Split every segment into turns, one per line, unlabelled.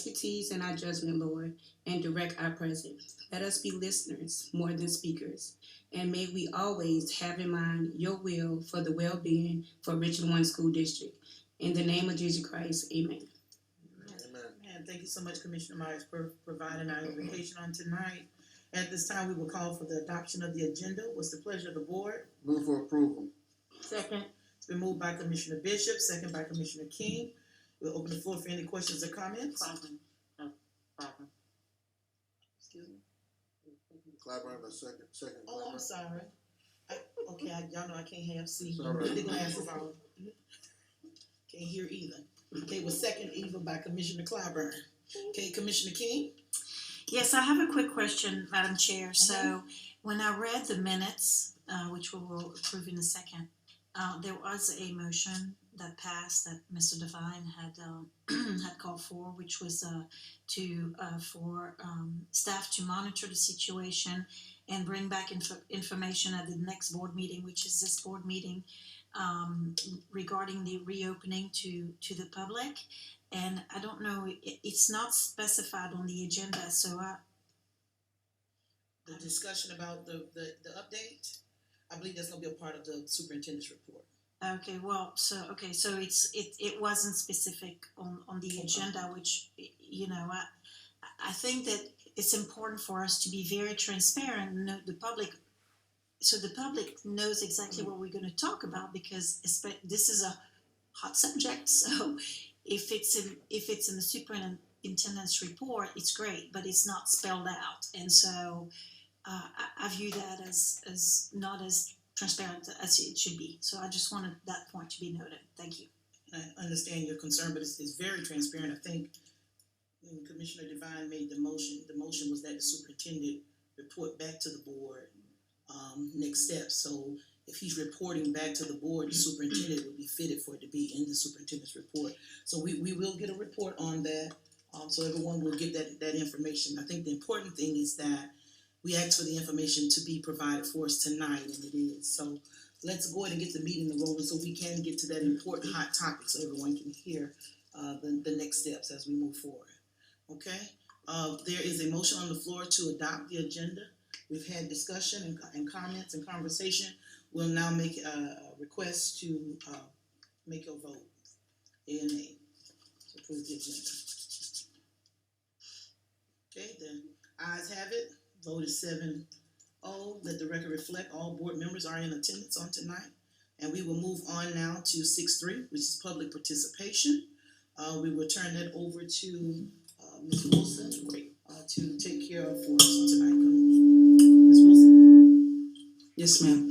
expertise in our judgment, Lord, and direct our presence. Let us be listeners more than speakers. And may we always have in mind your will for the well being for Richland One School District. In the name of Jesus Christ, amen.
Amen. And thank you so much, Commissioner Myers, for providing our invitation on tonight. At this time, we will call for the adoption of the agenda. What's the pleasure of the board?
Move for approval.
Second.
It's been moved by Commissioner Bishop, second by Commissioner King. We'll open the floor for any questions or comments. Excuse me?
Clyburn, the second
Oh, I'm
Clyburn.
sorry. Y'all know I can't have C.
Sorry.
Put the glasses on. Can't hear either. Okay, was second either by Commissioner Clyburn. Okay, Commissioner King?
Yes, I have a quick question, Madam Chair. So when I read the minutes, which we will approve in a second, there was a motion that passed that Mr. Devine had had called for, which was for staff to monitor the situation and bring back information at the next board meeting, which is this board meeting, regarding the reopening to the public. And I don't know, it's not specified on the agenda, so
The discussion about the update, I believe that's gonna be a part of the superintendent's report.
okay, well, so it wasn't specific on the agenda, which, you know, I think that it's important for us to be very transparent and know the public, so the public knows exactly what we're going to talk about, because this is a hot subject. So if it's in the superintendent's report, it's great, but it's not spelled out, and so I view that as not as transparent as it should be. So I just wanted that point to be noted. Thank you.
I understand your concern, but it's very transparent. I think when Commissioner Devine made the motion was that the superintendent report back to the board next steps. So if he's reporting back to the board, the superintendent would be fitted for it to be in the superintendent's report. So we will get a report on that, so everyone will get that information. I think the important thing is that we asked for the information to be provided for us tonight, and it is. So let's go ahead and get the meeting rolling so we can get to that important hot topic so everyone can hear the next steps as we move forward. Okay? There is a motion on the floor to adopt the agenda. We've had discussion and comments and conversation. We'll now make a request to make a vote. A and A. To approve the agenda. Okay, the ayes have it. Vote is 7-0. Let the record reflect all board members are in attendance on tonight. And we will move on now to 6-3, which is public participation. We will turn that over to Ms. Wilson to take care of for us on tonight. Ms. Wilson?
Yes, ma'am.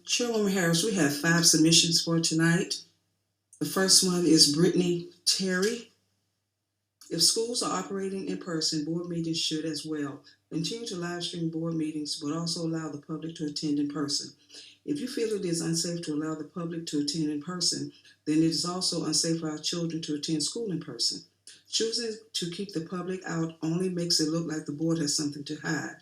Chairwoman Harris, we have 5 submissions for tonight. The first one is Brittany Terry. If schools are operating in person, board meetings should as well. Continue to live stream board meetings, but also allow the public to attend in person. If you feel it is unsafe to allow the public to attend in person, then it is also unsafe for our children to attend school in person. Choosing to keep the public out only makes it look like the board has something to hide.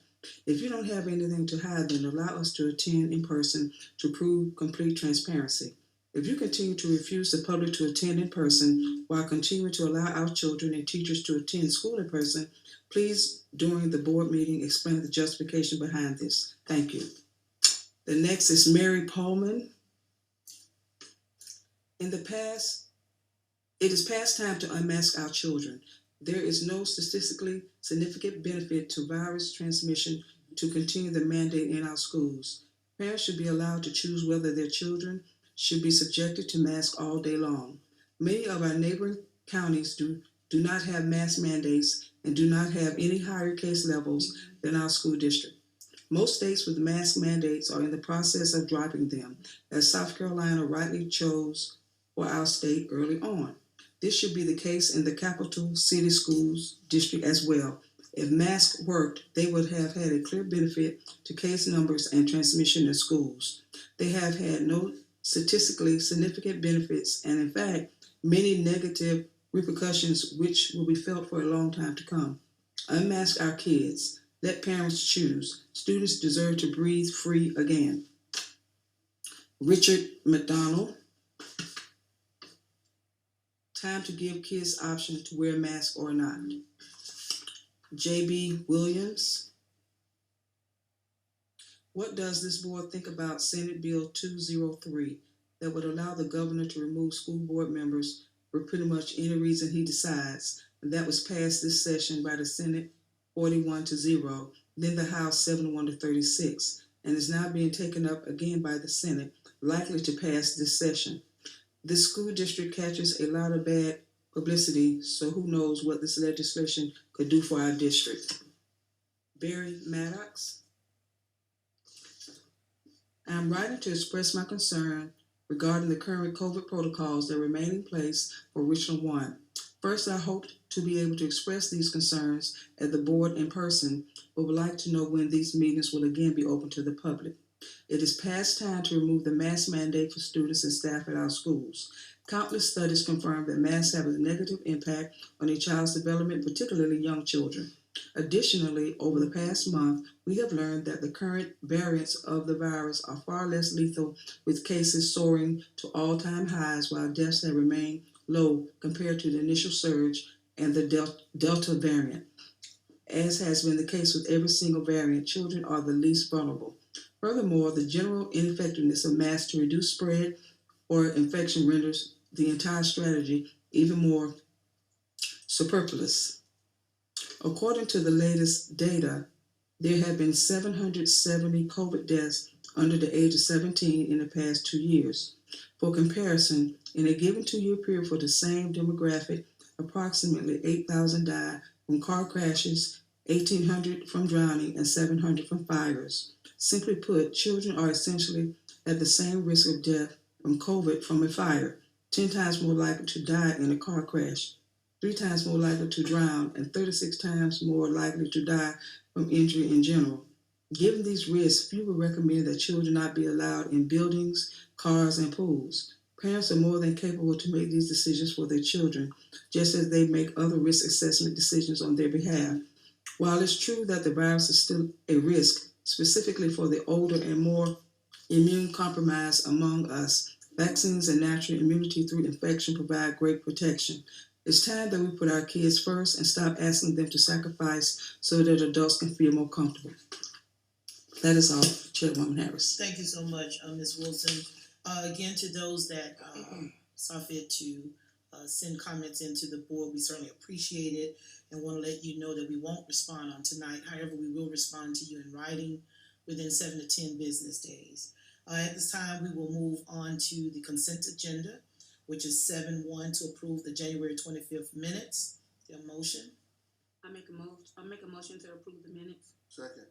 If you don't have anything to hide, then allow us to attend in person to prove complete transparency. If you continue to refuse the public to attend in person while continuing to allow our children and teachers to attend school in person, please, during the board meeting, explain the justification behind this. Thank you. The next is Mary Pullman. It is past time to unmask our children. There is no statistically significant benefit to virus transmission to continue the mandate in our schools. Parents should be allowed to choose whether their children should be subjected to masks all day long. Many of our neighboring counties do not have mask mandates and do not have any higher case levels than our school district. Most states with mask mandates are in the process of dropping them, as South Carolina rightly chose for our state early on. This should be the case in the capital city schools district as well. If masks worked, they would have had a clear benefit to case numbers and transmission in schools. They have had no statistically significant benefits, and in fact, many negative repercussions which will be felt for a long time to come. Unmask our kids. Let parents choose. Students deserve to breathe free again. Richard McDonald. Time to give kids option to wear a mask or not. J.B. Williams. What does this board think about Senate Bill 203 that would allow the governor to remove school board members for pretty much any reason he decides? And that was passed this session by the Senate 41-0, then the House 71-36, and is now being taken up again by the Senate, likely to pass this session. This school district catches a lot of bad publicity, so who knows what this legislation could do for our district. Barry Maddox. I'm writing to express my concern regarding the current COVID protocols that remain in place for Richland 1. First, I hope to be able to express these concerns at the board in person, but would like to know when these meetings will again be open to the public. It is past time to remove the mask mandate for students and staff at our schools. Countless studies confirm that masks have a negative impact on a child's development, particularly young children. Additionally, over the past month, we have learned that the current variants of the virus are far less lethal, with cases soaring to all-time highs while deaths have remained low compared to the initial surge and the Delta variant. As has been the case with every single variant, children are the least vulnerable. Furthermore, the general ineffectiveness of masks to reduce spread or infection renders the entire strategy even more superfluous. According to the latest data, there have been 770 COVID deaths under the age of 17 in the past 2 years. For comparison, in a given 2-year period for the same demographic, approximately 8,000 died from car crashes, 1,800 from drowning, and 700 from fires. Simply put, children are essentially at the same risk of death from COVID from a fire, 10 times more likely to die in a car crash, 3 times more likely to drown, and 36 times more likely to die from injury in general. Given these risks, few would recommend that children not be allowed in buildings, cars, and pools. Parents are more than capable to make these decisions for their children, just as they make other risk assessment decisions on their behalf. While it's true that the virus is still a risk, specifically for the older and more immune compromised among us, vaccines and natural immunity through infection provide great protection. It's time that we put our kids first and stop asking them to sacrifice so that adults can feel more comfortable. That is all, Chairwoman Harris.
Thank you so much, Ms. Wilson. Again, to those that saw fit to send comments into the board, we certainly appreciate it and want to let you know that we won't respond on tonight. However, we will respond to you in writing within 7 to 10 business days. At this time, we will move on to the consent agenda, which is 7.1 to approve the January 25th minutes. Is there a motion?
I'll make a motion to approve the minutes.
Second.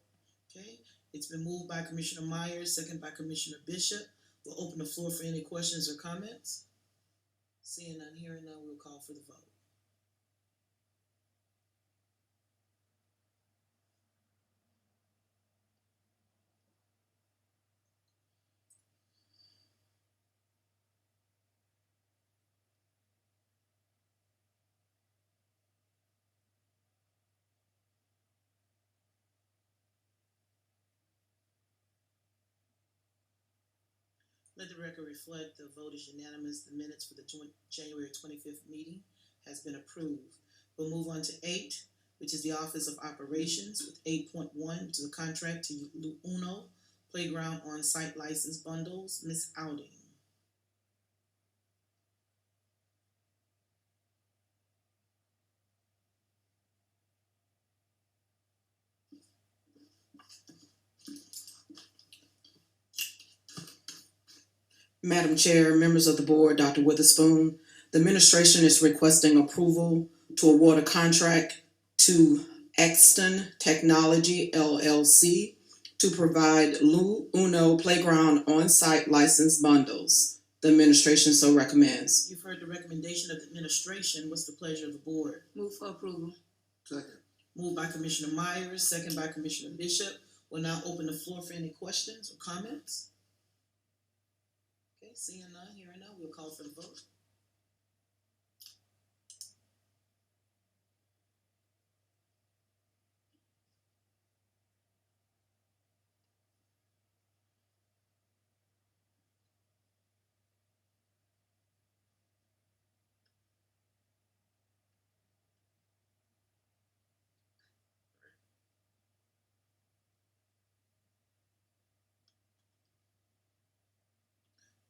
Okay, it's been moved by Commissioner Myers, second by Commissioner Bishop. We'll open the floor for any questions or comments. Seeing none, hearing none, we'll call for the vote. Let the record reflect the vote is unanimous. The minutes for the January 25th meeting has been approved. We'll move on to 8, which is the Office of Operations, with 8.1, which is a contract to Uno Playground on-site license bundles. Ms. Outing.
Madam Chair, members of the board, Dr. Witherspoon, the administration is requesting approval to award a contract to Exton Technology LLC to provide Uno Playground on-site license bundles. The administration so recommends.
You've heard the recommendation of the administration. What's the pleasure of the board?
Move for approval.
Second.
Moved by Commissioner Myers, second by Commissioner Bishop. We'll now open the floor for any questions or comments. Okay, seeing none, hearing none, we'll call for the vote.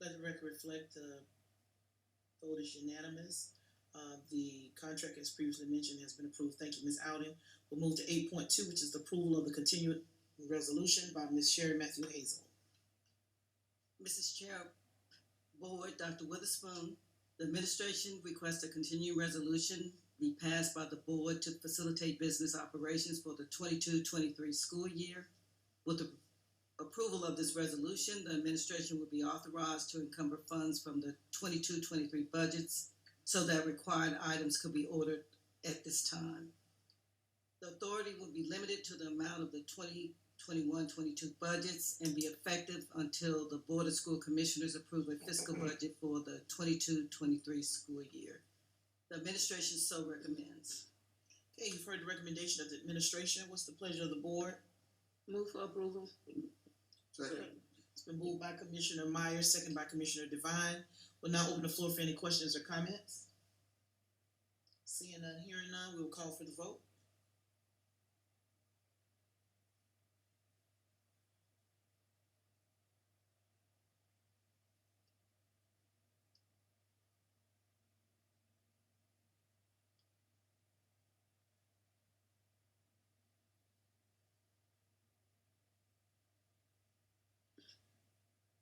Let the record reflect the vote is unanimous. The contract, as previously mentioned, has been approved. Thank you, Ms. Alden. We'll move to 8.2, which is the approval of the continued resolution by Ms. Sherry Matthew Hazel.
Mrs. Chair, Board, Dr. Witherspoon, the administration requests a continuing resolution be passed by the board to facilitate business operations for the 22-23 school year. With the approval of this resolution, the administration will be authorized to encumber funds from the 22-23 budgets so that required items could be ordered at this time. The authority will be limited to the amount of the 2021-22 budgets and be effective until the Board of School Commissioners approve a fiscal budget for the 22-23 school year. The administration so recommends.
Okay, you've heard the recommendation of the administration. What's the pleasure of the board?
Move for approval.
Second.
It's been moved by Commissioner Myers, second by Commissioner Devine. We'll now open the floor for any questions or comments. Seeing none, hearing none, we will call for the vote.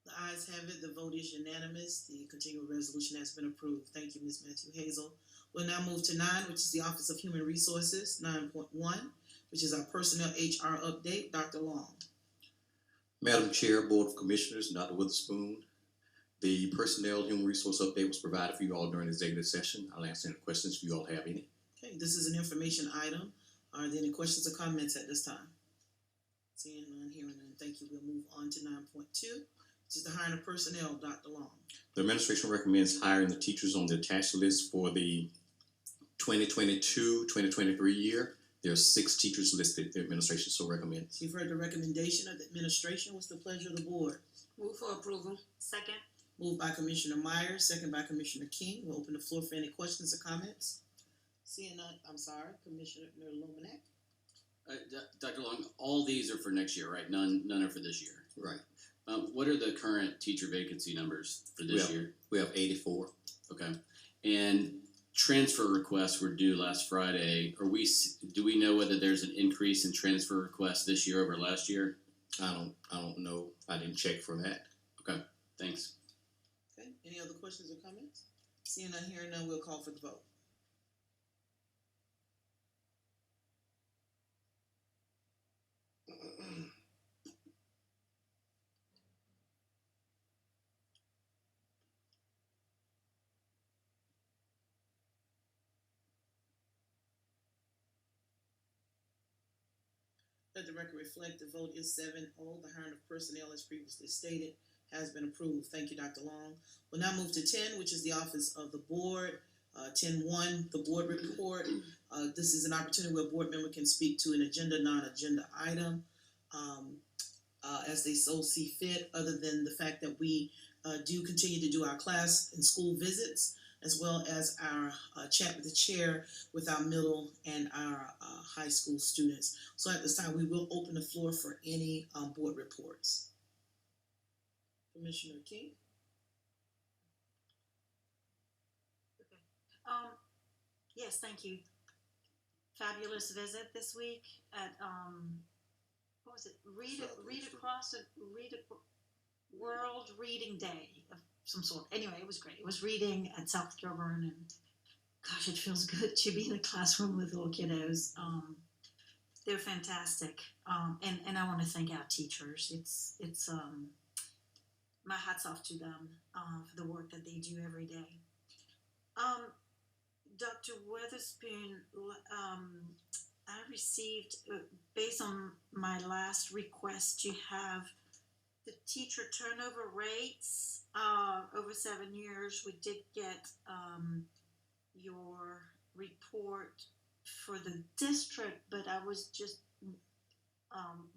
The ayes have it, the vote is unanimous, the continuing resolution has been approved. Thank you, Ms. Matthew Hazel. We'll now move to 9, which is the Office of Human Resources, 9.1, which is our personnel HR update. Dr. Long.
Madam Chair, Board of Commissioners, Dr. Witherspoon, the personnel human resource update was provided for you all during the executive session. I'll answer any questions if you all have any.
Okay, this is an information item. Are there any questions or comments at this time? Seeing none, hearing none, thank you. We'll move on to 9.2, which is the hiring of personnel. Dr. Long.
The administration recommends hiring the teachers on the attached list for the 2022-2023 year. There are 6 teachers listed. The administration so recommends.
You've heard the recommendation of the administration. What's the pleasure of the board?
Move for approval.
Second.
Moved by Commissioner Myers, second by Commissioner King. We'll open the floor for any questions or comments. Seeing none, I'm sorry, Commissioner Lomanak.
Dr. Long, all these are for next year, right? None are for this year.
Right.
What are the current teacher vacancy numbers for this year?
We have 84.
Okay. And transfer requests were due last Friday. Do we know whether there's an increase in transfer requests this year over last year?
I don't know. I didn't check for that.
Okay. Thanks.
Okay, any other questions or comments? Seeing none, hearing none, we'll call for the vote. Let the record reflect the vote is 7-0. The hiring of personnel, as previously stated, has been approved. Thank you, Dr. Long. We'll now move to 10, which is the Office of the Board. 10.1, the board report. This is an opportunity where a board member can speak to an agenda, non-agenda item as they so see fit, other than the fact that we do continue to do our class and school visits, as well as our chat with the chair with our middle and our high school students. So at this time, we will open the floor for any board reports. Commissioner King?
Yes, thank you. Fabulous visit this week at what was it? Read World Reading Day of some sort. Anyway, it was great. It was reading at South Kilburn, and gosh, it feels good to be in the classroom with little kiddos. They're fantastic, and I want to thank our teachers. It's my hats off to them for the work that they do every day. Dr. Witherspoon, I received, based on my last request to have the teacher turnover rates over 7 years. We did get your report for the district, but I was just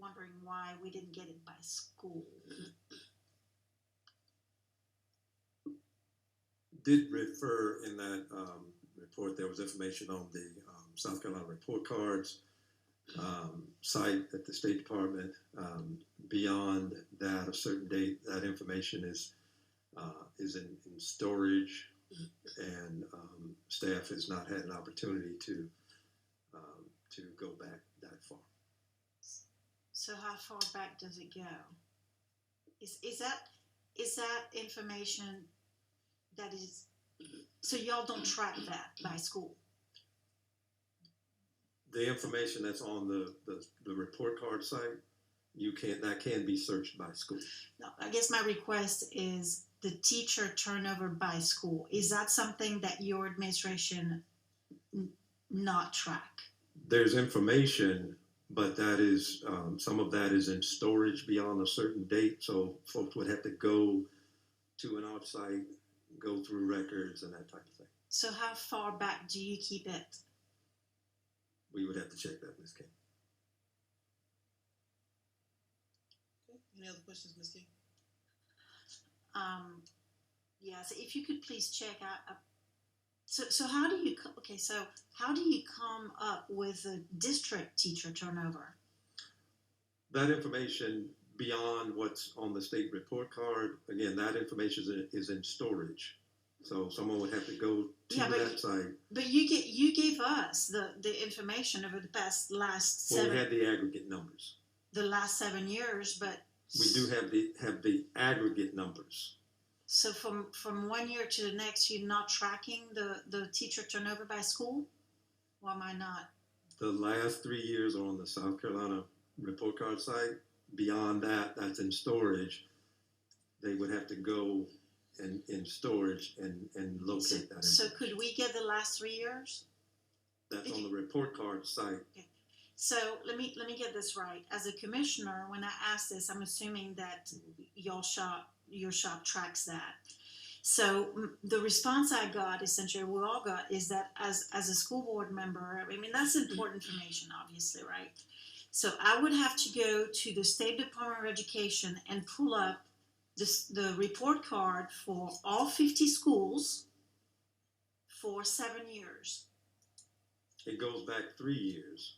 wondering why we didn't get it by school.
Did refer in that report, there was information on the South Carolina report cards site at the State Department. Beyond that, a certain date, that information is is in storage, and staff has not had an opportunity to go back that far.
So how far back does it go? Is that information that is, so y'all don't track that by school?
The information that's on the report card site, that can be searched by school.
No, I guess my request is the teacher turnover by school. Is that something that your administration not track?
There's information, but that is, some of that is in storage beyond a certain date, so folks would have to go to an offsite, go through records and that type of thing.
So how far back do you keep it?
We would have to check that, Ms. King.
Okay, any other questions, Ms. King?
Yes, if you could please check out. So how do you how do you come up with a district teacher turnover?
That information beyond what's on the state report card, again, that information is in storage. So someone would have to go to that site.
But you gave us the information over the last
Well, we had the aggregate numbers.
the last 7 years, but
We do have the aggregate numbers.
so from 1 year to the next, you're not tracking the teacher turnover by school? Why am I not?
The last 3 years are on the South Carolina report card site. Beyond that, that's in storage. They would have to go in storage and locate that.
So
information.
could we get the last 3 years?
That's on the report card site.
So let me get this right. As a commissioner, when I ask this, I'm assuming that your shop tracks that. So the response I got, essentially, we all got, is that as a school board member, I mean that's important information, obviously, right? So I would have to go to the State Department of Education and pull up the report card for all 50 schools for 7 years.
It goes back 3 years.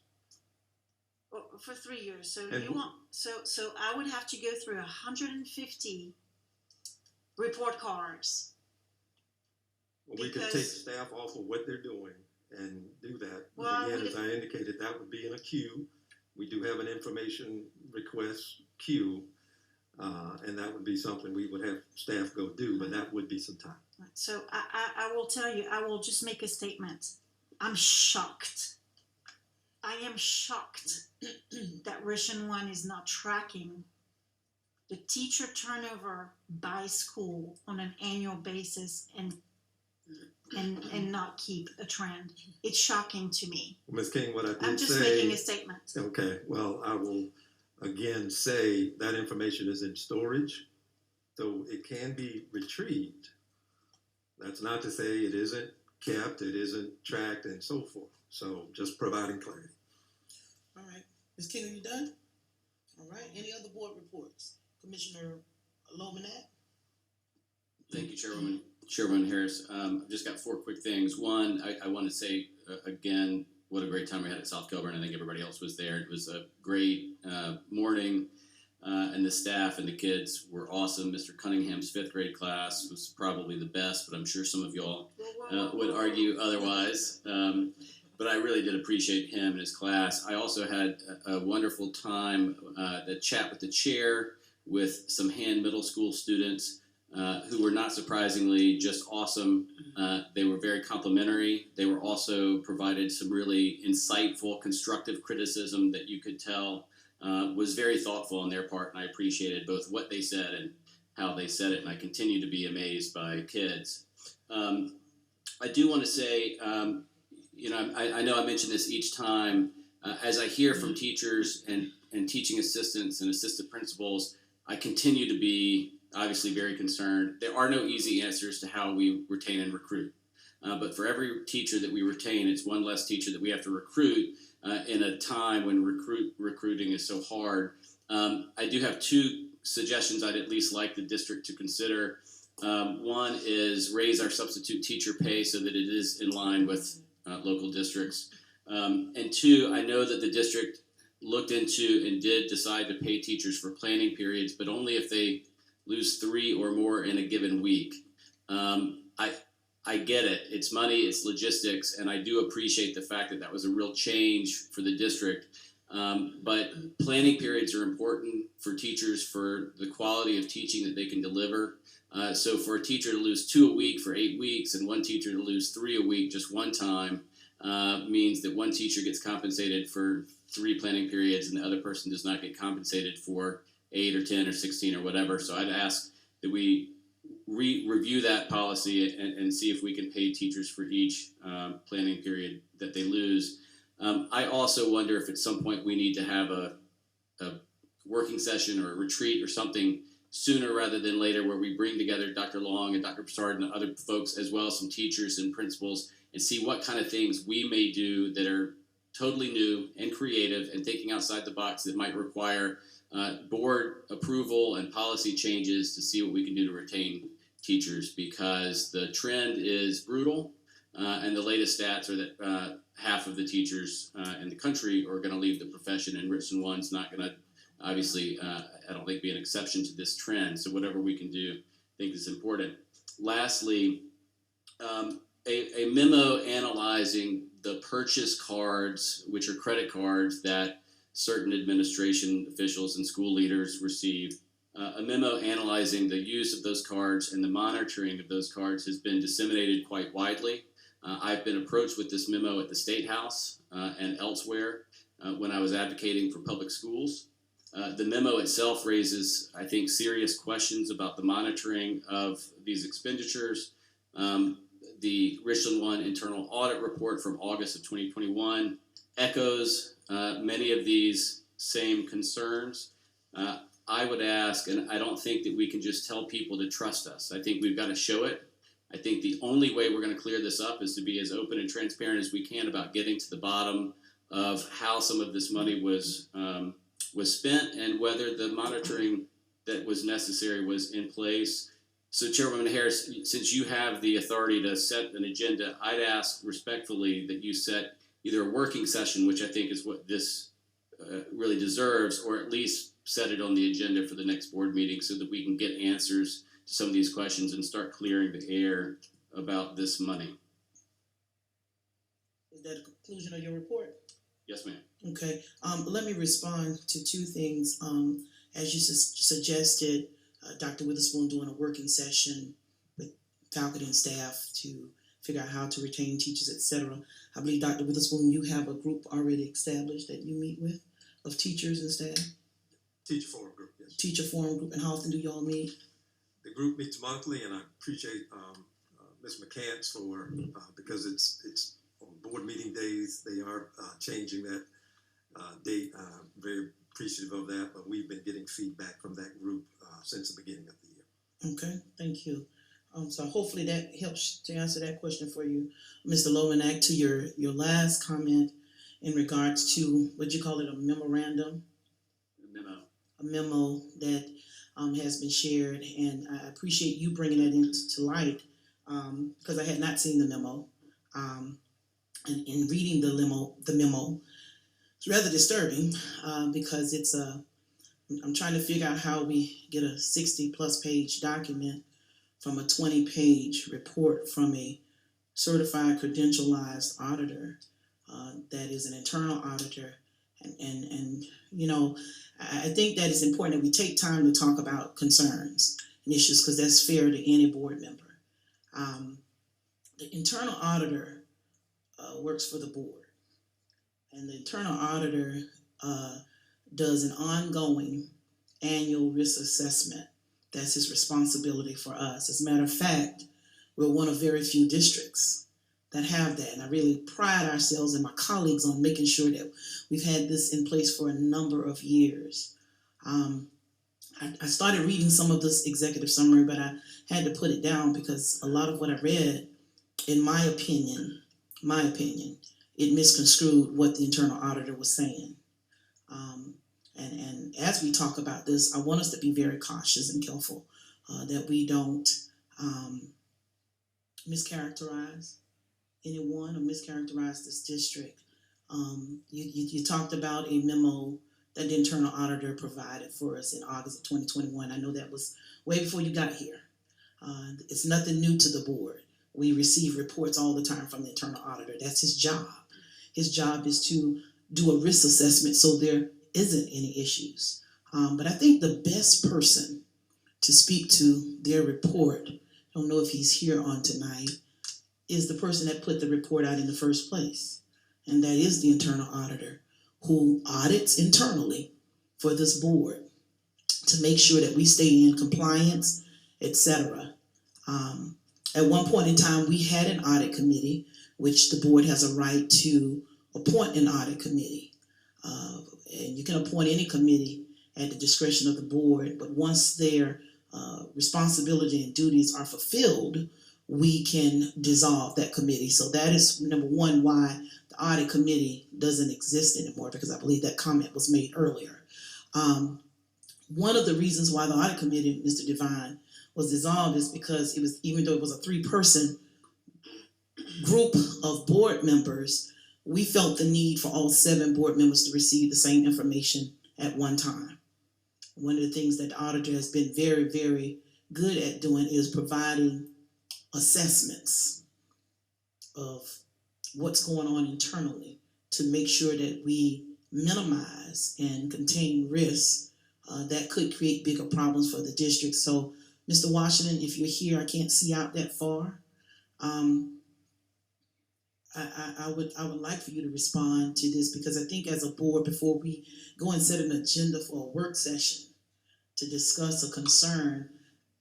For 3 years. So
And
you want so I would have to go through 150 report cards.
We could take
Because-
staff off of what they're doing and do that. But
Well,
again,
we-
as I indicated, that would be in a queue. We do have an information request queue, and that would be something we would have staff go do, but that would be some time.
So I will tell you, I will just make a statement. I'm shocked. I am shocked that Richland One is not tracking the teacher turnover by school on an annual basis and not keep a trend. It's shocking to me.
Ms. King, what I
I'm
did
just
say.
making a statement.
Okay, well, I will again say that information is in storage, so it can be retrieved. That's not to say it isn't kept, it isn't tracked, and so forth. So just providing clarity.
All right, Ms. King, are you done? All right, any other board reports? Commissioner Lomanat?
Thank you, Chairwoman Harris. I've just got 4 quick things. One, I want to say again, what a great time we had at South Kilburn. I think everybody else was there. It was a great morning, and the staff and the kids were awesome. Mr. Cunningham's 5th grade class was probably the best, but I'm sure some of y'all would argue otherwise. But I really did appreciate him and his class. I also had a wonderful time, the chat with the chair, with some Hand Middle School students who were not surprisingly just awesome. They were very complimentary. They were also provided some really insightful, constructive criticism that you could tell was very thoughtful on their part, and I appreciated both what they said and how they said it, and I continue to be amazed by kids. I do want to say, I know I mention this each time, as I hear from teachers and teaching assistants and assistant principals, I continue to be obviously very concerned. There are no easy answers to how we retain and recruit. But for every teacher that we retain, it's one less teacher that we have to recruit in a time when recruiting is so hard. I do have 2 suggestions I'd at least like the district to consider. One is raise our substitute teacher pay so that it is in line with local districts. And 2, I know that the district looked into and did decide to pay teachers for planning periods, but only if they lose 3 or more in a given week. I get it. It's money, it's logistics, and I do appreciate the fact that that was a real change for the district. But planning periods are important for teachers for the quality of teaching that they can deliver. So for a teacher to lose 2 a week for 8 weeks and one teacher to lose 3 a week just one time means that one teacher gets compensated for 3 planning periods and the other person does not get compensated for 8 or 10 or 16 or whatever. So I'd ask that we review that policy and see if we can pay teachers for each planning period that they lose. I also wonder if at some point we need to have a working session or a retreat or something sooner rather than later where we bring together Dr. Long and Dr. Broussard and other folks as well as some teachers and principals and see what kind of things we may do that are totally new and creative and thinking outside the box that might require board approval and policy changes to see what we can do to retain teachers, because the trend is brutal and the latest stats are that half of the teachers in the country are going to leave the profession, and Richland One's not going to obviously I don't think be an exception to this trend. So whatever we can do, I think is important. Lastly, a memo analyzing the purchase cards, which are credit cards that certain administration officials and school leaders receive. A memo analyzing the use of those cards and the monitoring of those cards has been disseminated quite widely. I've been approached with this memo at the State House and elsewhere when I was advocating for public schools. The memo itself raises, I think, serious questions about the monitoring of these expenditures. The Richland One internal audit report from August of 2021 echoes many of these same concerns. I would ask, and I don't think that we can just tell people to trust us. I think we've got to show it. I think the only way we're going to clear this up is to be as open and transparent as we can about getting to the bottom of how some of this money was spent and whether the monitoring that was necessary was in place. So Chairwoman Harris, since you have the authority to set an agenda, I'd ask respectfully that you set either a working session, which I think is what this really deserves, or at least set it on the agenda for the next board meeting so that we can get answers to some of these questions and start clearing the air about this money.
Is that a conclusion of your report?
Yes, ma'am.
Okay, let me respond to 2 things. As you suggested, Dr. Witherspoon doing a working session with faculty and staff to figure out how to retain teachers, etc. I believe, Dr. Witherspoon, you have a group already established that you meet with of teachers and staff?
Teacher forum group, yes.
Teacher forum group, and how often do you all meet?
The group meets monthly, and I appreciate Ms. McCants for because it's on board meeting days. They are changing that date. I'm very appreciative of that, but we've been getting feedback from that group since the beginning of the year.
Okay, thank you. So hopefully that helps to answer that question for you, Mr. Lomanak. To your last comment in regards to, what you call it, a memorandum? A memo that has been shared, and I appreciate you bringing that into light because I had not seen the memo. And in reading the memo, it's rather disturbing because it's I'm trying to figure out how we get a 60+ page document from a 20-page report from a certified credentialized auditor that is an internal auditor, and you know, I think that it's important that we take time to talk about concerns and issues because that's fair to any board member. The internal auditor works for the board, and the internal auditor does an ongoing annual risk assessment. That's his responsibility for us. As a matter of fact, we're one of very few districts that have that, and I really pride ourselves and my colleagues on making sure that we've had this in place for a number of years. I started reading some of this executive summary, but I had to put it down because a lot of what I read, in my opinion, it misconstrued what the internal auditor was saying. And as we talk about this, I want us to be very cautious and careful that we don't mischaracterize anyone or mischaracterize this district. You talked about a memo that the internal auditor provided for us in August of 2021. I know that was way before you got here. It's nothing new to the board. We receive reports all the time from the internal auditor. That's his job. His job is to do a risk assessment so there isn't any issues. But I think the best person to speak to their report, I don't know if he's here on tonight, is the person that put the report out in the first place. And that is the internal auditor, who audits internally for this board to make sure that we stay in compliance, etc. At one point in time, we had an audit committee, which the board has a right to appoint an audit committee. And you can appoint any committee at the discretion of the board, but once their responsibility and duties are fulfilled, we can dissolve that committee. So that is number one why the audit committee doesn't exist anymore, because I believe that comment was made earlier. One of the reasons why the audit committee, Mr. Devine, was dissolved is because it was, even though it was a 3-person group of board members, we felt the need for all 7 board members to receive the same information at one time. One of the things that the auditor has been very, very good at doing is providing assessments of what's going on internally to make sure that we minimize and contain risks that could create bigger problems for the district. So, Mr. Washington, if you're here, I can't see out that far. I would like for you to respond to this, because I think as a board, before we go and set an agenda for a work session to discuss a concern,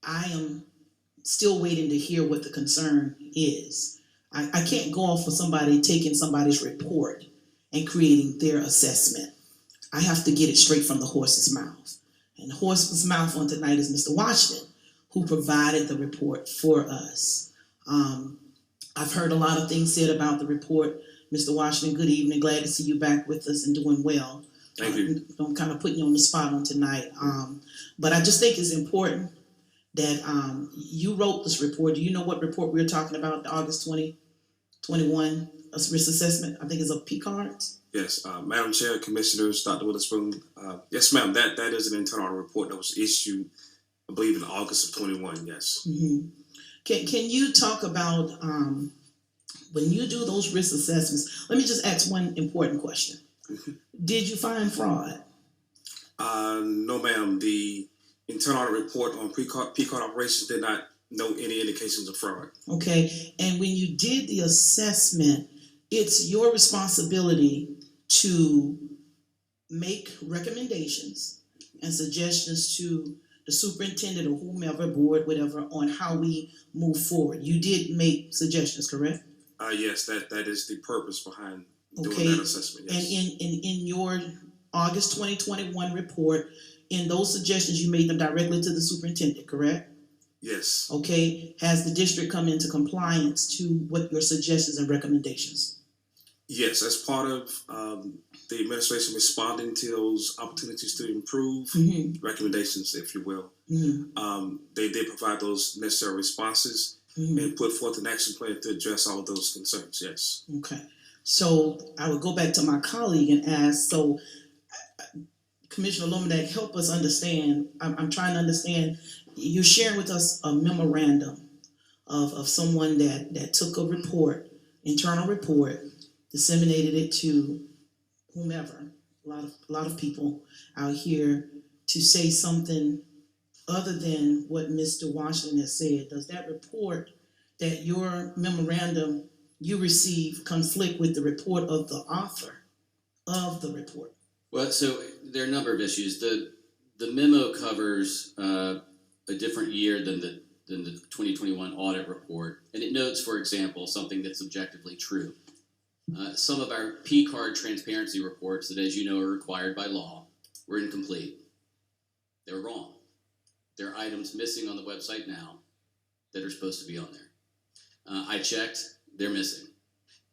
I am still waiting to hear what the concern is. I can't go off of somebody taking somebody's report and creating their assessment. I have to get it straight from the horse's mouth. And the horse's mouth on tonight is Mr. Washington, who provided the report for us. I've heard a lot of things said about the report. Mr. Washington, good evening. Glad to see you back with us and doing well.
Thank you.
I'm kind of putting you on the spot on tonight. But I just think it's important that you wrote this report. Do you know what report we were talking about, the August 2021 risk assessment? I think it's a P-card.
Yes, Madam Chair, Commissioners, Dr. Witherspoon. Yes, ma'am, that is an internal report that was issued, I believe, in August of 21, yes.
Mm-hmm. Can you talk about when you do those risk assessments? Let me just ask one important question. Did you find fraud?
No, ma'am. The internal audit report on P-card operations did not note any indications of fraud.
Okay, and when you did the assessment, it's your responsibility to make recommendations and suggestions to the superintendent or whomever, board, whatever, on how we move forward. You did make suggestions, correct?
Yes, that is the purpose behind doing
Okay.
that assessment, yes.
And in your August 2021 report, in those suggestions, you made them directly to the superintendent, correct?
Yes.
Okay, has the district come into compliance to what your suggestions and recommendations?
Yes, as part of the administration responding to those opportunities to improve, recommendations, if you will, they did provide those necessary responses and put forth an action plan to address all of those concerns, yes.
Okay, so I would go back to my colleague and ask, so Commissioner Lomadak, help us understand. I'm trying to understand, you're sharing with us a memorandum of someone that took a report, internal report, disseminated it to whomever, a lot of people out here, to say something other than what Mr. Washington has said. Does that report, that your memorandum you received, conflict with the report of the author of the report?
Well, so there are a number of issues. The memo covers a different year than the 2021 audit report, and it notes, for example, something that's objectively true. Some of our P-card transparency reports that, as you know, are required by law, were incomplete. They were wrong. There are items missing on the website now that are supposed to be on there. I checked, they're missing.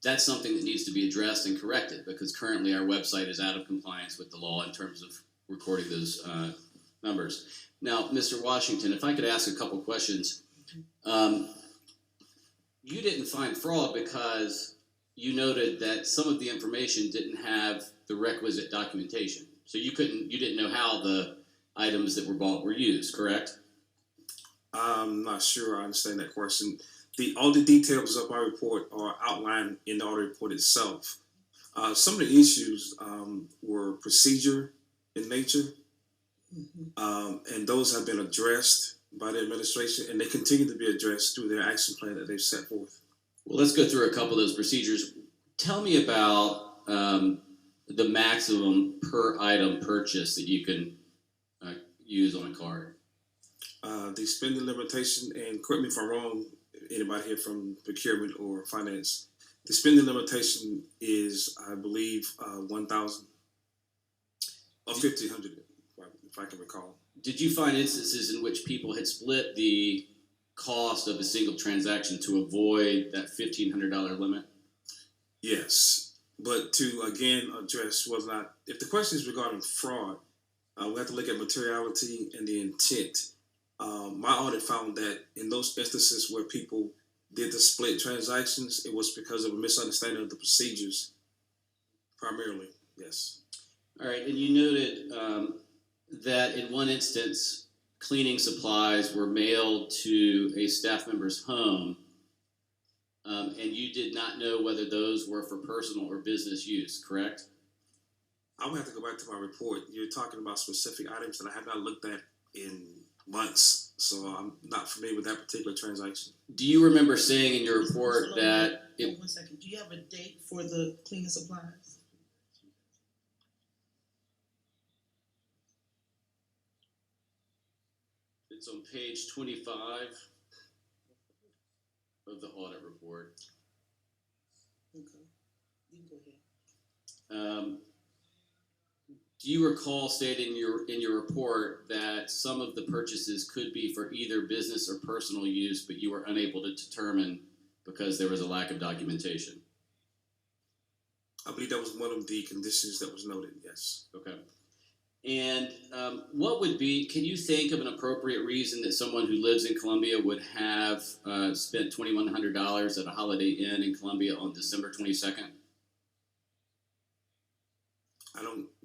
That's something that needs to be addressed and corrected, because currently our website is out of compliance with the law in terms of recording those numbers. Now, Mr. Washington, if I could ask a couple questions. You didn't find fraud because you noted that some of the information didn't have the requisite documentation. So you didn't know how the items that were bought were used, correct?
I'm not sure I understand that question. All the details of our report are outlined in the audit report itself. Some of the issues were procedure in nature, and those have been addressed by the administration, and they continue to be addressed through their action plan that they've set forth.
Well, let's go through a couple of those procedures. Tell me about the maximum per item purchase that you can use on a card.
The spending limitation, and correct me if I'm wrong, anybody here from procurement or finance, the spending limitation is, I believe, 1,000 or 1,500, if I can recall.
Did you find instances in which people had split the cost of a single transaction to avoid that $1,500 limit?
Yes, but to again address whether or not, if the question is regarding fraud, we have to look at materiality and the intent. My audit found that in those instances where people did the split transactions, it was because of a misunderstanding of the procedures, primarily, yes.
All right, and you noted that in one instance, cleaning supplies were mailed to a staff member's home, and you did not know whether those were for personal or business use, correct?
I would have to go back to my report. You're talking about specific items that I have not looked at in months, so I'm not familiar with that particular transaction.
Do you remember saying in your report that
Hold on 1 second. Do you have a date for the cleaning supplies?
it's on page 25 of the audit report?
Okay. You can go ahead.
Do you recall stating in your report that some of the purchases could be for either business or personal use, but you were unable to determine because there was a lack of documentation?
I believe that was one of the conditions that was noted, yes.
Okay. And what would be, can you think of an appropriate reason that someone who lives in Columbia would have spent $2,100 at a Holiday Inn in Columbia on December 22nd?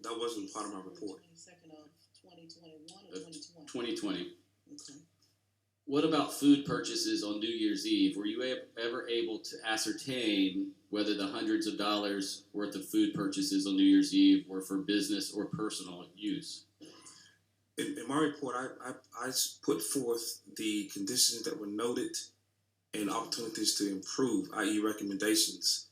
That wasn't part of my report.
22nd of 2021 or 2020?
2020.
Okay.
What about food purchases on New Year's Eve? Were you ever able to ascertain whether the hundreds of dollars worth of food purchases on New Year's Eve were for business or personal use?
In my report, I put forth the conditions that were noted and opportunities to improve, i.e. recommendations.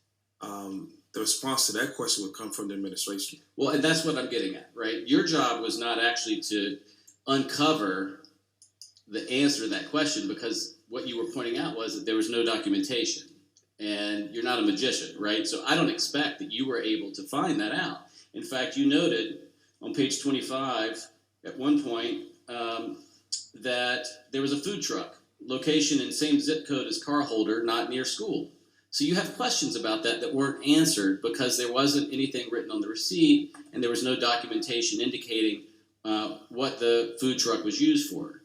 The response to that question would come from the administration.
Well, and that's what I'm getting at, right? Your job was not actually to uncover the answer to that question, because what you were pointing out was that there was no documentation, and you're not a magician, right? So I don't expect that you were able to find that out. In fact, you noted on page 25 at one point that there was a food truck, location in same zip code as car holder, not near school. So you have questions about that weren't answered because there wasn't anything written on the receipt and there was no documentation indicating what the food truck was used for.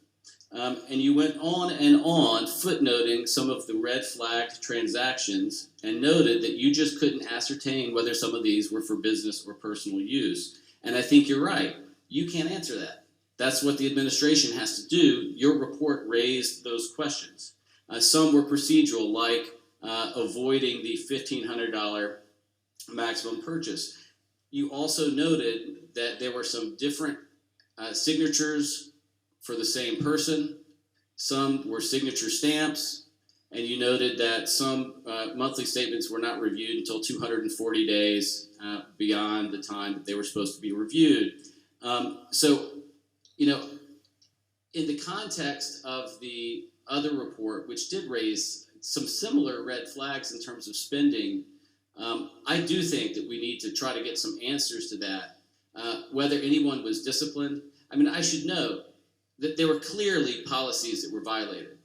And you went on and on footnoting some of the red flagged transactions and noted that you just couldn't ascertain whether some of these were for business or personal use. And I think you're right. You can't answer that. That's what the administration has to do. Your report raised those questions. Some were procedural, like avoiding the $1,500 maximum purchase. You also noted that there were some different signatures for the same person. Some were signature stamps, and you noted that some monthly statements were not reviewed until 240 days beyond the time that they were supposed to be reviewed. So, you know, in the context of the other report, which did raise some similar red flags in terms of spending, I do think that we need to try to get some answers to that. Whether anyone was disciplined, I mean, I should know that there were clearly policies that were violated.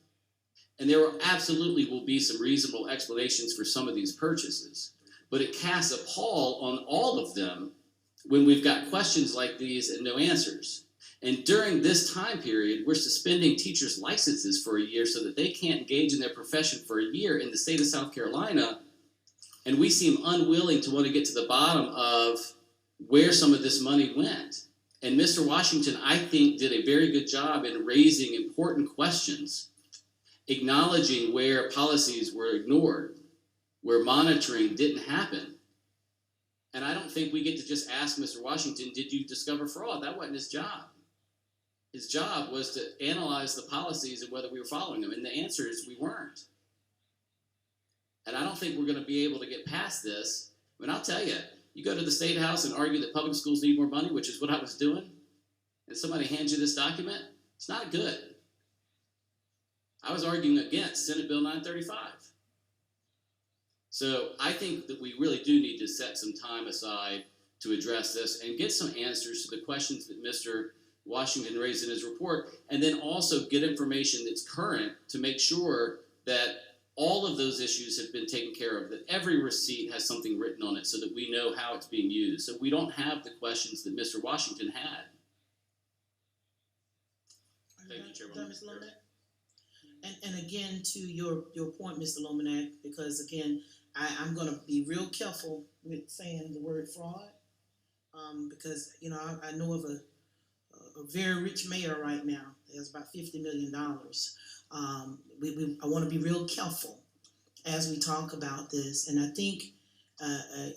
And there absolutely will be some reasonable explanations for some of these purchases. But it casts a pall on all of them when we've got questions like these and no answers. And during this time period, we're suspending teachers' licenses for a year so that they can't engage in their profession for a year in the state of South Carolina. And we seem unwilling to want to get to the bottom of where some of this money went. And Mr. Washington, I think, did a very good job in raising important questions, acknowledging where policies were ignored, where monitoring didn't happen. And I don't think we get to just ask Mr. Washington, did you discover fraud? That wasn't his job. His job was to analyze the policies and whether we were following them. And the answer is we weren't. And I don't think we're going to be able to get past this. I mean, I'll tell you, you go to the State House and argue that public schools need more money, which is what I was doing, and somebody hands you this document, it's not good. I was arguing against Senate Bill 935. So I think that we really do need to set some time aside to address this and get some answers to the questions that Mr. Washington raised in his report, and then also get information that's current to make sure that all of those issues have been taken care of, that every receipt has something written on it so that we know how it's being used, so we don't have the questions that Mr. Washington had. Thank you, Chairman.
Mr. Lomax? And again, to your point, Mr. Lomax, because again, I'm gonna be real careful with saying the word fraud, because, you know, I know of a very rich mayor right now. He has about $50 million. I want to be real careful as we talk about this, and I think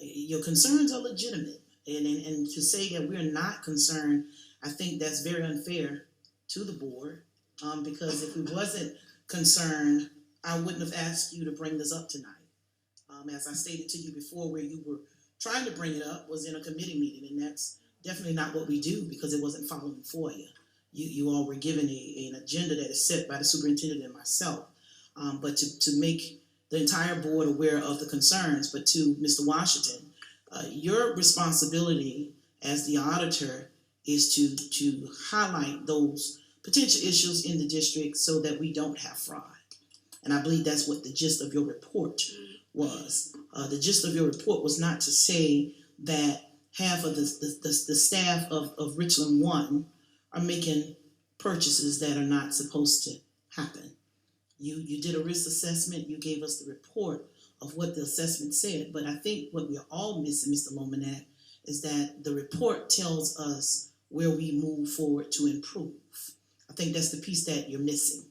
your concerns are legitimate. And to say that we're not concerned, I think that's very unfair to the board, because if we wasn't concerned, I wouldn't have asked you to bring this up tonight. As I stated to you before, where you were trying to bring it up was in a committee meeting, and that's definitely not what we do, because it wasn't following for you. You all were given an agenda that is set by the superintendent and myself. But to make the entire board aware of the concerns, but to Mr. Washington, your responsibility as the auditor is to highlight those potential issues in the district so that we don't have fraud. And I believe that's what the gist of your report was. The gist of your report was not to say that half of the staff of Richland 1 are making purchases that are not supposed to happen. You did a risk assessment, you gave us the report of what the assessment said, but I think what we're all missing, Mr. Lomanak, is that the report tells us where we move forward to improve. I think that's the piece that you're missing,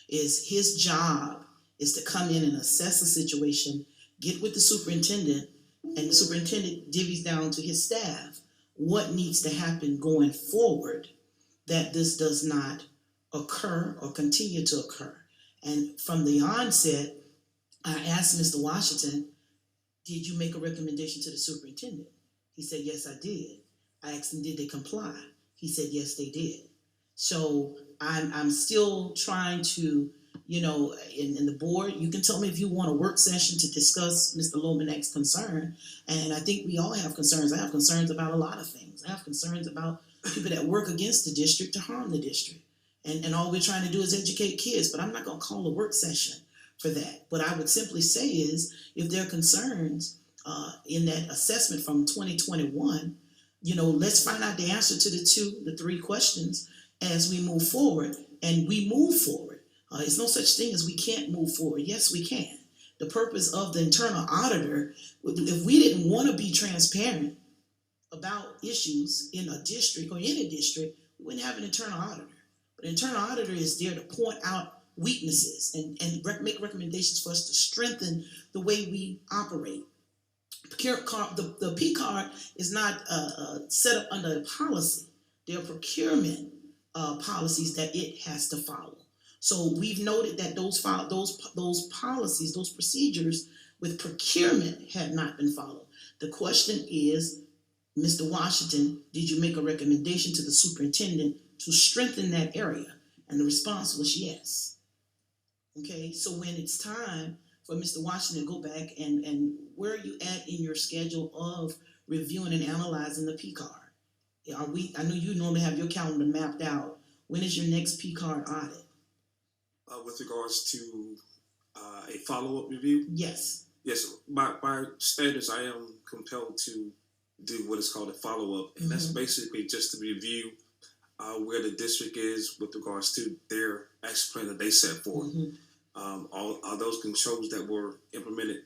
is his job is to come in and assess the situation, get with the superintendent, and the superintendent divvies down to his staff what needs to happen going forward, that this does not occur or continue to occur. And from the onset, I asked Mr. Washington, did you make a recommendation to the superintendent? He said, yes, I did. I asked him, did they comply? He said, yes, they did. So I'm still trying to, you know, in the board, you can tell me if you want a work session to discuss Mr. Lomanak's concern. And I think we all have concerns. I have concerns about a lot of things. I have concerns about people that work against the district to harm the district. And all we're trying to do is educate kids, but I'm not gonna call a work session for that. What I would simply say is, if there are concerns in that assessment from 2021, you know, let's find out the answer to the three questions as we move forward, and we move forward. It's no such thing as we can't move forward. Yes, we can. The purpose of the internal auditor, if we didn't want to be transparent about issues in a district or any district, we wouldn't have an internal auditor. But an internal auditor is there to point out weaknesses and make recommendations for us to strengthen the way we operate. The P card is not set up under a policy. There are procurement policies that it has to follow. So we've noted that those policies, those procedures with procurement have not been followed. The question is, Mr. Washington, did you make a recommendation to the superintendent to strengthen that area? And the response was yes. Okay, so when it's time for Mr. Washington to go back and where are you at in your schedule of reviewing and analyzing the P card? I know you normally have your calendar mapped out. When is your next P card audit?
With regards to a follow-up review?
Yes.
Yes, by standards, I am compelled to do what is called a follow-up, and that's basically just to review where the district is with regards to their action plan that they set forth. Are those controls that were implemented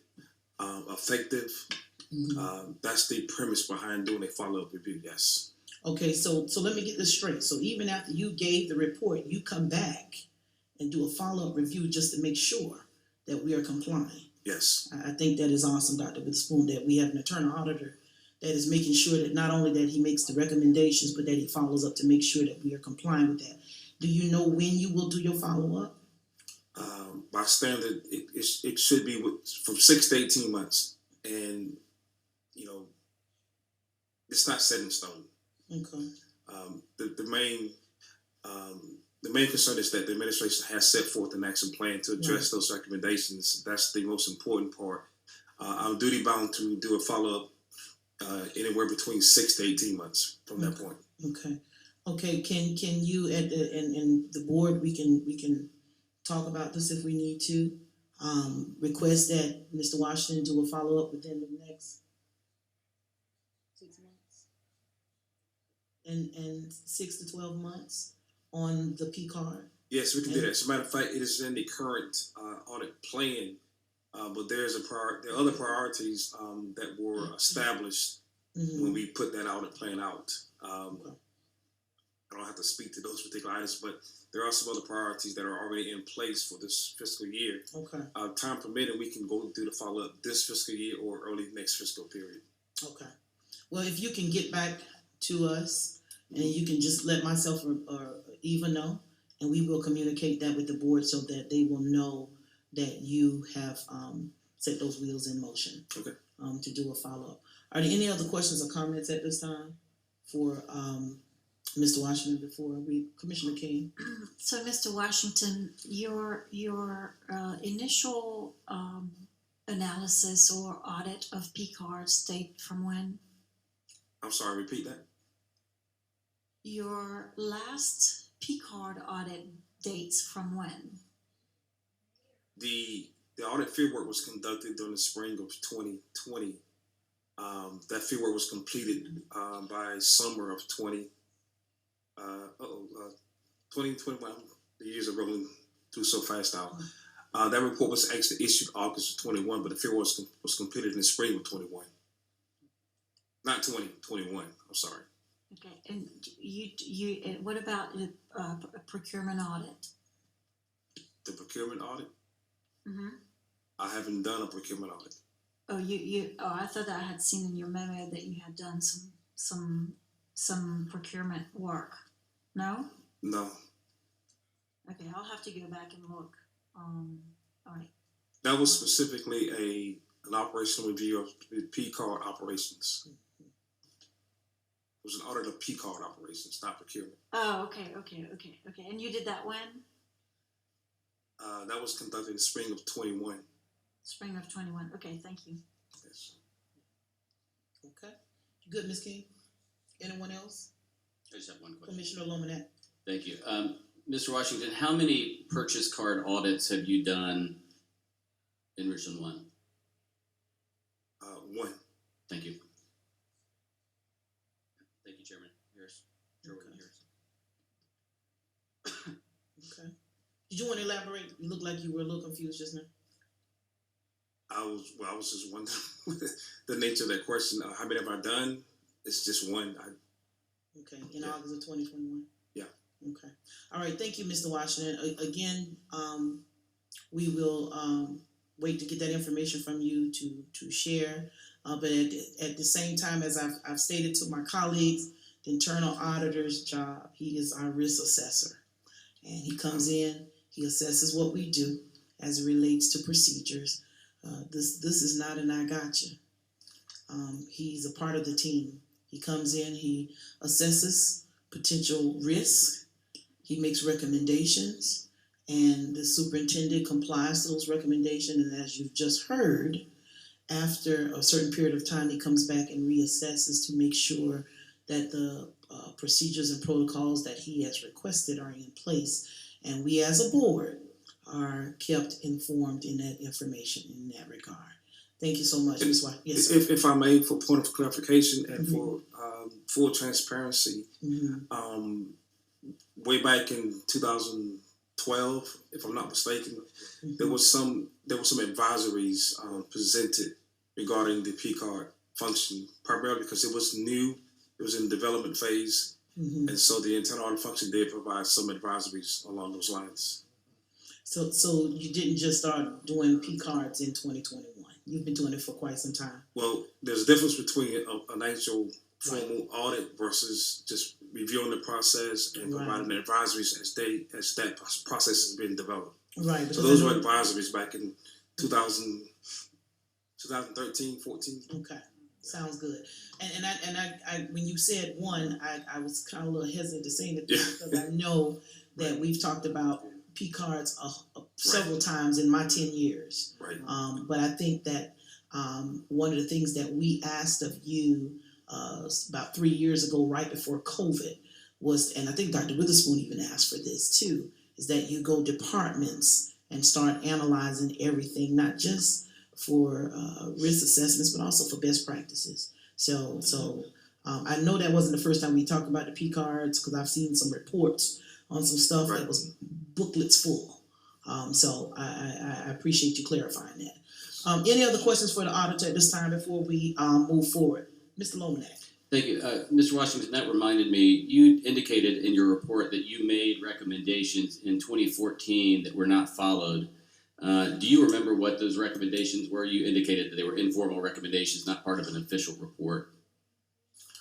effective? That's the premise behind doing a follow-up review, yes.
Okay, so let me get this straight. So even after you gave the report, you come back and do a follow-up review just to make sure that we are complying.
Yes.
I think that is awesome, Dr. Witherspoon, that we have an internal auditor that is making sure that not only that he makes the recommendations, but that he follows up to make sure that we are complying with that. Do you know when you will do your follow-up?
By standard, it should be from 6 to 18 months, and it's not set in stone.
Okay.
The main concern is that the administration has set forth an action plan to address those recommendations. That's the most important part. I'm duty bound to do a follow-up anywhere between 6 to 18 months from that point.
Okay. Can you and the board we can talk about this if we need to. Request that Mr. Washington do a follow-up within the next 6 months. And 6 to 12 months on the P card.
Yes, we can do that. As a matter of fact, it is in the current audit plan, but there are other priorities that were established when we put that audit plan out. I don't have to speak to those particular items, but there are some other priorities that are already in place for this fiscal year.
Okay.
Time permitting, we can go do the follow-up this fiscal year or early next fiscal period.
Okay. Well, if you can get back to us and you can just let myself or Eva know, and we will communicate that with the board so that they will know that you have set those wheels in motion.
Okay.
To do a follow-up. Are there any other questions or comments at this time for Mr. Washington before Commissioner King?
So, Mr. Washington, your initial analysis or audit of P cards date from when?
I'm sorry, repeat that?
Your last P card audit dates from when?
The audit fieldwork was conducted during the spring of 2020. That fieldwork was completed by summer of 2021. The years are rolling through so fast now. That report was actually issued August of 21, but the fieldwork was completed in the spring of 21. Not 2021. I'm sorry.
Okay, and you what about the procurement audit?
The procurement audit?
Mm-hmm.
I haven't done a procurement audit.
Oh, I thought I had seen in your memo that you had done some procurement work. No?
No.
Okay, I'll have to go back and look. All right.
That was specifically an operational review of the P card operations. It was an audit of P card operations, not procurement.
Oh, okay. And you did that when?
That was conducted in the spring of 21.
Spring of 21. Okay, thank you.
Yes.
Okay. Good, Ms. King. Anyone else?
I just have one question.
Commissioner Lomanet.
Thank you. Mr. Washington, how many purchase card audits have you done in Richland 1?
One.
Thank you. Thank you, Chairman Harris. Chairman Harris.
Okay. Did you want to elaborate? You look like you were a little confused just now.
I was just wondering the nature of that question. How many have I done? It's just one.
Okay, in August of 2021?
Yeah.
Okay. All right, thank you, Mr. Washington. Again, we will wait to get that information from you to share. But at the same time, as I've stated to my colleagues, the internal auditor's job, he is our risk assessor. And he comes in, he assesses what we do as it relates to procedures. This is not an I gotcha. He's a part of the team. He comes in, he assesses potential risk, he makes recommendations, and the superintendent complies to those recommendations. And as you've just heard, after a certain period of time, he comes back and reassesses to make sure that the procedures and protocols that he has requested are in place. And we as a board are kept informed in that information in that regard. Thank you so much, Ms. White. Yes, sir.
If I may, for point of clarification and for full transparency, way back in 2012, if I'm not mistaken, there was some advisories presented regarding the P card function, primarily because it was new, it was in development phase, and so the internal audit function did provide some advisories along those lines.
So you didn't just start doing P cards in 2021. You've been doing it for quite some time.
Well, there's a difference between an actual formal audit versus just reviewing the process and providing advisories as that process has been developed.
Right.
So those were advisories back in 2013, 14.
Okay. Sounds good. And I when you said one, I was kind of a little hesitant to say it because I know that we've talked about P cards several times in my 10 years.
Right.
But I think that one of the things that we asked of you about 3 years ago, right before COVID, was, and I think Dr. Witherspoon even asked for this too, is that you go departments and start analyzing everything, not just for risk assessments, but also for best practices. So I know that wasn't the first time we talked about the P cards, because I've seen some reports on some stuff that was booklets full. So I appreciate you clarifying that. Any other questions for the auditor at this time before we move forward? Mr. Lomanak.
Thank you. Mr. Washington, that reminded me, you indicated in your report that you made recommendations in 2014 that were not followed. Do you remember what those recommendations were? You indicated that they were informal recommendations, not part of an official report.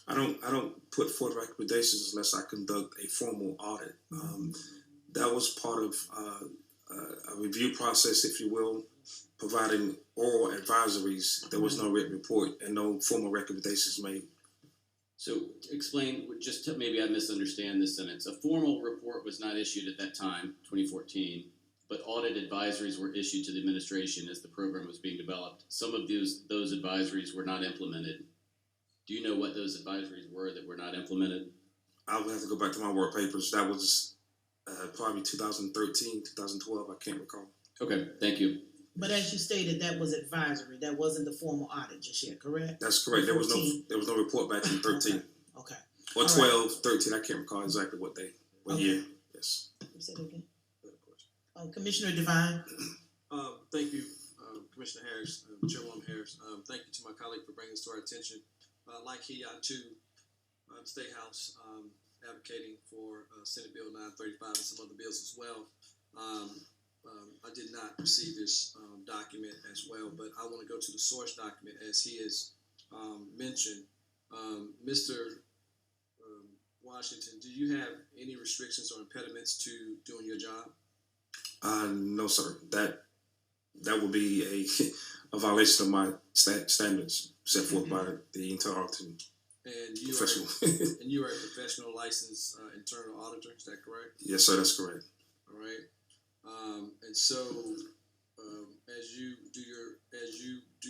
I don't put forth recommendations unless I conduct a formal audit. That was part of a review process, if you will, providing oral advisories. There was no written report and no formal recommendations made.
So explain, maybe I misunderstand this sentence. A formal report was not issued at that time, 2014, but audit advisories were issued to the administration as the program was being developed. Some of those advisories were not implemented. Do you know what those advisories were that were not implemented?
I would have to go back to my work papers. That was probably 2013, 2012. I can't recall.
Okay, thank you.
But as you stated, that was advisory. That wasn't the formal audit just yet, correct?
That's correct. There was no report back in 13.
Okay.
Or 12, 13. I can't recall exactly what year. Yes.
Say it again. Commissioner Devine.
Thank you, Commissioner Harris, Chairwoman Harris. Thank you to my colleague for bringing this to our attention. Like he, I too, State House, advocating for Senate Bill 935 and some other bills as well. I did not receive this document as well, but I want to go to the source document as he has mentioned. Mr. Washington, do you have any restrictions or impediments to doing your job?
No, sir. That would be a violation of my standards set forth by the internal auditing professional.
And you are a professional licensed internal auditor. Is that correct?
Yes, sir. That's correct.
All right. And so, as you do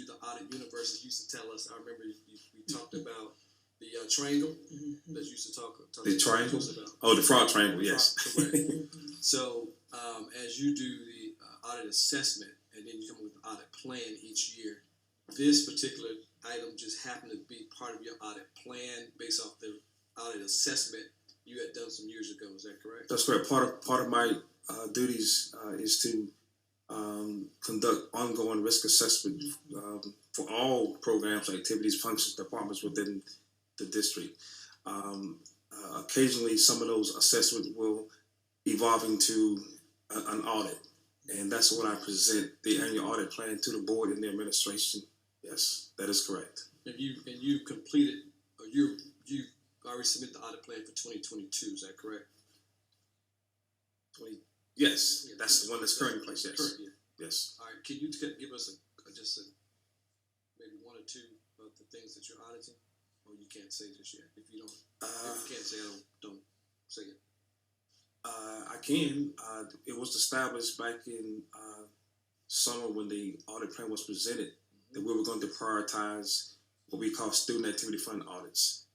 the audit universe, as you used to tell us, I remember we talked about the triangle that you used to talk
the triangle?
about.
Oh, the fraud triangle, yes.
Correct. So, as you do the audit assessment and then you come up with an audit plan each year, this particular item just happened to be part of your audit plan based off the audit assessment you had done some years ago. Is that correct?
That's correct. Part of my duties is to conduct ongoing risk assessment for all programs, activities, functions, departments within the district. Occasionally, some of those assessments will evolve into an audit, and that's when I present the annual audit plan to the board and the administration. Yes, that is correct.
And you completed, or you already submitted the audit plan for 2022. Is that correct?
Yes, that's the one that's currently in place. Yes.
Current year.
Yes.
All right. Can you give us maybe one or two of the things that you're auditing, or you can't say just yet? If you can't say, don't say it.
I can. It was established back in summer when the audit plan was presented that we were going to prioritize what we call student activity fund audits.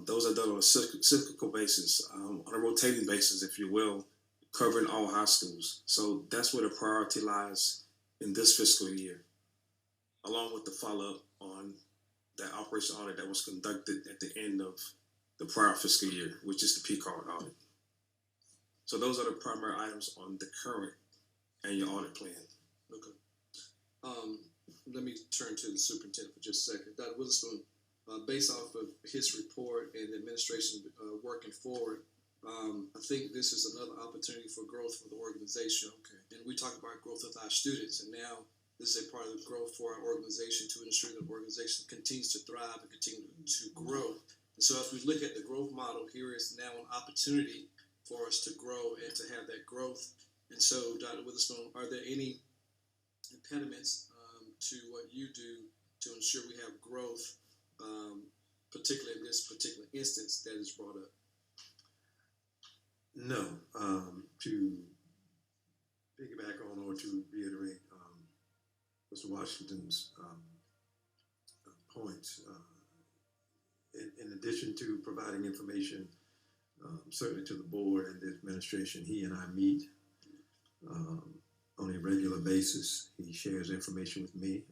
Those are done on a cyclical basis, on a rotating basis, if you will, covering all high schools. So that's where the priority lies in this fiscal year, along with the follow-up on that operation audit that was conducted at the end of the prior fiscal year, which is the P-card audit. So those are the primary items on the current annual audit plan.
Okay. let me turn to the superintendent for just a second. Dr. Witherspoon, based off of his report and the administration working forward, I think this is another opportunity for growth for the organization. Okay. And we talk about growth with our students, and now this is a part of the growth for our organization to ensure that the organization continues to thrive and continue to grow. And so as we look at the growth model, here is now an opportunity for us to grow and to have that growth. And so, Dr. Witherspoon, are there any impediments to what you do to ensure we have growth, particularly in this particular instance that is brought up?
No. To piggyback on or to reiterate Mr. Washington's points, in addition to providing information certainly to the board and the administration, he and I meet on a regular basis. He shares information with me.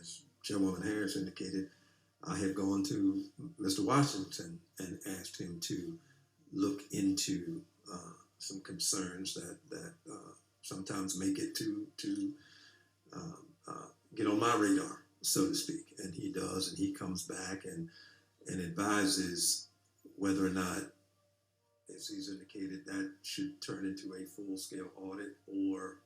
As Chairwoman Harris indicated, I have gone to Mr. Washington and asked him to look into some concerns that sometimes make it to get on my radar, so to speak. And he does, and he comes back and advises whether or not, as he's indicated, that should turn into a full-scale audit or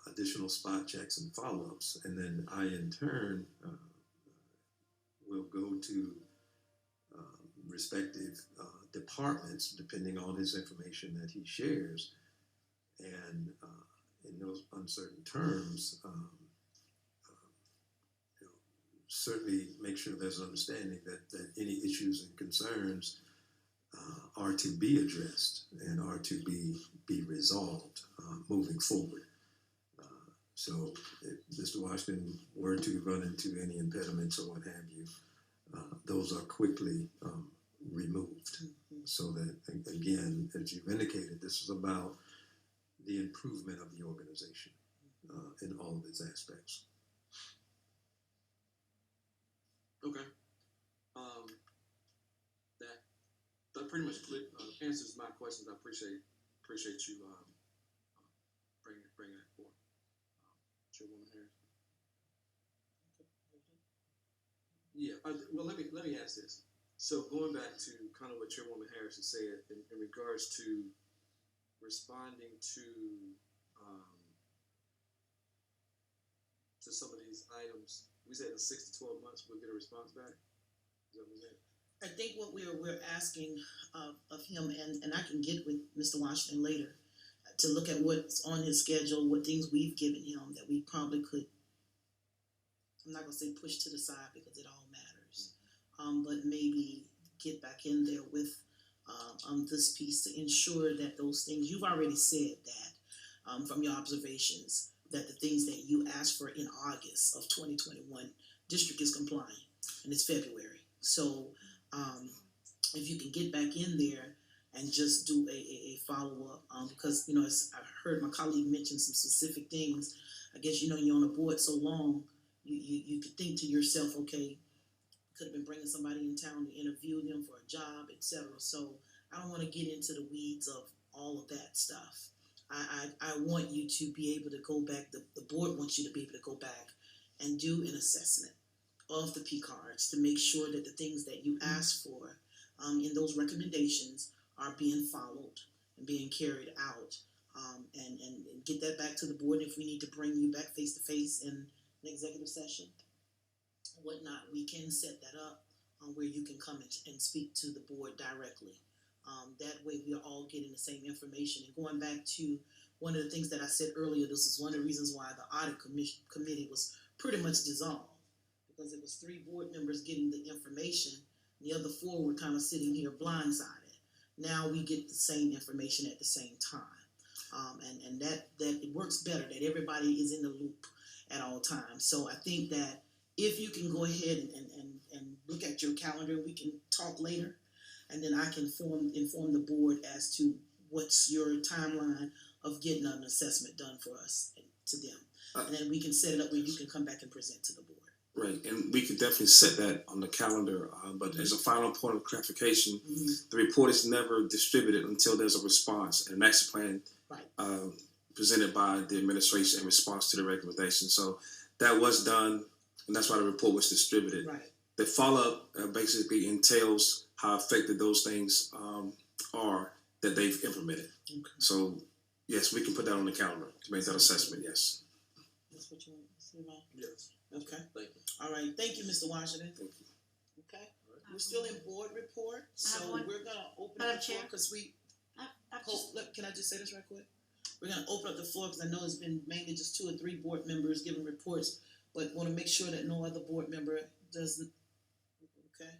additional spot checks and follow-ups. And then I, in turn, will go to respective departments, depending on his information that he shares, and in those uncertain terms, certainly make sure there's an understanding that any issues and concerns are to be addressed and are to be resolved moving forward. So if Mr. Washington were to run into any impediments or what have you, those are quickly removed. So that, again, as you've indicated, this is about the improvement of the organization in all of its aspects.
Okay. That pretty much answers my questions. I appreciate you bringing that forward. Chairwoman Harris. Yeah. Well, let me ask this. So going back to kind of what Chairwoman Harris has said in regards to responding to some of these items, we said in 6 to 12 months we'll get a response back. Is that what we said?
I think what we're asking of him, and I can get with Mr. Washington later, to look at what's on his schedule, what things we've given him that we probably could, I'm not gonna say push to the side because it all matters, but maybe get back in there with this piece to ensure that those things, you've already said that from your observations, that the things that you asked for in August of 2021, district is complying, and it's February. So if you can get back in there and just do a follow-up, because, as I heard my colleague mention some specific things, I guess, you're on the board so long, you could think to yourself, okay, could have been bringing somebody in town to interview them for a job, etc. So I don't want to get into the weeds of all of that stuff. I want you to be able to go back, the board wants you to be able to go back and do an assessment of the P cards to make sure that the things that you asked for in those recommendations are being followed and being carried out, and get that back to the board. If we need to bring you back face to face in an executive session, whatnot, we can set that up where you can come and speak to the board directly. That way we are all getting the same information. And going back to one of the things that I said earlier, this is one of the reasons why the audit committee was pretty much dissolved, because it was 3 board members getting the information, the other 4 were kind of sitting here blindsided. Now we get the same information at the same time, and that it works better that everybody is in the loop at all times. So I think that if you can go ahead and look at your calendar, we can talk later, and then I can inform the board as to what's your timeline of getting an assessment done for us and to them, and then we can set it up where you can come back and present to the board.
Right, and we could definitely set that on the calendar, but as a final point of clarification, the report is never distributed until there's a response, and an action plan presented by the administration in response to the recommendation. So that was done, and that's why the report was distributed.
Right.
The follow-up basically entails how effective those things are that they've implemented.
Okay.
So, yes, we can put that on the calendar to make that assessment, yes.
That's what you want, Mr. Devine?
Yes.
Okay.
Thank you.
All right. Thank you, Mr. Washington.
Thank you.
Okay. We're still in board report, so
one.
we're gonna open
Madam
up the floor
Chair?
because we.
I've just,
Can I just say this right quick? We're gonna open up the floor because I know it's been mainly just 2 or 3 board members giving reports, but want to make sure that no other board member doesn't. Okay.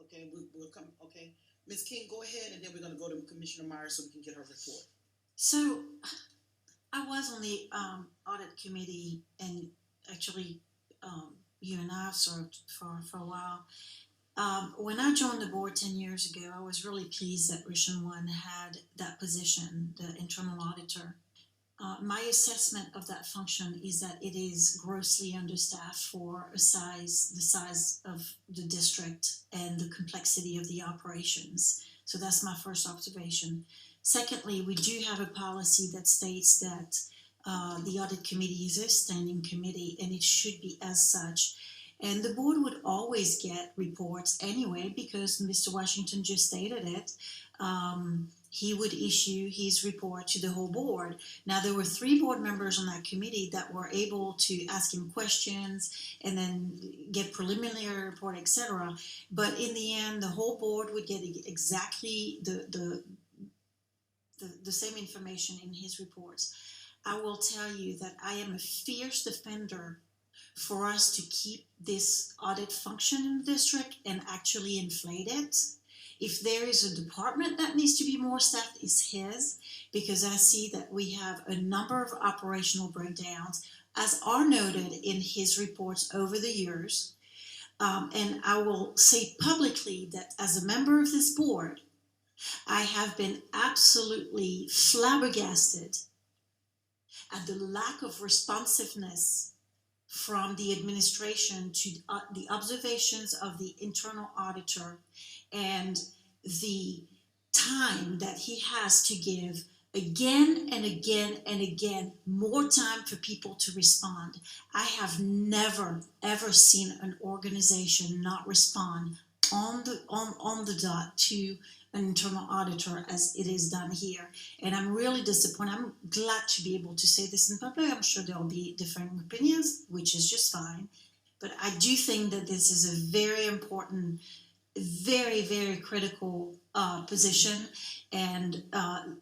Okay. We'll come. Okay. Ms. King, go ahead, and then we're gonna go to Commissioner Myers so we can get her report.
so I was on the audit committee, and actually you and I have served for a while. When I joined the board 10 years ago, I was really pleased that Richland One had that position, the internal auditor. My assessment of that function is that it is grossly understaffed for the size of the district and the complexity of the operations. So that's my first observation. Secondly, we do have a policy that states that the audit committee is a standing committee, and it should be as such. And the board would always get reports anyway, because Mr. Washington just stated it. He would issue his report to the whole board. Now, there were 3 board members on that committee that were able to ask him questions and then get preliminary report, etc. But in the end, the whole board would get exactly the same information in his reports. I will tell you that I am a fierce defender for us to keep this audit function in the district and actually inflate it. If there is a department that needs to be more staffed, it's his, because I see that we have a number of operational breakdowns, as are noted in his reports over the years. And I will say publicly that as a member of this board, I have been absolutely flabbergasted at the lack of responsiveness from the administration to the observations of the internal auditor and the time that he has to give again and again and again, more time for people to respond. I have never ever seen an organization not respond on the dot to an internal auditor as it is done here. And I'm really disappointed. I'm glad to be able to say this in public. I'm sure there'll be different opinions, which is just fine. But I do think that this is a very important, very, very critical position. And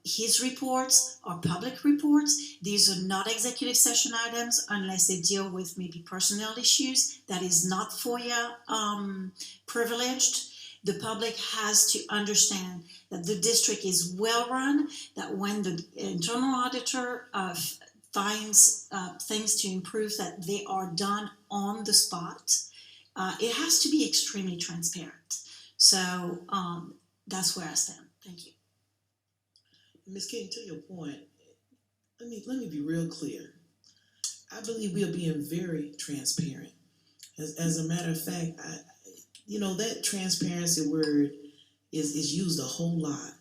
his reports are public reports. These are not executive session items unless they deal with maybe personnel issues. That is not FOIA privileged. The public has to understand that the district is well run, that when the internal auditor finds things to improve, that they are done on the spot. It has to be extremely transparent. So that's where I stand. Thank you.
Ms. King, to your point, let me be real clear. I believe we are being very transparent. As a matter of fact, that transparency word is used a whole lot.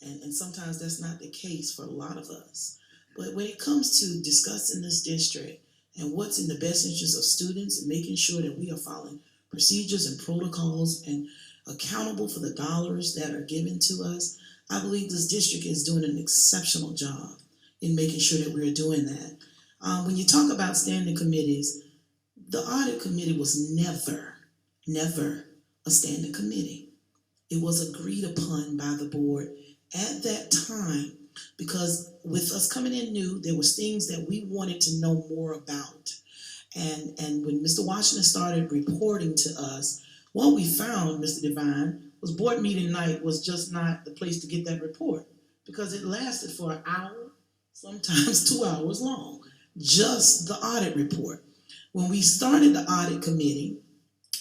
And sometimes that's not the case for a lot of us. But when it comes to discussing this district and what's in the best interest of students and making sure that we are following procedures and protocols and accountable for the dollars that are given to us, I believe this district is doing an exceptional job in making sure that we're doing that. When you talk about standing committees, the audit committee was never a standing committee. It was agreed upon by the board at that time because with us coming in new, there was things that we wanted to know more about. And when Mr. Washington started reporting to us, what we found, Mr. Devine, was board meeting night was just not the place to get that report because it lasted for an hour, sometimes 2 hours long, just the audit report. When we started the audit committee,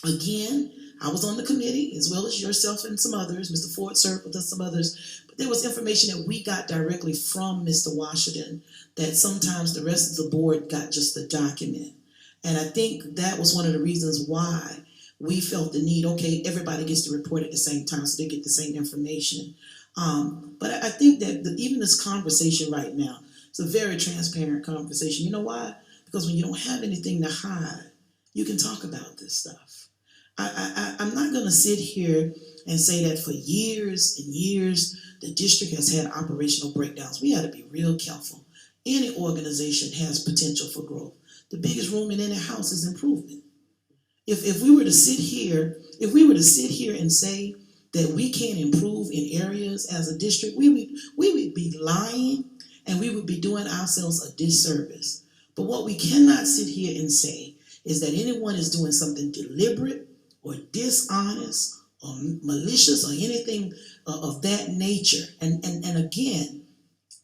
again, I was on the committee as well as yourself and some others. Mr. Ford served with us, some others. But there was information that we got directly from Mr. Washington that sometimes the rest of the board got just the document. And I think that was one of the reasons why we felt the need, okay, everybody gets to report at the same time so they get the same information. But I think that even this conversation right now, it's a very transparent conversation. You know why? because when you don't have anything to hide, you can talk about this stuff. I'm not gonna sit here and say that for years and years, the district has had operational breakdowns. We gotta be real careful. Any organization has potential for growth. The biggest room in any house is improvement. If we were to sit here and say that we can't improve in areas as a district, we would be lying and we would be doing ourselves a disservice. But what we cannot sit here and say is that anyone is doing something deliberate or dishonest or malicious or anything of that nature. And again,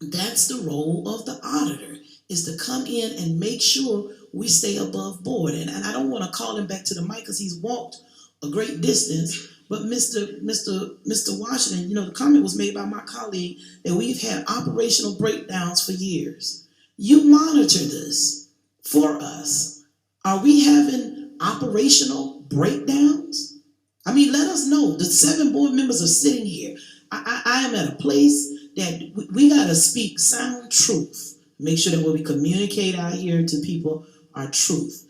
that's the role of the auditor, is to come in and make sure we stay above board. And I don't want to call him back to the mic because he's walked a great distance. But Mr. Washington, the comment was made by my colleague that we've had operational breakdowns for years. You monitor this for us. Are we having operational breakdowns? I mean, let us know. The 7 board members are sitting here. I am at a place that we got to speak sound truth. Make sure that what we communicate out here to people are truth.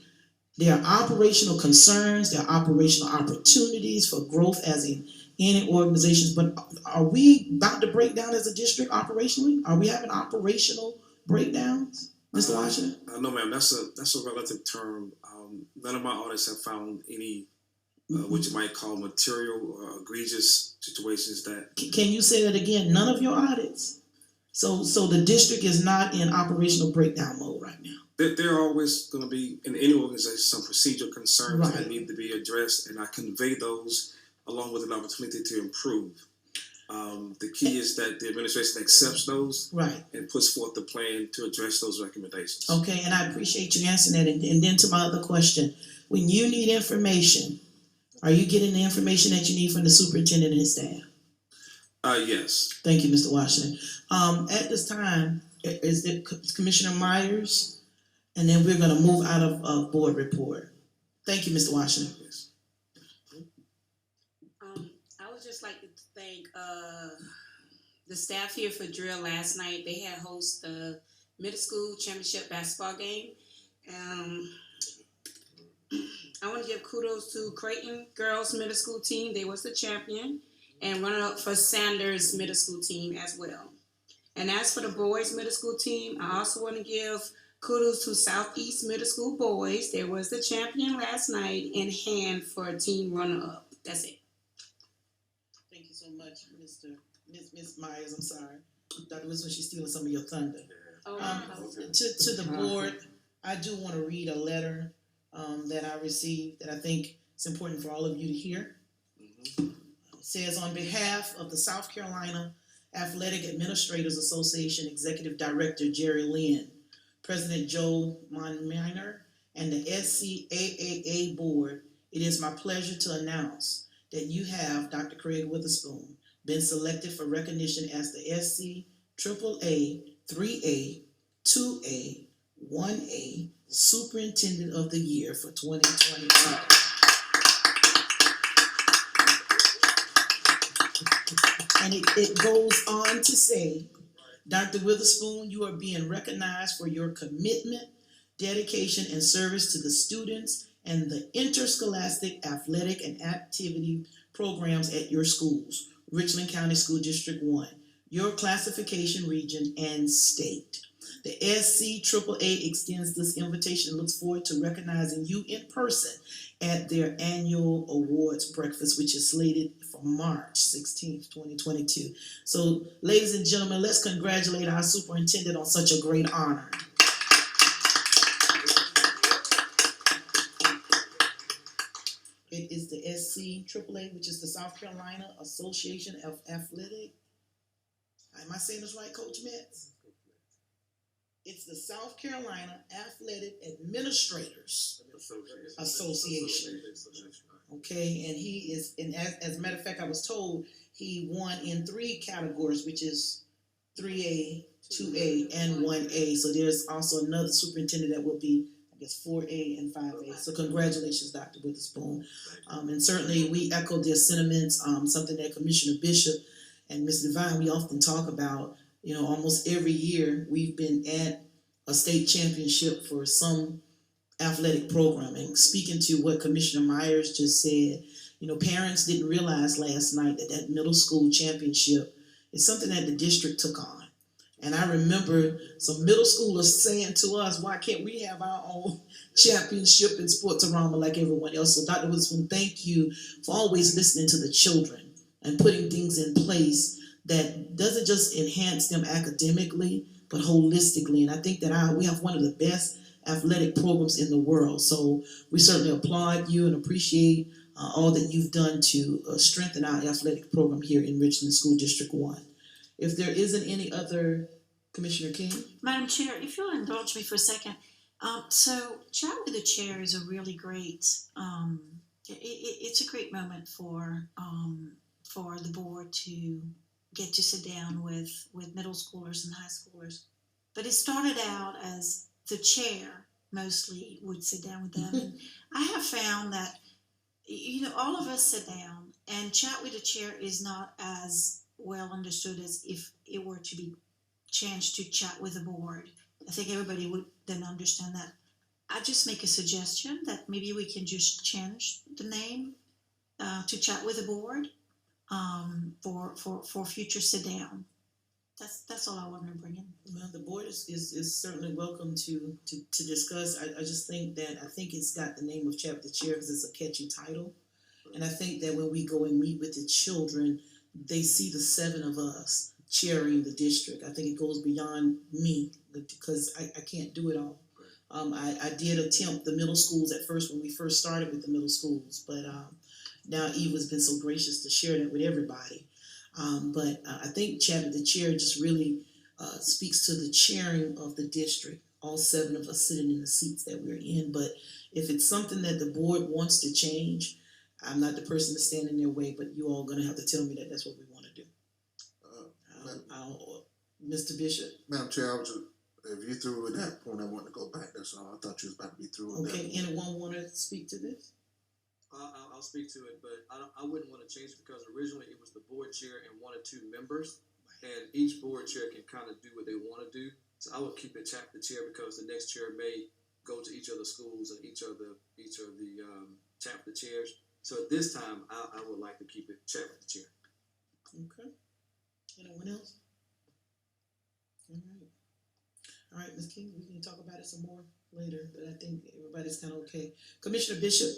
There are operational concerns, there are operational opportunities for growth as in any organizations, but are we about to break down as a district operationally? Are we having operational breakdowns, Mr. Washington?
No, ma'am. That's a relative term. None of my audits have found any what you might call material or egregious situations that.
Can you say that again? None of your audits. So the district is not in operational breakdown mode right now.
There are always going to be in any organization some procedural concerns
Right.
that need to be addressed, and I convey those along with an opportunity to improve. The key is that the administration accepts those
Right.
and puts forth the plan to address those recommendations.
Okay, and I appreciate you answering that. And then to my other question, when you need information, are you getting the information that you need from the superintendent and his staff?
Yes.
Thank you, Mr. Washington. At this time, is it Commissioner Myers? And then we're gonna move out of board report. Thank you, Mr. Washington.
Yes.
I would just like to thank the staff here for drill last night. They had hosted the middle school championship basketball game. I want to give kudos to Creighton Girls Middle School team. They was the champion, and runner up for Sanders Middle School team as well. And as for the boys middle school team, I also want to give kudos to Southeast Middle School boys. They was the champion last night in hand for a team runner up. That's it.
Thank you so much, Miss Myers. I'm sorry, Dr. Wilson, she's stealing some of your thunder. To the board, I do want to read a letter that I received that I think it's important for all of you to hear. It says, on behalf of the South Carolina Athletic Administrators Association Executive Director Jerry Lynn, President Joe Monminer, and the SCAAA Board, it is my pleasure to announce that you have, Dr. Craig Witherspoon, been selected for recognition as the SC AAA 3A 2A 1A Superintendent of the Year for 2025. And it goes on to say, Dr. Witherspoon, you are being recognized for your commitment, dedication, and service to the students and the interscholastic athletic and activity programs at your schools, Richland County School District 1, your classification region, and state. The SCAAA extends this invitation and looks forward to recognizing you in person at their annual awards breakfast, which is slated for March 16th, 2022. So, ladies and gentlemen, let's congratulate our superintendent on such a great honor. It is the SCAAA, which is the South Carolina Association of Athletic. Am I saying this right, Coach Metz? It's the South Carolina Athletic Administrators Association. Okay, and he is, and as a matter of fact, I was told he won in 3 categories, which is 3A, 2A, and 1A. So there's also another superintendent that will be, I guess, 4A and 5A. So congratulations, Dr. Witherspoon. And certainly we echo their sentiments, something that Commissioner Bishop and Ms. Devine, we often talk about. You know, almost every year we've been at a state championship for some athletic program. And speaking to what Commissioner Myers just said, you know, parents didn't realize last night that that middle school championship is something that the district took on. And I remember some middle schoolers saying to us, why can't we have our own championship in Sports-A-Rama like everyone else? So Dr. Witherspoon, thank you for always listening to the children and putting things in place that doesn't just enhance them academically, but holistically. And I think that we have one of the best athletic programs in the world. So we certainly applaud you and appreciate all that you've done to strengthen our athletic program here in Richland School District 1. If there isn't any other, Commissioner King?
Madam Chair, if you'll indulge me for a second. So Chat with the Chair is a really great, it's a great moment for the board to get to sit down with middle schoolers and high schoolers. But it started out as the chair mostly would sit down with them. And I have found that, you know, all of us sit down, and Chat with the Chair is not as well understood as if it were to be changed to Chat with the Board. I think everybody would then understand that. I just make a suggestion that maybe we can just change the name to Chat with the Board for future sit down. That's all I wanted to bring in.
Well, the board is certainly welcome to discuss. I just think it's got the name of Chat with the Chair because it's a catchy title. And I think that when we go and meet with the children, they see the 7 of us chairing the district. I think it goes beyond me because I can't do it all. I did attempt the middle schools at first when we first started with the middle schools, but now Eve has been so gracious to share that with everybody. But I think Chat with the Chair just really speaks to the chairing of the district, all 7 of us sitting in the seats that we're in. But if it's something that the board wants to change, I'm not the person to stand in their way, but you all are going to have to tell me that that's what we want to do. Mr. Bishop?
Madam Chair, I was just, if you through with that point, I want to go back, that's all. I thought you was about to be through with that.
Okay, anyone want to speak to this?
I'll speak to it, but I wouldn't want to change it because originally it was the board chair and 1 or 2 members, and each board chair can kind of do what they want to do. So I would keep it Chat with the Chair because the next chair may go to each of the schools and each of the Chat with the Chairs. So at this time, I would like to keep it Chat with the Chair.
Okay. Anyone else? All right, Ms. King, we can talk about it some more later, but I think everybody's kind of okay. Commissioner Bishop?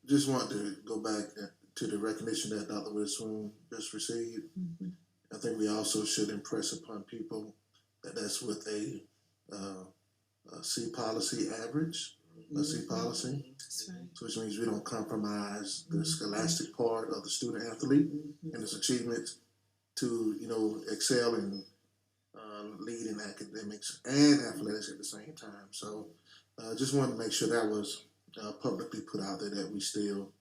Just want to go back to the recognition that Dr. Witherspoon just received.
Mm-hmm.
I think we also should impress upon people that that's with a C policy average, a C policy.
That's right.
So which means we don't compromise the scholastic part of the student athlete and his achievements to, you know, excel in lead in academics and athletics at the same time. So just wanted to make sure that was publicly put out there, that we still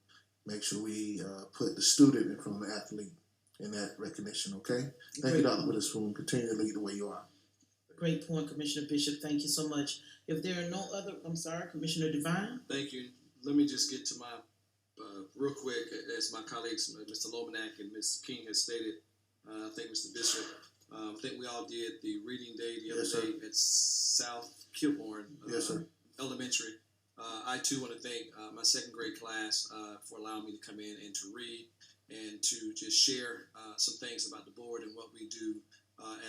make sure we put the student in front of the athlete in that recognition, okay? Thank you, Dr. Witherspoon. Continue to lead the way you are.
Great point, Commissioner Bishop. Thank you so much. If there are no other, Commissioner Devine?
Thank you. Let me just get to my, real quick, as my colleagues, Mr. Lomanak and Ms. King has stated, I think Mr. Bishop, I think we all did the reading day the other day at South Kilbourne Elementary. I too want to thank my 2nd grade class for allowing me to come in and to read and to just share some things about the board and what we do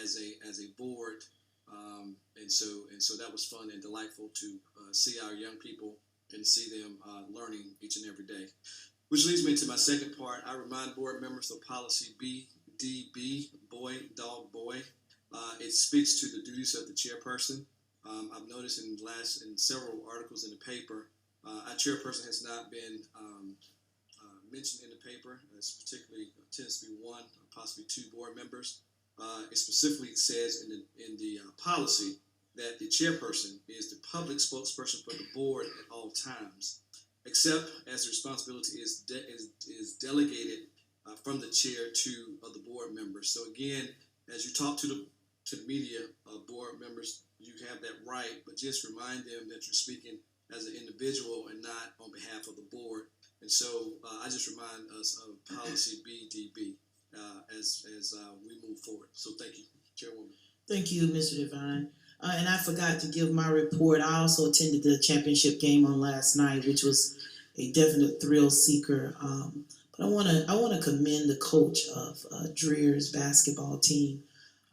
as a board. And so that was fun and delightful to see our young people and see them learning each and every day. Which leads me to my second part. I remind board members of policy BDB, boy, dog, boy. It speaks to the duties of the chairperson. I've noticed in several articles in the paper, our chairperson has not been mentioned in the paper. It's particularly tends to be 1, possibly 2 board members. It specifically says in the policy that the chairperson is the public spokesperson for the board at all times, except as the responsibility is delegated from the chair to the board members. So again, as you talk to the media board members, you have that right, but just remind them that you're speaking as an individual and not on behalf of the board. And so I just remind us of policy BDB as we move forward. So thank you, Chairwoman.
Thank you, Mr. Devine. And I forgot to give my report. I also attended the championship game on last night, which was a definite thrill seeker. But I wanna commend the coach of Dreer's basketball team.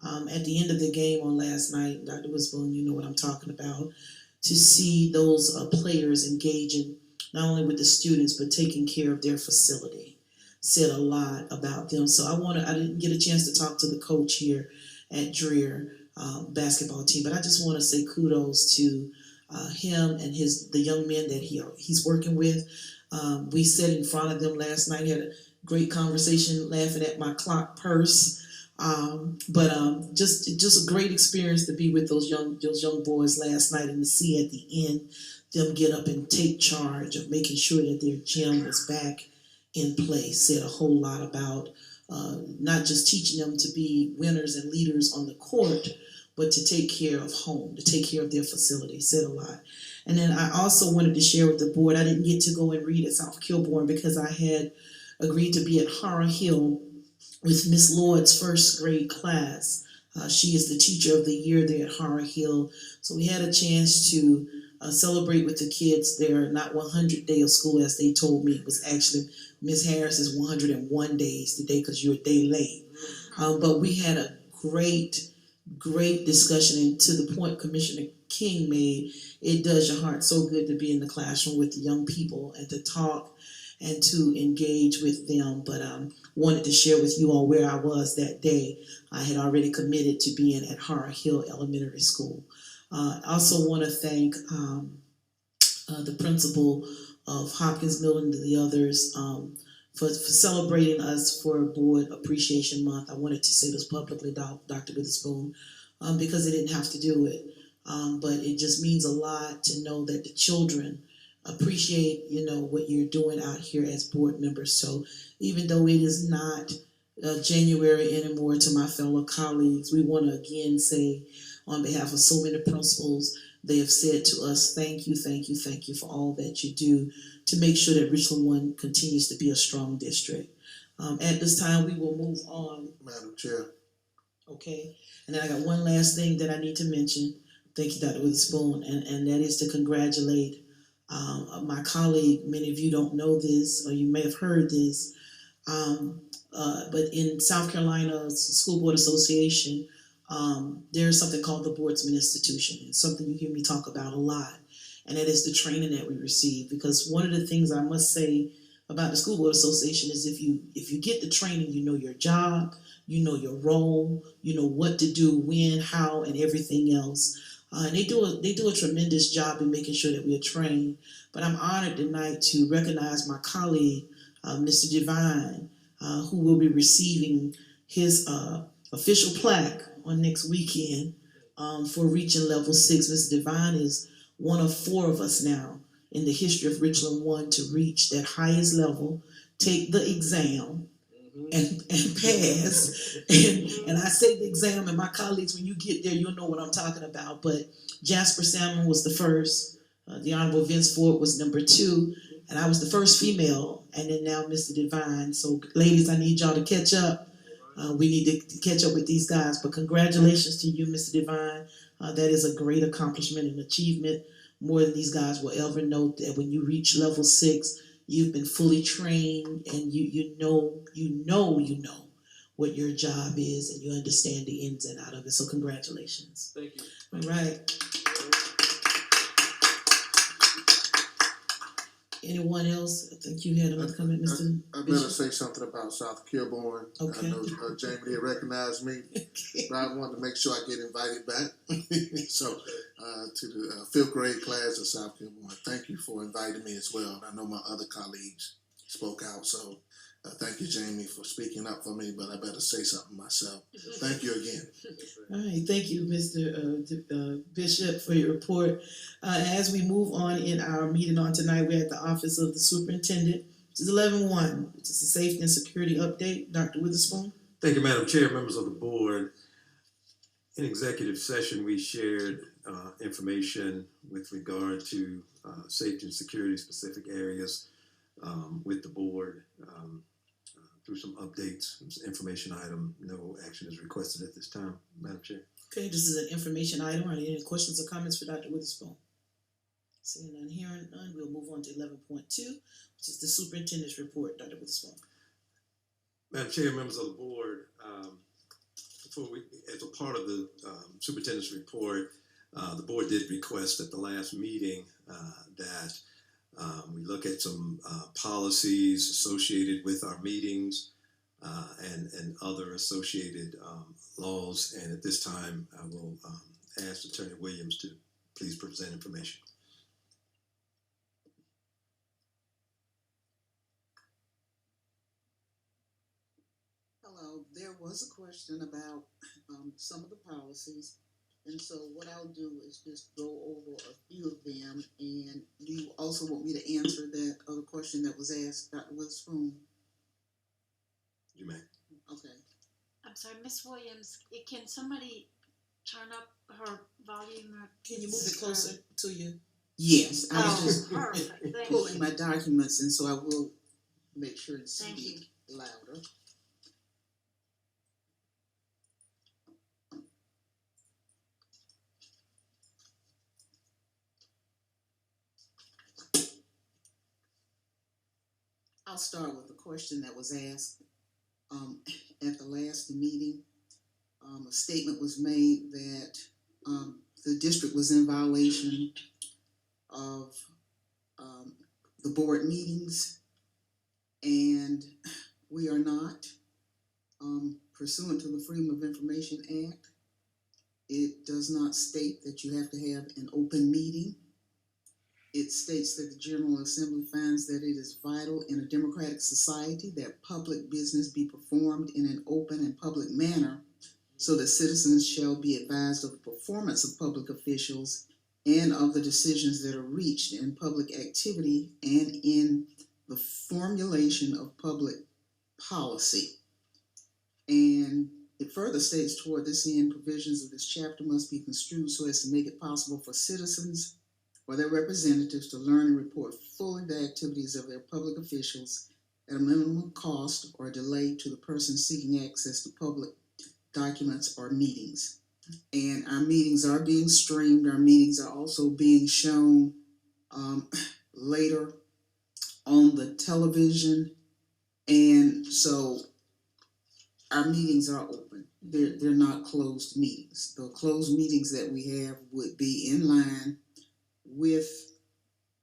At the end of the game on last night, Dr. Witherspoon, you know what I'm talking about. To see those players engaging not only with the students but taking care of their facility said a lot about them. So I didn't get a chance to talk to the coach here at Dreer basketball team, but I just want to say kudos to him and the young men that he's working with. We sat in front of them last night, had a great conversation, laughing at my clock purse. But just a great experience to be with those young boys last night, and to see at the end them get up and take charge of making sure that their gym was back in place. Said a whole lot about not just teaching them to be winners and leaders on the court, but to take care of home, to take care of their facility. Said a lot. And then I also wanted to share with the board, I didn't get to go and read at South Kilbourne because I had agreed to be at Horror Hill with Miss Lord's first grade class. She is the teacher of the year there at Horror Hill. So we had a chance to celebrate with the kids their not 100 day of school, as they told me. It was actually Miss Harris's 101 days today because you're a day late. But we had a great discussion, and to the point Commissioner King made, it does your heart so good to be in the classroom with the young people and to talk and to engage with them. But wanted to share with you all where I was that day. I had already committed to being at Horror Hill Elementary School. I also want to thank the principal of Hopkins Middle and the others for celebrating us for Board Appreciation Month. I wanted to say this publicly, Dr. Witherspoon, because they didn't have to do it. But it just means a lot to know that the children appreciate, what you're doing out here as board members. So even though it is not January anymore, to my fellow colleagues, we want to again say on behalf of so many principals, they have said to us, thank you for all that you do to make sure that Richland One continues to be a strong district. At this time, we will move on.
Madam Chair.
Okay, and then I got one last thing that I need to mention. Thank you, Dr. Witherspoon, and that is to congratulate my colleague. Many of you don't know this, or you may have heard this, but in South Carolina's School Board Association, there's something called the Boardsman Institution. It's something you hear me talk about a lot, and that is the training that we receive. Because one of the things I must say about the School Board Association is if you get the training, you know your job, you know your role, you know what to do, when, how, and everything else. And they do a tremendous job in making sure that we are trained. But I'm honored tonight to recognize my colleague, Mr. Devine, who will be receiving his official plaque on next weekend for reaching level 6. Mr. Devine is one of 4 of us now in the history of Richland One to reach that highest level, take the exam, and pass. And I say the exam, and my colleagues, when you get there, you'll know what I'm talking about. But Jasper Salmon was the first. The Honorable Vince Ford was number 2. And I was the first female. And then now Mr. Devine. So ladies, I need y'all to catch up. We need to catch up with these guys. But congratulations to you, Mr. Devine. That is a great accomplishment and achievement. More than these guys will ever know, that when you reach level 6, you've been fully trained, and you know what your job is, and you understand the ins and outs of it. So congratulations.
Thank you.
All right. Anyone else? I think you had another comment, Mr.
I better say something about South Kilbourne.
Okay.
I know Jamie did recognize me, but I wanted to make sure I get invited back. So to the 5th grade class of South Kilbourne, thank you for inviting me as well. I know my other colleagues spoke out, so thank you, Jamie, for speaking up for me, but I better say something myself. Thank you again.
All right, thank you, Mr. Bishop, for your report. As we move on in our meeting on tonight, we're at the Office of the Superintendent, which is 11-1, which is a safety and security update. Dr. Witherspoon.
Thank you, Madam Chair, members of the board. In executive session, we shared information with regard to safety and security specific areas with the board. through some updates, some information item. No action is requested at this time, Madam Chair.
Okay, this is an information item. Are there any questions or comments for Dr. Witherspoon? Seeing none, hearing none, we'll move on to 11.2, which is the superintendent's report. Dr. Witherspoon.
Madam Chair, members of the board, as a part of the superintendent's report, the board did request at the last meeting that we look at some policies associated with our meetings and other associated laws. And at this time, I will ask Attorney Williams to please present information.
Hello, there was a question about some of the policies, and so what I'll do is just go over a few of them, and do you also want me to answer that other question that was asked, Dr. Witherspoon?
You may.
Okay.
I'm sorry, Miss Williams, can somebody turn up her volume?
Can you move it closer to you?
Yes, I was just
perfect, thank
pulling
you.
my documents, and so I will make sure to
Thank you.
speak louder. I'll start with the question that was asked at the last meeting. A statement was made that the district was in violation of the board meetings, and we are not. Pursuant to the Freedom of Information Act, it does not state that you have to have an open meeting. It states that the General Assembly finds that it is vital in a democratic society that public business be performed in an open and public manner, so that citizens shall be advised of the performance of public officials and of the decisions that are reached in public activity and in the formulation of public policy. And it further states, toward this end, provisions of this chapter must be construed so as to make it possible for citizens or their representatives to learn and report fully the activities of their public officials at a minimum cost or delay to the person seeking access to public documents or meetings. And our meetings are being streamed. Our meetings are also being shown later on the television. And so our meetings are open. They're not closed meetings. The closed meetings that we have would be in line with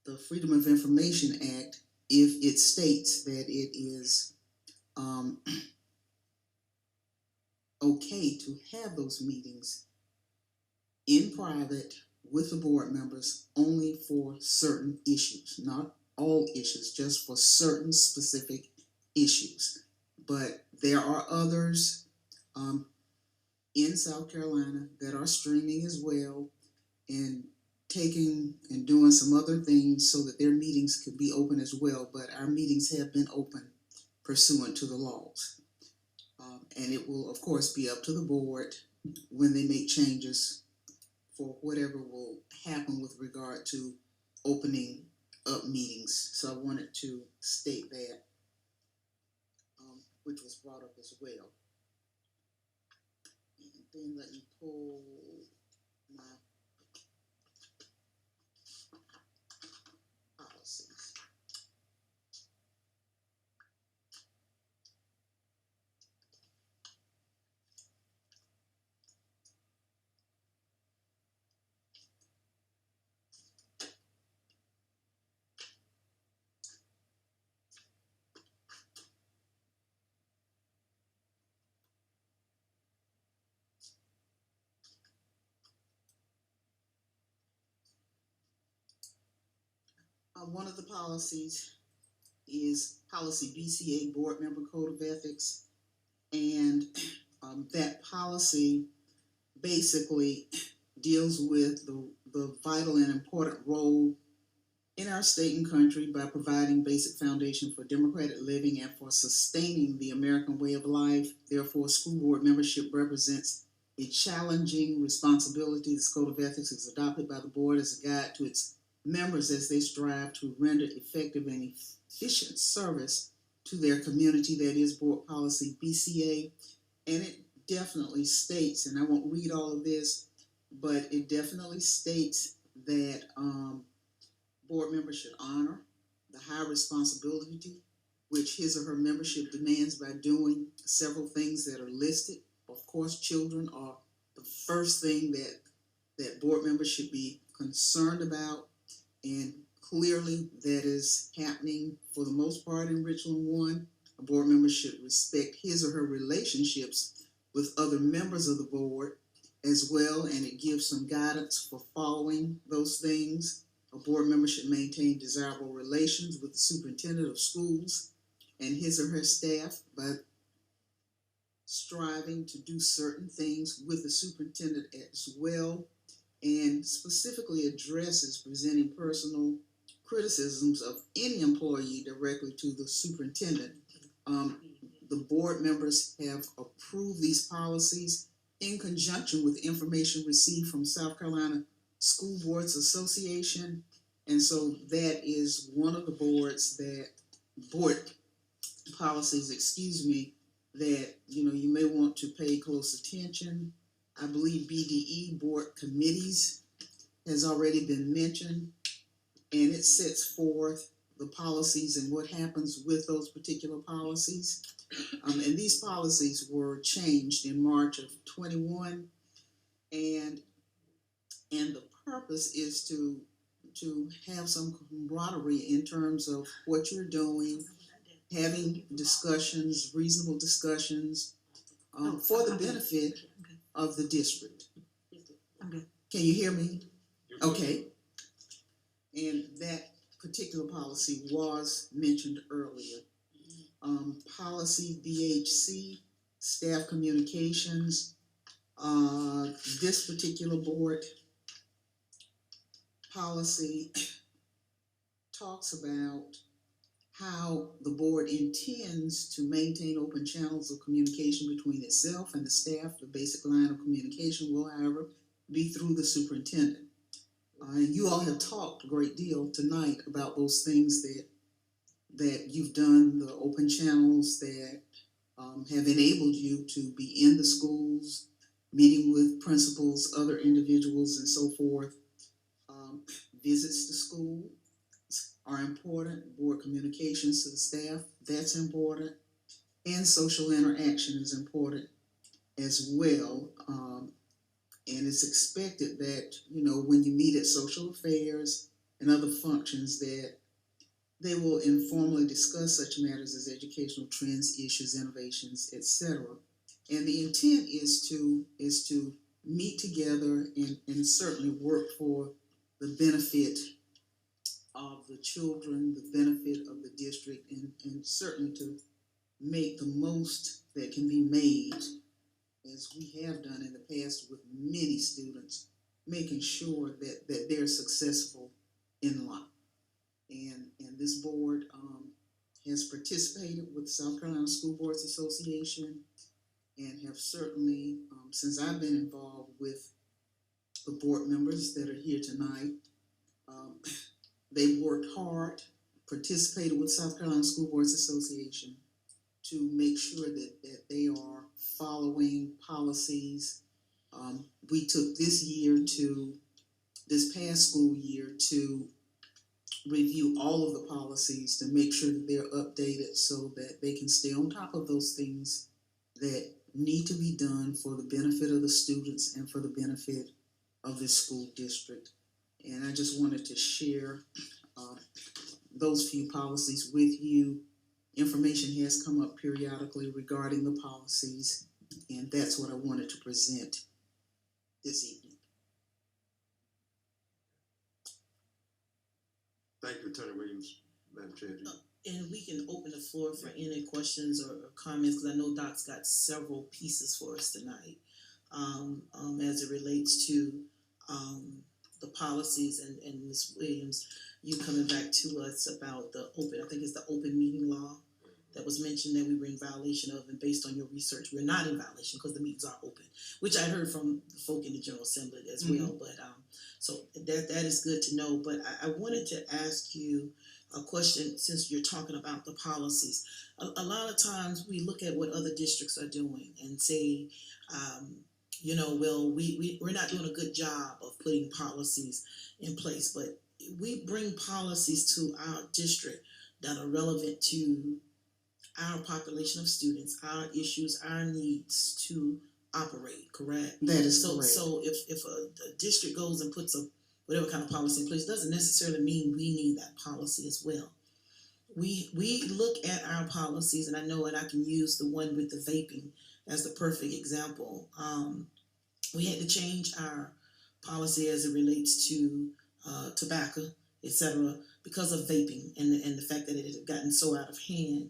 the Freedom of Information Act if it states that it is okay to have those meetings in private with the board members only for certain issues, not all issues, just for certain specific issues. But there are others in South Carolina that are streaming as well and taking and doing some other things so that their meetings could be open as well. But our meetings have been open pursuant to the laws. And it will, of course, be up to the board when they make changes for whatever will happen with regard to opening up meetings. So I wanted to state that, which was brought up as well. And then let me pull my policies. One of the policies is policy BCA, Board Member Code of Ethics, and that policy basically deals with the vital and important role in our state and country by providing basic foundation for democratic living and for sustaining the American way of life. Therefore, school board membership represents a challenging responsibility. This Code of Ethics is adopted by the board as a guide to its members as they strive to render effective and efficient service to their community, that is Board Policy BCA, and it definitely states, and I won't read all of this, but it definitely states that board members should honor the high responsibility which his or her membership demands by doing several things that are listed. Of course, children are the first thing that board members should be concerned about, and clearly that is happening for the most part in Richland 1. A board member should respect his or her relationships with other members of the board as well, and it gives some guidance for following those things. A board member should maintain desirable relations with the superintendent of schools and his or her staff by striving to do certain things with the superintendent as well, and specifically addresses presenting personal criticisms of any employee directly to the superintendent. The board members have approved these policies in conjunction with information received from South Carolina School Boards Association, and so that is one of the board policies, that you may want to pay close attention. I believe BDE, board committees, has already been mentioned, and it sets forth the policies and what happens with those particular policies. And these policies were changed in March of 21, and the purpose is to have some camaraderie in terms of what you're doing, having discussions, reasonable discussions, for the benefit of the district.
I'm good.
Can you hear me? Okay. And that particular policy was mentioned earlier. Policy BHC, staff communications, this particular board policy talks about how the board intends to maintain open channels of communication between itself and the staff. The basic line of communication will, however, be through the superintendent. You all have talked a great deal tonight about those things that you've done, the open channels that have enabled you to be in the schools, meeting with principals, other individuals, and so forth. Visits to school are important. Board communications to the staff, that's important. And social interaction is important as well. And it's expected that, when you meet at social affairs and other functions, that they will informally discuss such matters as educational trends, issues, innovations, etc. And the intent is to meet together and certainly work for the benefit of the children, the benefit of the district, and certainly to make the most that can be made, as we have done in the past with many students, making sure that they're successful in life. And this board has participated with the South Carolina School Boards Association, and have certainly, since I've been involved with the board members that are here tonight, they've worked hard, participated with South Carolina School Boards Association to make sure that they are following policies. We took this past school year to review all of the policies to make sure that they're updated so that they can stay on top of those things that need to be done for the benefit of the students and for the benefit of the school district. And I just wanted to share those few policies with you. Information has come up periodically regarding the policies, and that's what I wanted to present this evening.
Thank you, Attorney Williams. Madam Chair.
And we can open the floor for any questions or comments, because I know Doc's got several pieces for us tonight, as it relates to the policies, and Ms. Williams, you coming back to us about the open meeting law that was mentioned that we were in violation of, and based on your research, we're not in violation because the meetings are open, which I heard from the folk in the General Assembly as well. But so that is good to know. But I wanted to ask you, a question since you're talking about the policies. A lot of times we look at what other districts are doing and say, you know, well, we're not doing a good job of putting policies in place, but we bring policies to our district that are relevant to our population of students, our issues, our needs to operate, correct?
That is
So,
correct.
so if a district goes and puts whatever kind of policy in place, doesn't necessarily mean we need that policy as well. We look at our policies, and I know, and I can use the one with the vaping as the perfect example. We had to change our policy as it relates to tobacco, etc., because of vaping and the fact that it had gotten so out of hand.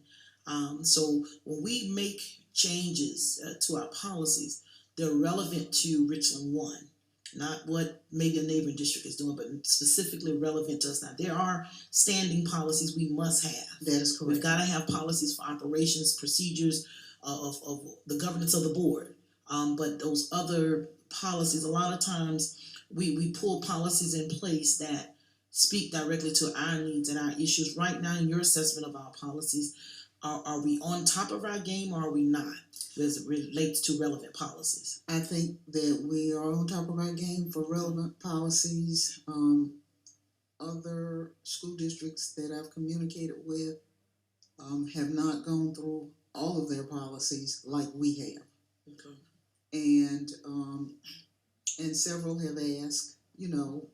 So when we make changes to our policies, they're relevant to Richland 1, not what maybe a neighboring district is doing, but specifically relevant to us. Now, there are standing policies we must have.
That is correct.
We've got to have policies for operations, procedures of the governance of the board. But those other policies, a lot of times we pull policies in place that speak directly to our needs and our issues. Right now, in your assessment of our policies, are we on top of our game or are we not as it relates to relevant policies?
I think that we are on top of our game for relevant policies. Other school districts that I've communicated with have not gone through all of their policies like we have.
Okay.
And several have asked, you know,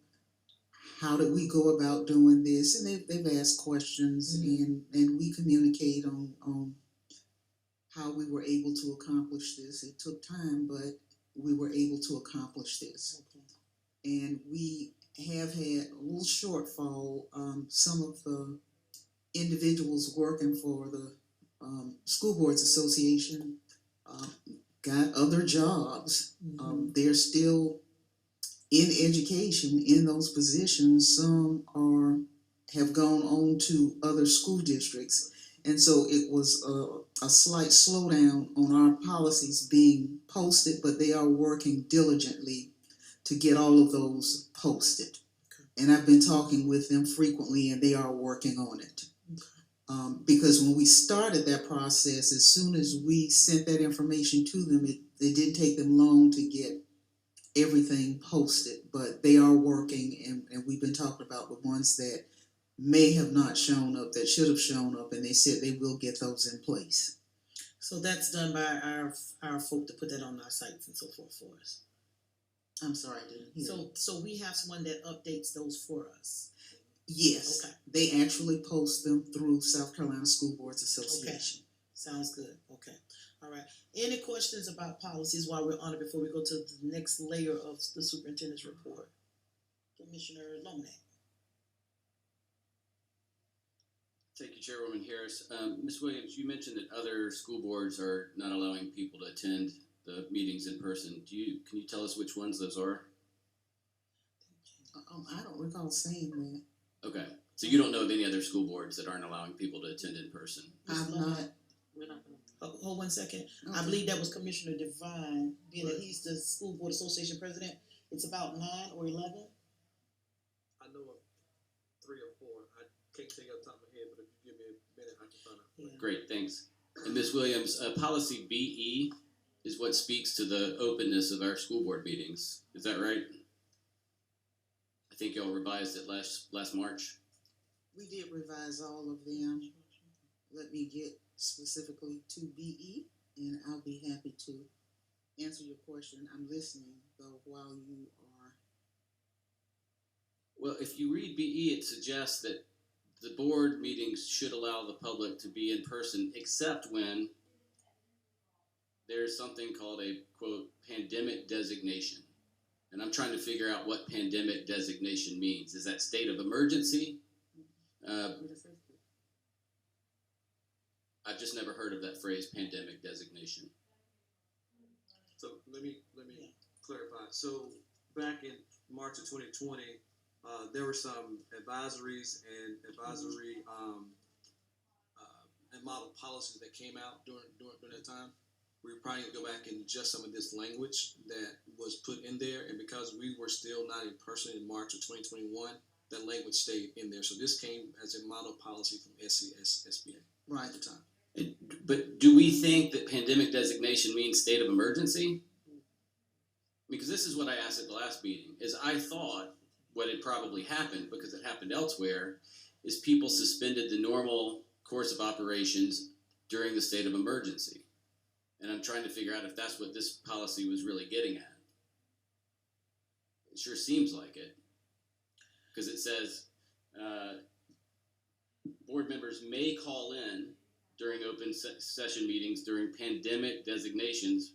how did we go about doing this? And they've asked questions, and we communicate on how we were able to accomplish this. It took time, but we were able to accomplish this.
Okay.
And we have had a little shortfall. Some of the individuals working for the School Boards Association got other jobs. They're still in education in those positions. Some have gone on to other school districts, and so it was a slight slowdown on our policies being posted, but they are working diligently to get all of those posted. And I've been talking with them frequently, and they are working on it. Because when we started that process, as soon as we sent that information to them, it didn't take them long to get everything posted, but they are working, and we've been talking about the ones that may have not shown up, that should have shown up, and they said they will get those in place.
So that's done by our folk to put that on our sites and so forth for us.
I'm sorry, I didn't hear you.
So we have someone that updates those for us.
Yes,
Okay.
they actually post them through South Carolina School Boards Association.
Sounds good. Okay. All right. Any questions about policies while we're on it before we go to the next layer of the superintendent's report? Commissioner Lomack.
Thank you, Chairwoman Harris. Ms. Williams, you mentioned that other school boards are not allowing people to attend the meetings in person. Can you tell us which ones those are?
I don't recall saying that.
Okay, so you don't know of any other school boards that aren't allowing people to attend in person?
I'm not.
We're not gonna. Hold 1 second. I
Okay.
believe that was Commissioner Devine, being that he's the School Board Association president. It's about 9 or 11.
I know of 3 or 4. I can't think off the top of my head, but if you give me a minute, I can find out.
Yeah.
Great, thanks. And Ms. Williams, policy BE is what speaks to the openness of our school board meetings. Is that right? I think y'all revised it last March.
We did revise all of them. Let me get specifically to BE, and I'll be happy to answer your question. I'm listening, though, while you are.
Well, if you read BE, it suggests that the board meetings should allow the public to be in person, except when there's something called a, quote, pandemic designation. And I'm trying to figure out what pandemic designation means. Is that state of emergency? I've just never heard of that phrase, pandemic designation.
So let me clarify. So back in March of 2020, there were some advisories and advisory and model policies that came out during that time. We probably need to go back and adjust some of this language that was put in there, and because we were still not in person in March of 2021, that language stayed in there. So this came as a model policy from SBA
Right.
at the time.
But do we think that pandemic designation means state of emergency? Because this is what I asked at the last meeting, is I thought what had probably happened, because it happened elsewhere, is people suspended the normal course of operations during the state of emergency. And I'm trying to figure out if that's what this policy was really getting at. It sure seems like it. Because it says, board members may call in during open session meetings during pandemic designations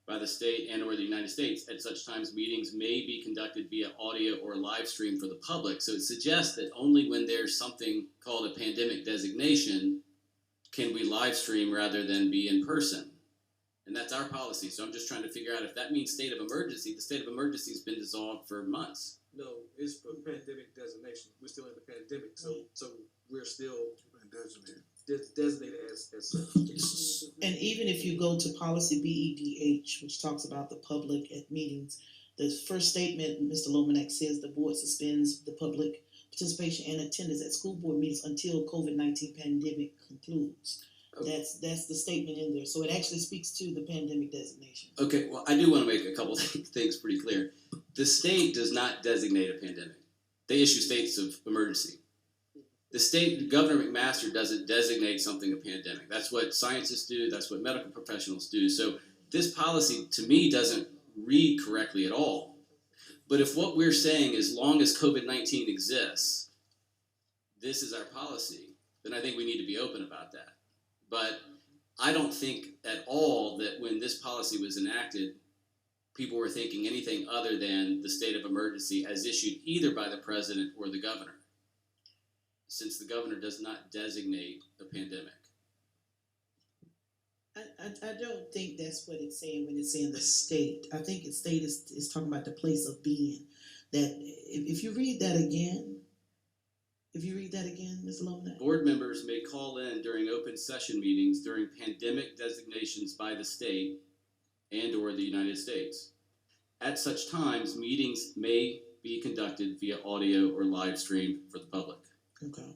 by the state and or the United States. At such times, meetings may be conducted via audio or live stream for the public. So it suggests that only when there's something called a pandemic designation can we live stream rather than be in person. And that's our policy. So I'm just trying to figure out if that means state of emergency. The state of emergency has been dissolved for months.
No, it's for pandemic designation. We're still in the pandemic, so we're still designated as such.
And even if you go to policy BEDH, which talks about the public at meetings, the first statement, Mr. Lomanek says the board suspends the public participation and attendance at school board meetings until COVID-19 pandemic concludes. That's the statement in there. So it actually speaks to the pandemic designation.
Okay, well, I do want to make a couple things pretty clear. The state does not designate a pandemic. They issue states of emergency. The state, Governor McMaster doesn't designate something a pandemic. That's what scientists do. That's what medical professionals do. So this policy, to me, doesn't read correctly at all. But if what we're saying, as long as COVID-19 exists, this is our policy, then I think we need to be open about that. But I don't think at all that when this policy was enacted, people were thinking anything other than the state of emergency as issued either by the president or the governor, since the governor does not designate a pandemic.
I don't think that's what it's saying when it's saying the state. I think the state is talking about the place of being. That if you read that again, Ms. Lomanek.
Board members may call in during open session meetings during pandemic designations by the state and or the United States. At such times, meetings may be conducted via audio or live stream for the public.
Okay.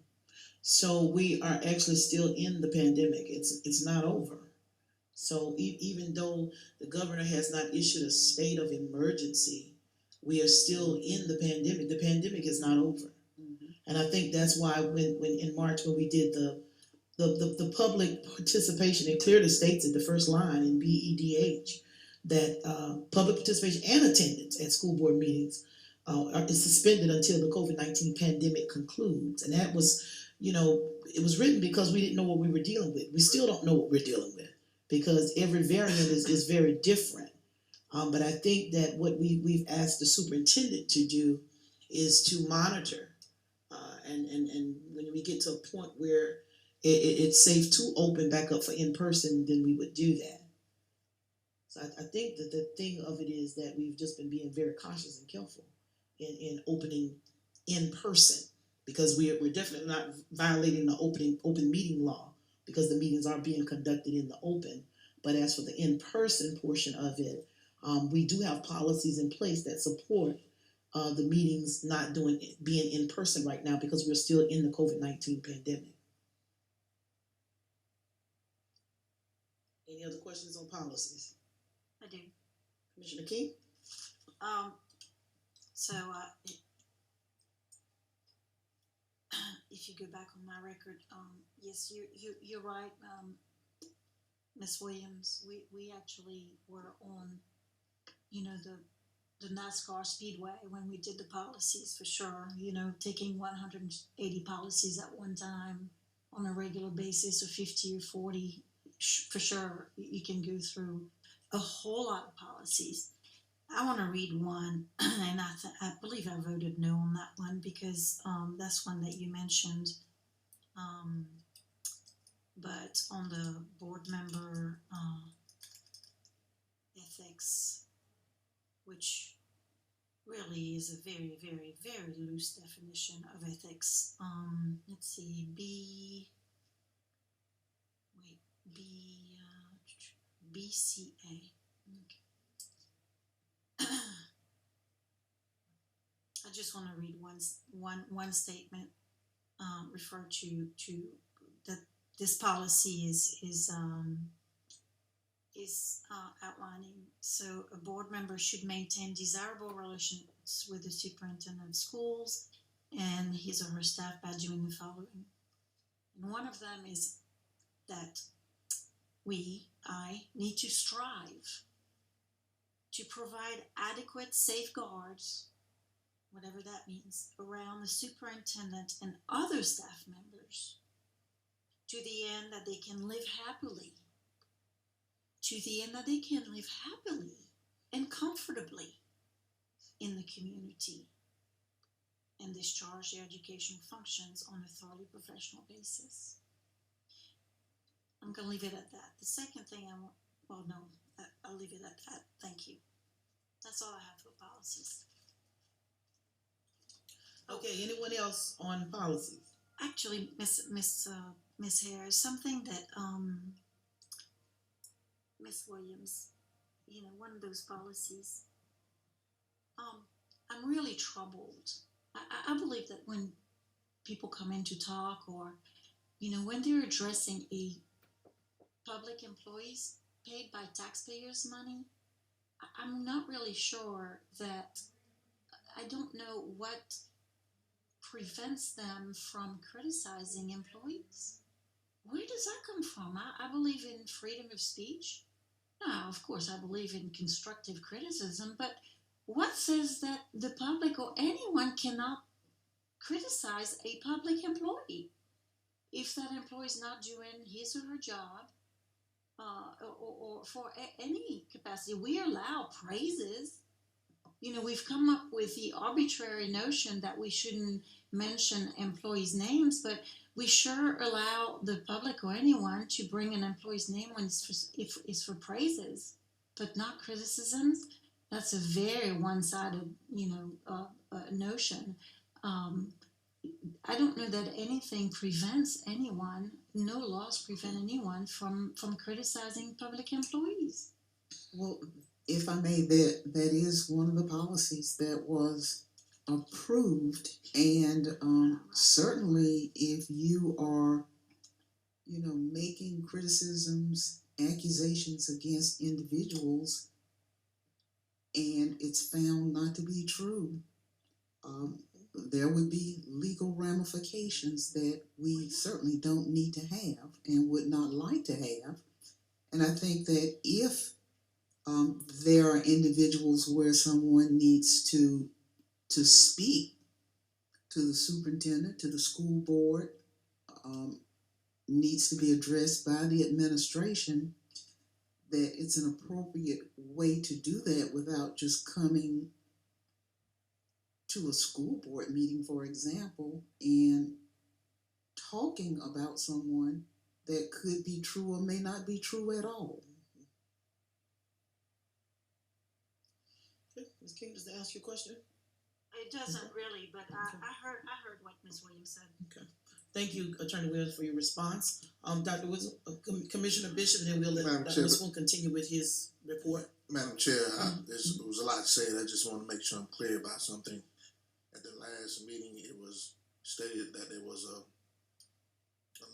So we are actually still in the pandemic. It's not over. So even though the governor has not issued a state of emergency, we are still in the pandemic. The pandemic is not over. And I think that's why when in March when we did the public participation, it clearly states in the first line in BEDH that public participation and attendance at school board meetings is suspended until the COVID-19 pandemic concludes. And that was, it was written because we didn't know what we were dealing with. We still don't know what we're dealing with because every variant is very different. But I think that what we've asked the superintendent to do is to monitor. And when we get to a point where it's safe to open back up for in-person, then we would do that. So I think that the thing of it is that we've just been being very cautious and careful in opening in person because we're definitely not violating the open meeting law because the meetings are being conducted in the open. But as for the in-person portion of it, we do have policies in place that support the meetings not being in person right now because we're still in the COVID-19 pandemic. Any other questions on policies?
I do.
Commissioner King?
If you go back on my record, yes, you're right, Ms. Williams. We actually were on, the NASCAR Speedway when we did the policies for sure. Taking 180 policies at one time on a regular basis, or 50 or 40, for sure. You can go through a whole lot of policies. I want to read one, and I believe I voted no on that one because that's one that you mentioned. But on the board member ethics, which really is a very, very, very loose definition of ethics. Let's see, BCA. Okay. I just want to read one statement referred to that this policy is outlining. So a board member should maintain desirable relations with the superintendent of schools and his or her staff by doing the following. And one of them is that I need to strive to provide adequate safeguards, whatever that means, around the superintendent and other staff members to the end that they can live happily, and comfortably in the community and discharge their educational functions on a thoroughly professional basis. I'm going to leave it at that. The second thing I'll leave it at that. Thank you. That's all I have for policies.
Okay, anyone else on policies?
Actually, Miss Harris, something that Miss Williams, one of those policies. I'm really troubled. I believe that when people come in to talk, or when they're addressing a public employees paid by taxpayers' money, I'm not really sure that, I don't know what prevents them from criticizing employees. Where does that come from? I believe in freedom of speech. Now, of course, I believe in constructive criticism, but what says that the public or anyone cannot criticize a public employee if that employee is not doing his or her job, or for any capacity? We allow praises. We've come up with the arbitrary notion that we shouldn't mention employees' names, but we sure allow the public or anyone to bring an employee's name when it's for praises, but not criticisms. That's a very one-sided, notion. I don't know that anything prevents anyone, no laws prevent anyone from criticizing public employees.
Well, if I may, that is one of the policies that was approved, and certainly if you are, making criticisms, accusations against individuals, and it's found not to be true, there would be legal ramifications that we certainly don't need to have and would not like to have. And I think that if there are individuals where someone needs to speak to the superintendent, to the school board, needs to be addressed by the administration, that it's an appropriate way to do that without just coming to a school board meeting, for example, and talking about someone that could be true or may not be true at all.
Okay, Ms. King, does that answer your question?
It doesn't really, but I heard what Ms. Williams said.
Okay. Thank you, Attorney Williams, for your response. Dr. Wilson, Commissioner Bishop, and then we'll let
Madam
Dr.
Chair,
Wilson continue with his report.
Madam Chair, there was a lot said. I just want to make sure I'm clear about something. At the last meeting, it was stated that there was a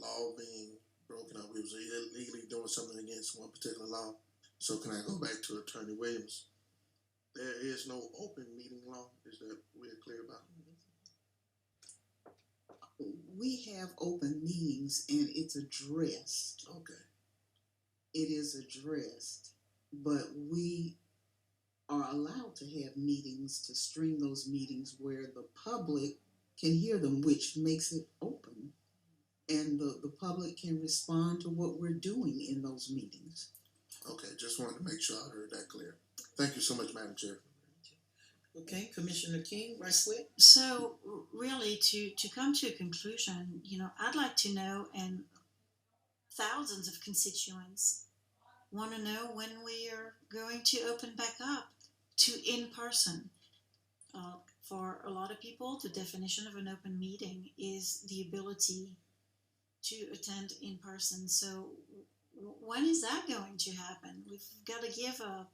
law being broken up. We was illegally doing something against one particular law. So can I go back to Attorney Williams? There is no open meeting law. Is that we're clear about?
We have open meetings and it's addressed.
Okay.
It is addressed, but we are allowed to have meetings, to stream those meetings where the public can hear them, which makes it open. And the public can respond to what we're doing in those meetings.
Okay, just wanted to make sure I heard that clear. Thank you so much, Madam Chair.
Okay, Commissioner King, right quick.
So really, to come to a conclusion, I'd like to know, and thousands of constituents want to know when we are going to open back up to in-person. For a lot of people, the definition of an open meeting is the ability to attend in person. So when is that going to happen? We've got to give a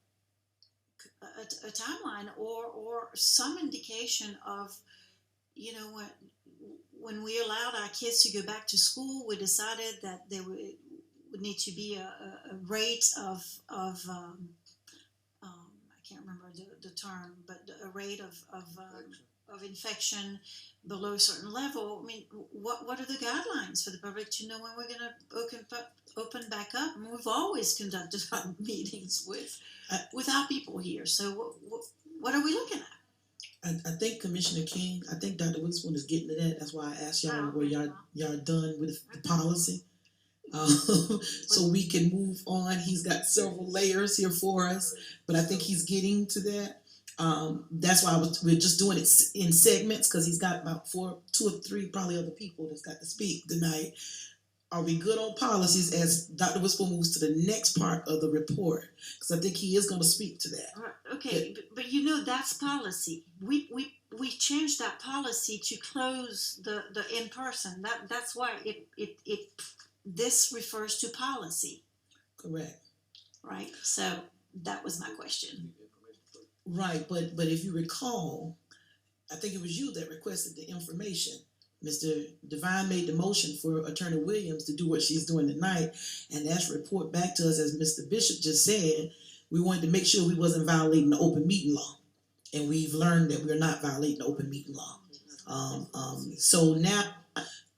a timeline or some indication of, you know, when we allowed our kids to go back to school, we decided that there would need to be a rate of I can't remember the term, but a rate of infection below a certain level. I mean, what are the guidelines for the public to know when we're going to open back up? And we've always conducted our meetings with our people here. So what are we looking at?
I think Commissioner King, I think Dr. Witherspoon is getting to that. That's why I asked y'all where y'all done with the policy. So we can move on. He's got several layers here for us, but I think he's getting to that. That's why we're just doing it in segments, because he's got about 2 or 3 probably other people that's got to speak tonight. Are we good on policies as Dr. Witherspoon moves to the next part of the report? Because I think he is going to speak to that.
Okay, but you know, that's policy. We changed that policy to close the in person. That's why this refers to policy.
Correct.
Right. So that was my question.
Right, but if you recall, I think it was you that requested the information. Mr. Devine made the motion for Attorney Williams to do what she's doing tonight, and that's report back to us, as Mr. Bishop just said. We wanted to make sure we wasn't violating the open meeting law, and we've learned that we're not violating the open meeting law. So now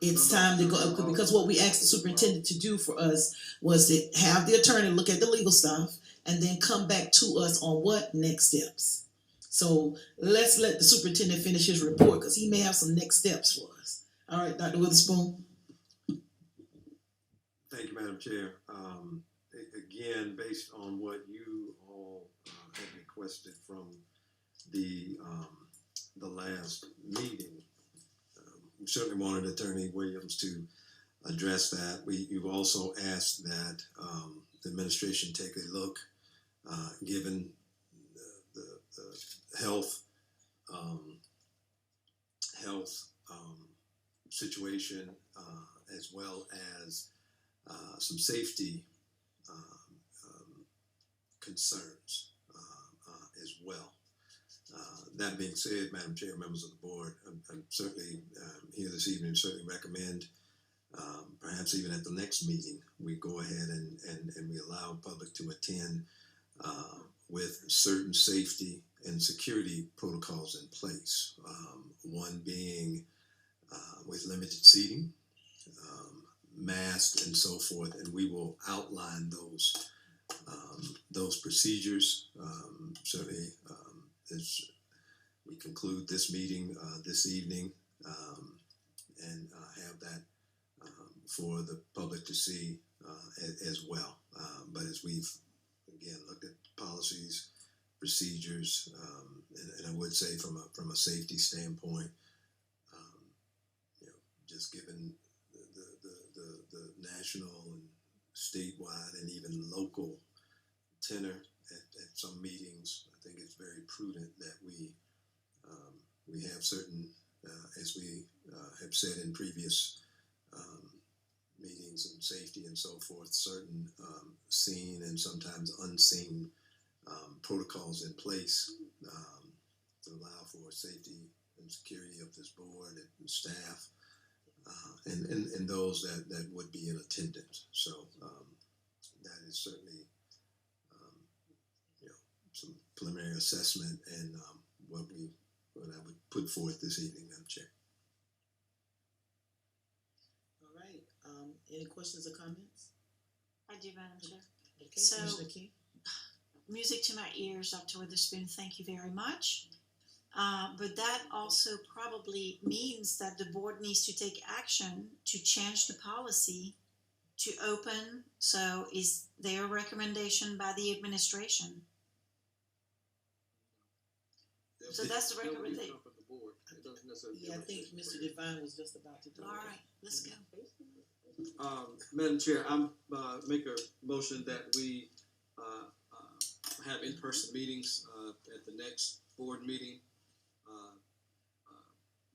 it's time to go, because what we asked the superintendent to do for us was to have the attorney look at the legal stuff and then come back to us on what next steps. So let's let the superintendent finish his report, because he may have some next steps for us. All right, Dr. Witherspoon.
Thank you, Madam Chair. Again, based on what you all had requested from the last meeting, we certainly wanted Attorney Williams to address that. You've also asked that the administration take a look, given the health situation, as well as some safety concerns as well. That being said, Madam Chair, members of the board, I'm certainly here this evening to certainly recommend, perhaps even at the next meeting, we go ahead and we allow public to attend with certain safety and security protocols in place. One being with limited seating, masked, and so forth, and we will outline those procedures. Certainly, as we conclude this meeting this evening, and have that for the public to see as well. But as we've again looked at policies, procedures, and I would say from a safety standpoint, just given the national and statewide and even local tenor at some meetings, I think it's very prudent that we have certain, as we have said in previous meetings and safety and so forth, certain seen and sometimes unseen protocols in place to allow for safety and security of this board and staff, and those that would be in attendance. So that is certainly some preliminary assessment and what I would put forth this evening, Madam Chair.
All right. Any questions or comments?
I do, Madam Chair.
Okay,
So-
Commissioner King.
Music to my ears, Dr. Witherspoon. Thank you very much. But that also probably means that the board needs to take action to change the policy to open. So is there a recommendation by the administration? So that's the recommendation.
Yeah, I think Mr. Devine was just about to do
All
it.
right, let's go.
Madam Chair, I'm make a motion that we have in-person meetings at the next board meeting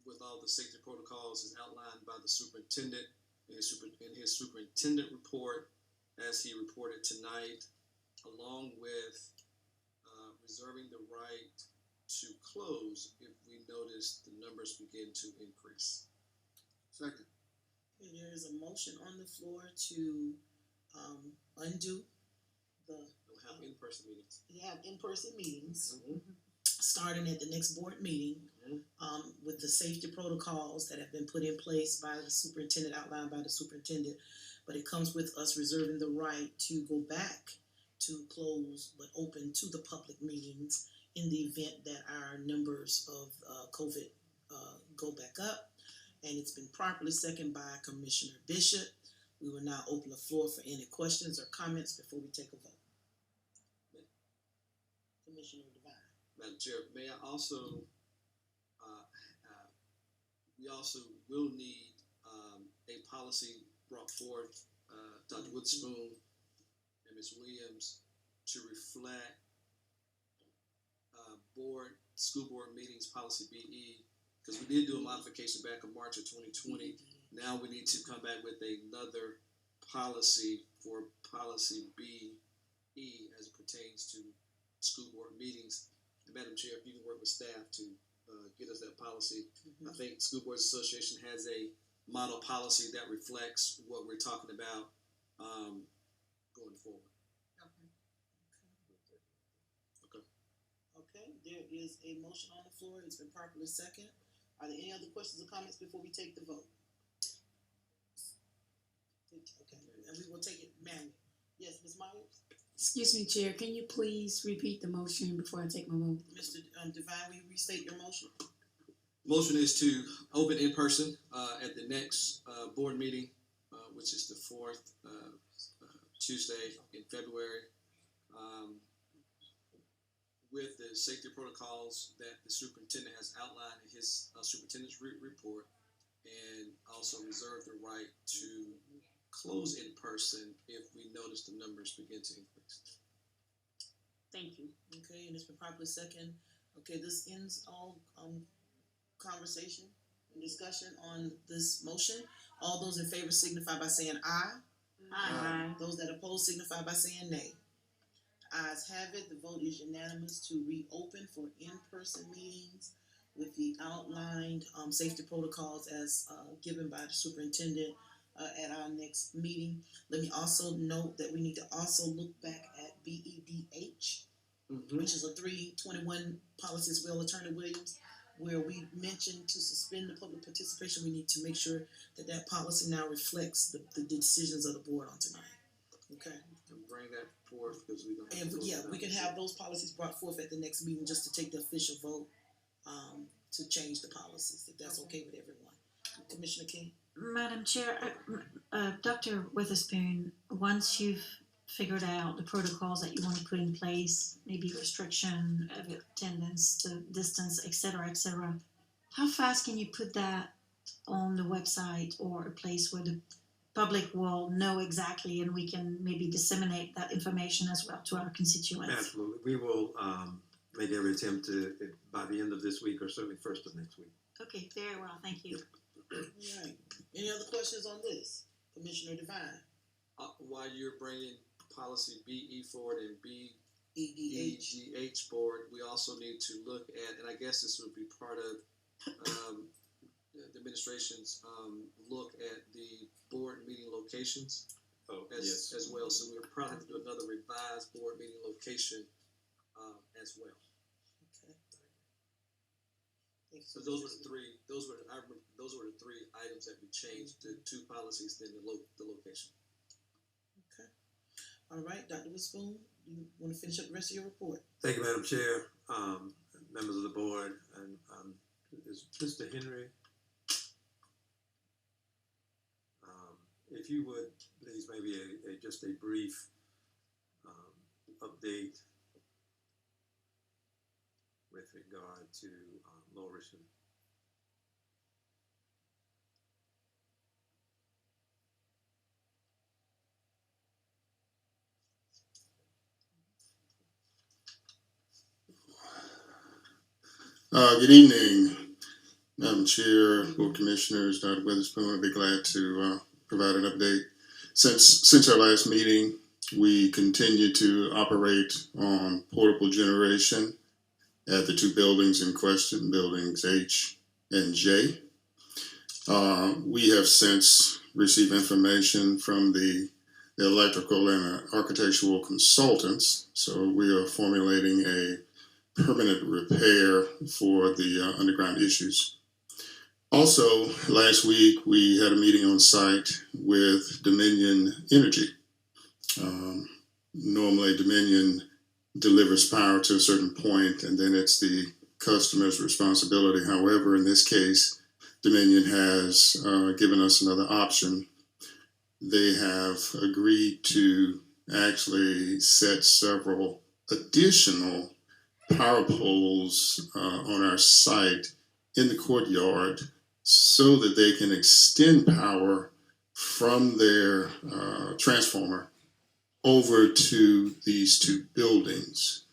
with all the safety protocols as outlined by the superintendent in his superintendent report as he reported tonight, along with reserving the right to close if we notice the numbers begin to increase.
Second.
Okay, there is a motion on the floor to undo
We'll have in-person meetings.
in-person meetings, starting at the next board meeting, with the safety protocols that have been put in place by the superintendent, outlined by the superintendent. But it comes with us reserving the right to go back to close but open to the public meetings in the event that our numbers of COVID go back up. And it's been properly seconded by Commissioner Bishop. We will now open the floor for any questions or comments before we take a vote. Commissioner Devine.
Madam Chair, may I also, we also will need a policy brought forth, Dr. Witherspoon and Ms. Williams, to reflect school board meetings policy BE, because we did do a modification back in March of 2020. Now we need to come back with another policy for policy BE as it pertains to school board meetings. And Madam Chair, if you can work with staff to get us that policy. I think School Boards Association has a model policy that reflects what we're talking about going forward.
Okay, there is a motion on the floor. It's been properly seconded. Are there any other questions or comments before we take the vote? Okay, and we will take it manually. Yes, Ms. Myers?
Excuse me, Chair, can you please repeat the motion before I take my vote?
Mr. Devine, will you restate your motion?
Motion is to open in person at the next board meeting, which is the fourth Tuesday in February, with the safety protocols that the superintendent has outlined in his superintendent's report, and also reserve the right to close in person if we notice the numbers begin to increase.
Thank you.
Okay, and it's been properly seconded. Okay, this ends all conversation and discussion on this motion. All those in favor signify by saying aye.
Aye.
Those that oppose signify by saying nay. Ayes have it, the vote is unanimous to reopen for in-person meetings with the outlined safety protocols as given by the superintendent at our next meeting. Let me also note that we need to also look back at BEDH, which is a 321 policy as well, Attorney Williams, where we mentioned to suspend the public participation. We need to make sure that that policy now reflects the decisions of the board on tonight. Okay.
And bring that forth because we don't.
And we can have those policies brought forth at the next meeting just to take the official vote to change the policies, if that's okay with everyone. Commissioner King?
Madam Chair, Dr. Witherspoon, once you've figured out the protocols that you want to put in place, maybe restriction of attendance, the distance, et cetera, how fast can you put that on the website or a place where the public will know exactly and we can maybe disseminate that information as well to our constituents?
Absolutely. We will make every attempt to, by the end of this week or certainly first of next week.
Okay, very well, thank you.
All right. Any other questions on this? Commissioner Devine?
While you're bringing policy BE forward and
EDH.
board, we also need to look at, and I guess this would be part of the administration's look at the board meeting locations as well. So we'll probably have to do another revised board meeting location as well.
Okay.
So those were the three items that we changed, the two policies, then the location.
Okay. All right, Dr. Witherspoon, you want to finish up the rest of your report?
Thank you, Madam Chair, members of the board, and is Mr. Henry, if you would please maybe just a brief update with regard to Lower Richmond.
Good evening, Madam Chair, Board Commissioners, Dr. Witherspoon. I'd be glad to provide an update. Since our last meeting, We continue to operate on portable generation at the two buildings in question, buildings H and J. We have since received information from the electrical and architectural consultants, so we are formulating a permanent repair for the underground issues. Also, last week we had a meeting on site with Dominion Energy. Normally Dominion delivers power to a certain point and then it's the customer's responsibility. However, in this case, Dominion has given us another option. They have agreed to actually set several additional power poles on our site in the courtyard so that they can extend power from their transformer over to these two buildings.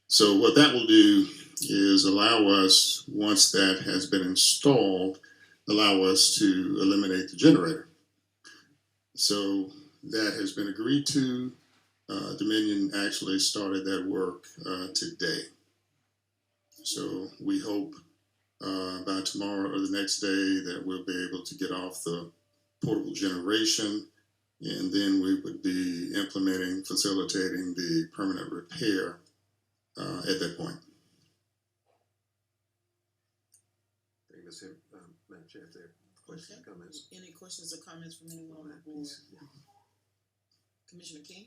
So what that will do is allow us, once that has been installed, allow us to eliminate the generator. So that has been agreed to. Dominion actually started that work today. So we hope by tomorrow or the next day that we'll be able to get off the portable generation, and then we would be facilitating the permanent repair at that point.
I think that's it, Madam Chair, if there are questions, comments.
Any questions or comments from anyone on the board? Commissioner King?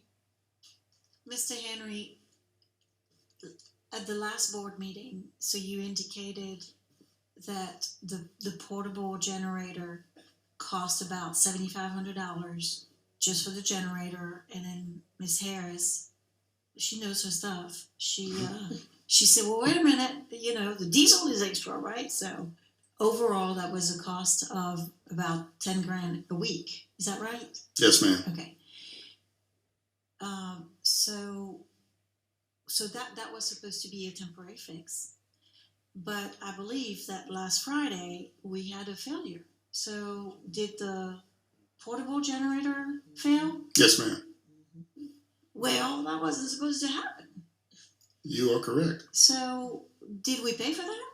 Mr. Henry, at the last board meeting, so you indicated that the portable generator cost about $7,500 just for the generator, and then Ms. Harris, she knows her stuff. She said, well, wait a minute, the diesel is extra, right? So overall, that was a cost of about $10,000 a week. Is that right?
Yes, ma'am.
Okay. So that was supposed to be a temporary fix, but I believe that last Friday we had a failure. So did the portable generator fail?
Yes, ma'am.
Well, that wasn't supposed to happen.
You are correct.
So did we pay for that?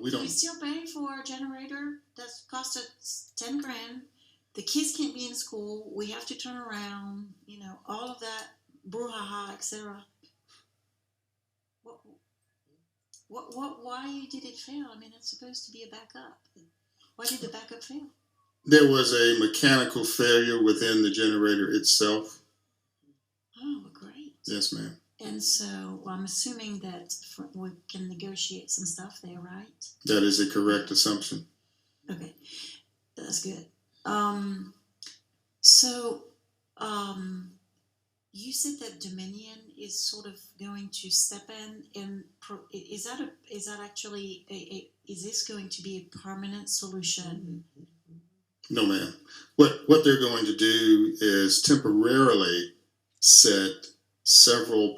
We
Do we
don't.
still pay for a generator that's cost us $10,000? The kids can't be in school. We have to turn around. All of that brouhaha, etc. Why did it fail? I mean, it's supposed to be a backup. Why did the backup fail?
There was a mechanical failure within the generator itself.
Oh, great.
Yes, ma'am.
And so I'm assuming that we can negotiate some stuff there, right?
That is a correct assumption.
Okay, that's good. You said that Dominion is sort of going to step in, and is this going to be a permanent solution?
No, ma'am. What they're going to do is temporarily set several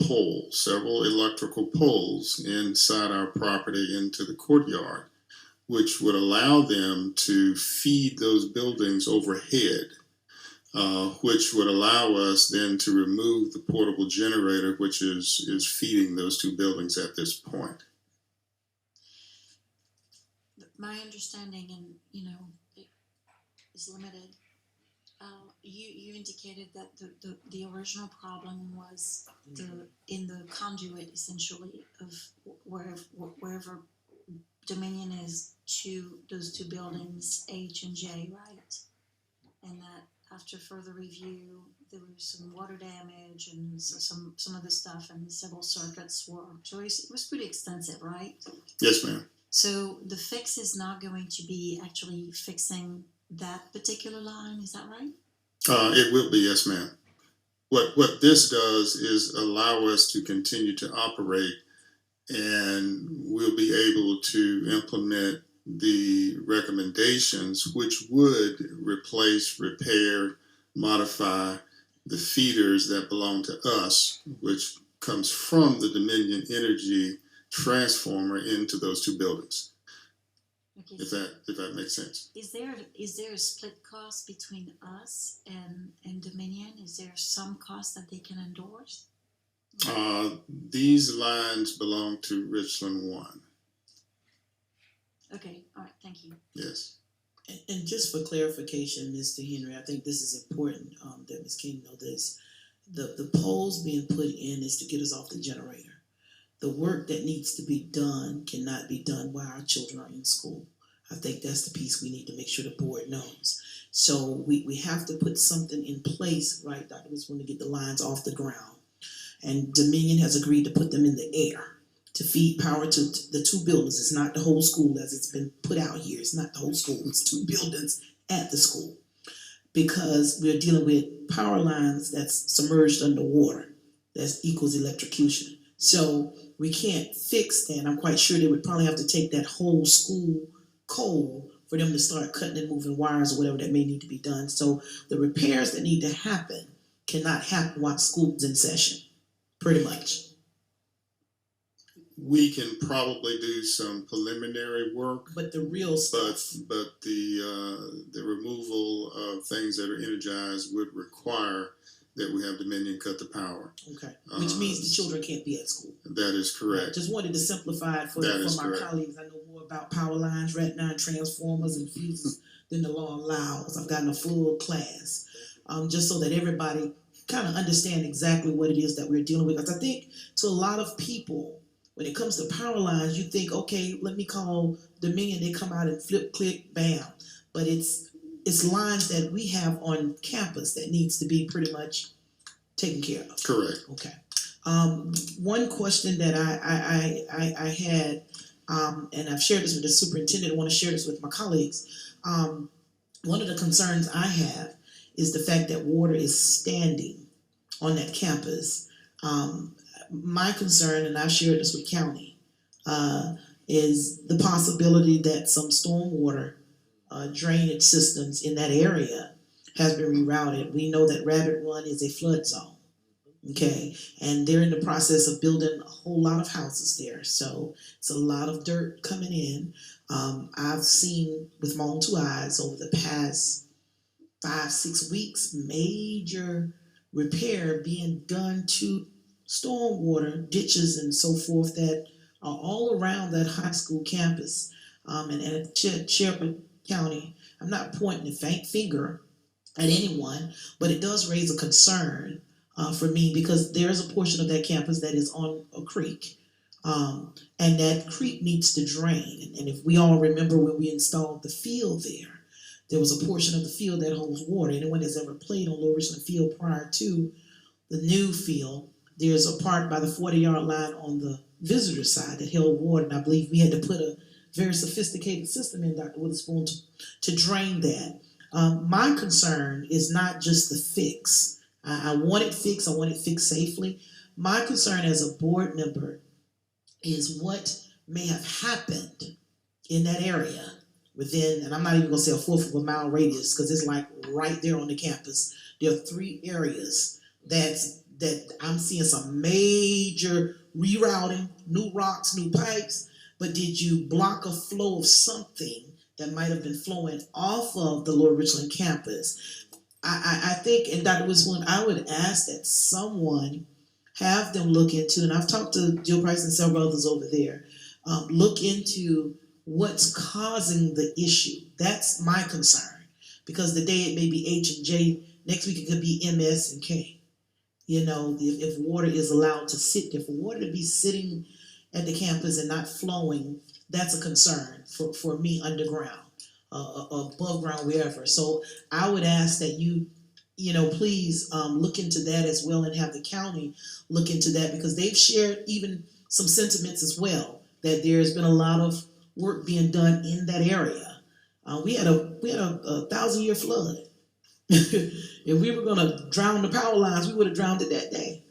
electrical poles inside our property into the courtyard, which would allow them to feed those buildings overhead, which would allow us then to remove the portable generator, which is feeding those two buildings at this point.
My understanding, and it is limited. You indicated that the original problem was in the conduit, essentially, of wherever Dominion is to those two buildings, H and J, right? And that after further review, there was some water damage and so some of the stuff, and several circuits were. So it was pretty extensive, right?
Yes, ma'am.
So the fix is not going to be actually fixing that particular line, is that right?
It will be, yes, ma'am. What this does is allow us to continue to operate, and we'll be able to implement the recommendations, which would replace, repair, modify the feeders that belong to us, which comes from the Dominion Energy transformer into those two buildings.
Okay,
if that makes sense.
is there a split cost between us and Dominion? Is there some cost that they can endorse?
These lines belong to Richland One.
Okay, all right, thank you.
Yes.
And just for clarification, Mr. Henry, I think this is important, that Ms. King know this. The poles being put in is to get us off the generator. The work that needs to be done cannot be done while our children are in school. I think that's the piece we need to make sure the board knows. So we have to put something in place, right, Dr. Witherspoon, to get the lines off the ground. And Dominion has agreed to put them in the air to feed power to the two buildings. It's not the whole school as it's been put out here. It's not the whole school. It's two buildings at the school. Because we're dealing with power lines that's submerged underwater. That equals electrocution. So we can't fix that. I'm quite sure they would probably have to take that whole school cold for them to start cutting and moving wires or whatever that may need to be done. So the repairs that need to happen cannot happen while school's in session, pretty much.
We can probably do some preliminary work,
But the real stuff,
but the removal of things that are energized would require that we have Dominion cut the power.
okay, which means the children can't be at school.
That is correct.
Just wanted to simplify it for
That is
my
correct.
colleagues. I know more about power lines, Rat9 transformers, and fuses than the law allows. I've gotten a full class, just so that everybody kind of understand exactly what it is that we're dealing with. Because I think to a lot of people, when it comes to power lines, you think, okay, let me call Dominion. They come out and flip, click, bam. But it's lines that we have on campus that needs to be pretty much taken care of.
Correct.
Okay. One question that I had, and I've shared this with the superintendent, I want to share this with my colleagues. One of the concerns I have is the fact that water is standing on that campus. My concern, and I've shared this with county, is the possibility that some stormwater drainage systems in that area has been rerouted. We know that Rabbit Run is a flood zone, okay? And they're in the process of building a whole lot of houses there, so it's a lot of dirt coming in. I've seen with my own two eyes over the past 5-6 weeks, major repair being done to stormwater ditches and so forth that are all around that high school campus. And at Cherokee County, I'm not pointing a finger at anyone, but it does raise a concern for me because there is a portion of that campus that is on a creek. And that creek needs to drain. And if we all remember when we installed the field there was a portion of the field that holds water. Anyone that's ever played on Lower Richland Field prior to the new field, there's a part by the 40-yard line on the visitor side that held water. And I believe we had to put a very sophisticated system in, Dr. Witherspoon, to drain that. My concern is not just the fix. I want it fixed. I want it fixed safely. My concern as a board member is what may have happened in that area within, and I'm not even gonna say a 1/4 of a mile radius because it's like right there on the campus. There are 3 areas that I'm seeing some major rerouting, new rocks, new pipes, but did you block a flow of something that might have been flowing off of the Lower Richland campus? I think, and Dr. Witherspoon, I would ask that someone have them look into, and I've talked to Jill Price and several others over there, look into what's causing the issue. That's my concern. Because the day it may be H and J, next week it could be MS and K. You know, if water is allowed to sit there, for water to be sitting at the campus and not flowing, that's a concern for me underground, above ground, wherever. So I would ask that you please look into that as well and have the county look into that because they've shared even some sentiments as well that there's been a lot of work being done in that area. We had a 1,000-year flood. If we were gonna drown the power lines, we would have drowned it that day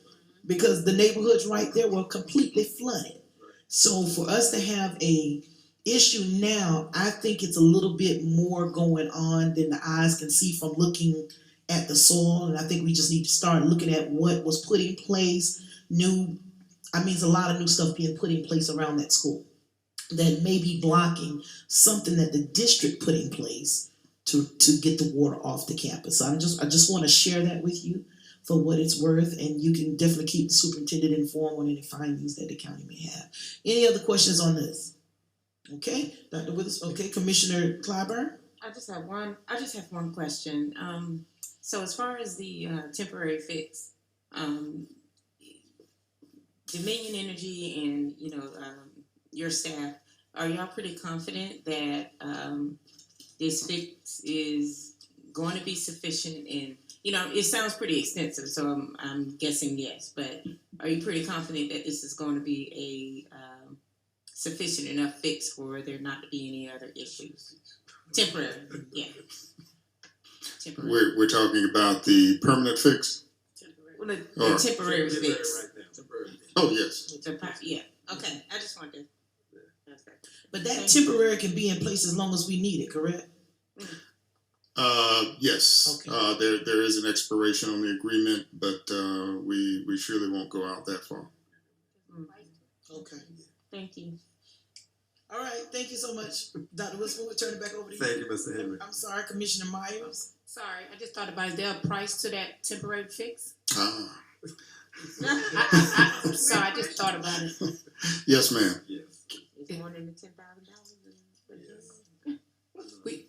because the neighborhoods right there were completely flooded. So for us to have a issue now, I think it's a little bit more going on than the eyes can see from looking at the soil. And I think we just need to start looking at what was put in place, it's a lot of new stuff being put in place around that school. that may be blocking something that the district put in place to get the water off the campus. So I just want to share that with you for what it's worth, and you can definitely keep the superintendent informed on any findings that the county may have. Any other questions on this? Okay, Dr. Withers. Okay, Commissioner Clyburn.
I just have one question. So as far as the temporary fix, Dominion Energy and your staff, are y'all pretty confident that this fix is going to be sufficient? And it sounds pretty extensive, so I'm guessing yes. But are you pretty confident that this is going to be a sufficient enough fix for there not to be any other issues? Temporary, yeah. Temporary.
We're talking about the permanent fix?
Well, the temporary fix.
Oh, yes.
Yeah, okay, I just wanted to.
But that temporary can be in place as long as we need it, correct?
Yes.
Okay.
There is an expiration on the agreement, but we surely won't go out that far.
Okay.
Thank you.
All right, thank you so much. Dr. Whisper, we'll turn it back over to you.
Thank you, Mr. Henry.
I'm sorry, Commissioner Myers.
Sorry, I just thought about, is there a price to that temporary fix?
Ah.
I'm sorry, I just thought about it.
Yes, ma'am.
Is more than the $10,000?
We,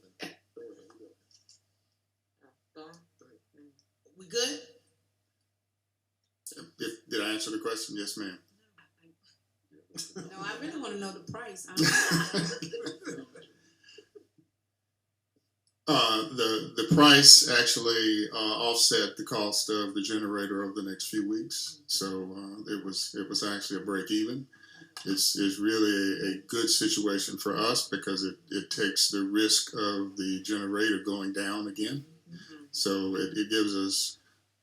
We good?
Did I answer the question? Yes, ma'am.
no, I really want to know the price.
The price actually offset the cost of the generator over the next few weeks, so it was actually a break even. It's really a good situation for us because it takes the risk of the generator going down again. So it gives us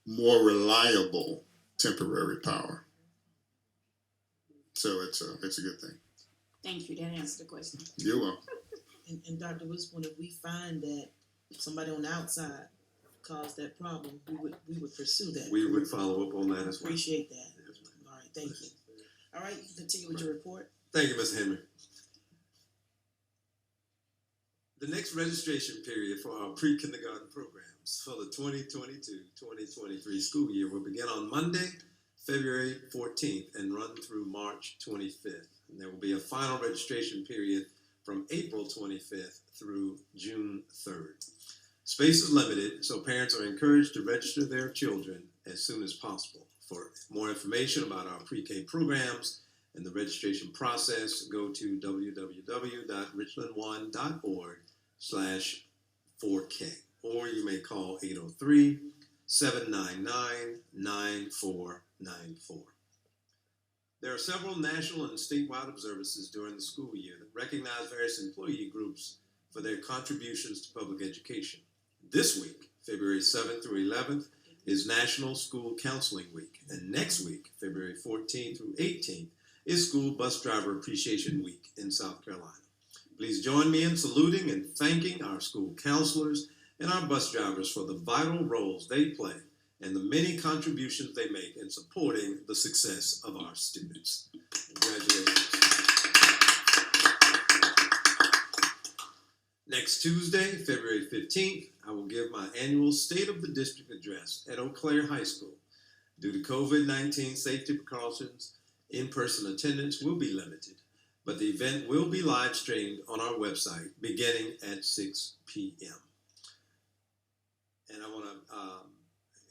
more reliable temporary power. So it's a good thing.
Thank you, that answered the question.
You're welcome.
And Dr. Whisper, if we find that somebody on the outside caused that problem, we would pursue that.
We would follow up on that as well.
Appreciate that. All right, thank you. All right, you can continue with your report.
Thank you, Mr. Henry. The next registration period for our pre-kindergarten programs for the 2022-2023 school year will begin on Monday, February 14th and run through March 25th. And there will be a final registration period from April 25th through June 3rd. Space is limited, so parents are encouraged to register their children as soon as possible. For more information about our pre-K programs and the registration process, go to www.richland1.org/4K, or you may call 803-799-9494. There are several national and statewide observances during the school year that recognize various employee groups for their contributions to public education. This week, February 7th through 11th, is National School Counseling Week, and next week, February 14th through 18th, is School Bus Driver Appreciation Week in South Carolina. Please join me in saluting and thanking our school counselors and our bus drivers for the vital roles they play and the many contributions they make in supporting the success of our students. Congratulations. Next Tuesday, February 15th, I will give my annual State of the District address at Eau Claire High School. Due to COVID-19 safety precautions, in-person attendance will be limited, but the event will be live streamed on our website beginning at 6 p.m. And I want to,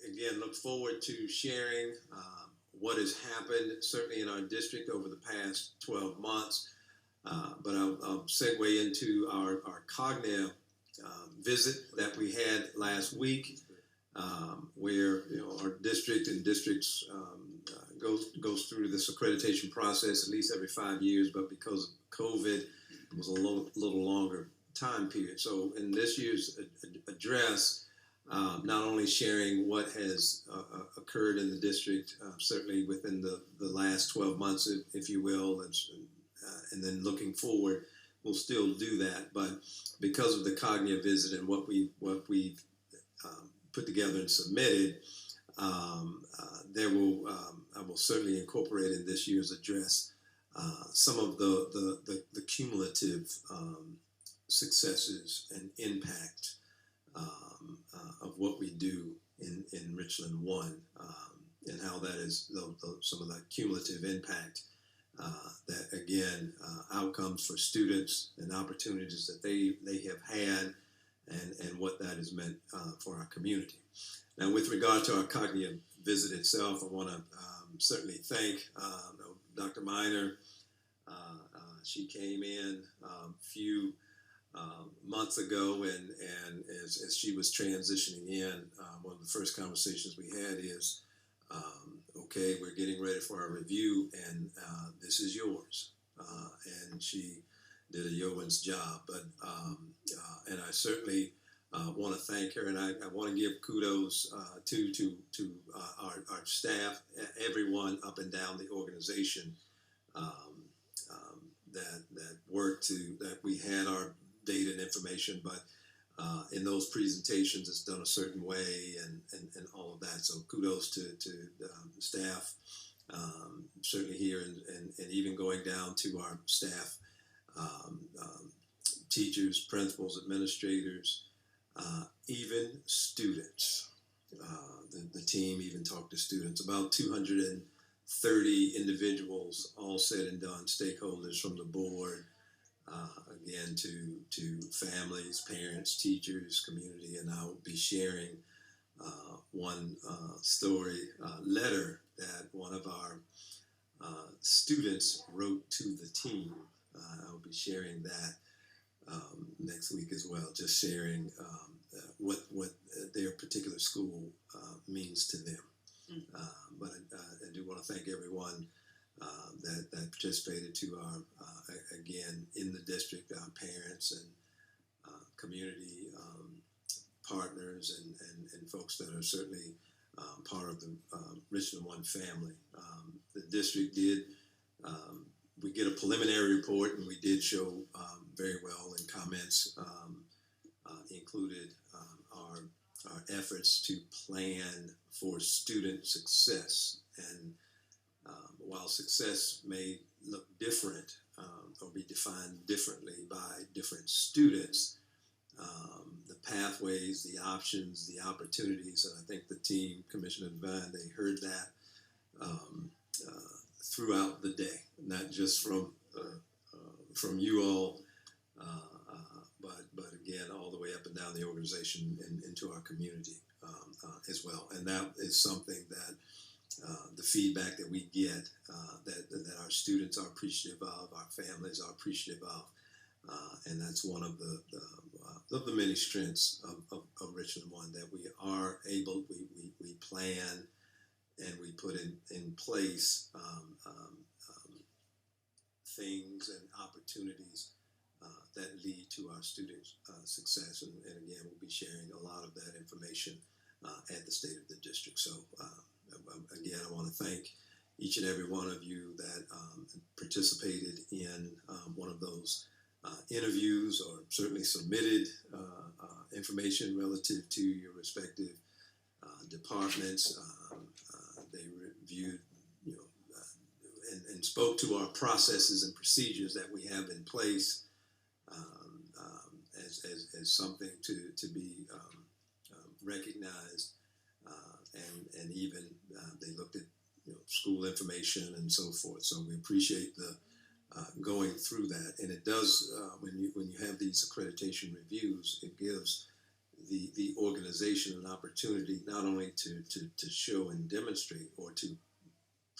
again, look forward to sharing what has happened, certainly in our district over the past 12 months. But I'll segue into our Cognia visit that we had last week, where our district and districts goes through this accreditation process at least every 5 years, but because of COVID, it was a little longer time period. So in this year's address, not only sharing what has occurred in the district, certainly within the last 12 months, if you will, and then looking forward, we'll still do that. But because of the Cognia visit and what we've put together and submitted, I will certainly incorporate in this year's address some of the cumulative successes and impact of what we do in Richland One, and how that is some of the cumulative impact that again outcomes for students and opportunities that they have had, and what that has meant for our community. Now, with regard to our cognitive visit itself, I want to certainly thank Dr. Miner. She came in a few months ago, and as she was transitioning in, one of the first conversations we had is, okay, we're getting ready for our review, and this is yours. And she did a yeoman's job, but and I certainly want to thank her, and I want to give kudos to our staff, everyone up and down the organization that worked that we had our data and information, but in those presentations it's done a certain way, and all of that. So kudos to the staff, certainly here, and even going down to our staff, teachers, principals, administrators, even students. The team even talked to students, about 230 individuals, all said and done, stakeholders from the board, again to families, parents, teachers, community, and I will be sharing one story, letter that one of our students wrote to the team. I will be sharing that next week as well, just sharing what their particular school means to them. But I do want to thank everyone that participated, to our again in the district, our parents and community partners and folks that are certainly part of the Richland One family. The district did, we get a preliminary report, and we did show very well in comments, included our efforts to plan for student success. And while success may look different or be defined differently by different students, the pathways, the options, the opportunities, and I think the team, Commissioner Devine, they heard that throughout the day, not just from you all, but again, all the way up and down the organization and into our community as well. And that is something that the feedback that we get, that our students are appreciative of, our families are appreciative of, and that's one of the many strengths of Richland One, that we are able, we plan and we put in place things and opportunities that lead to our students' success. And again, we'll be sharing a lot of that information at the State of the District. So again, I want to thank each and every one of you that participated in one of those interviews, or certainly submitted information relative to your respective departments. They reviewed, and spoke to our processes and procedures that we have in place as something to be recognized, and even they looked at school information and so forth. So we appreciate the going through that, and it does when you have these accreditation reviews, it gives the organization an opportunity not only to show and demonstrate, or to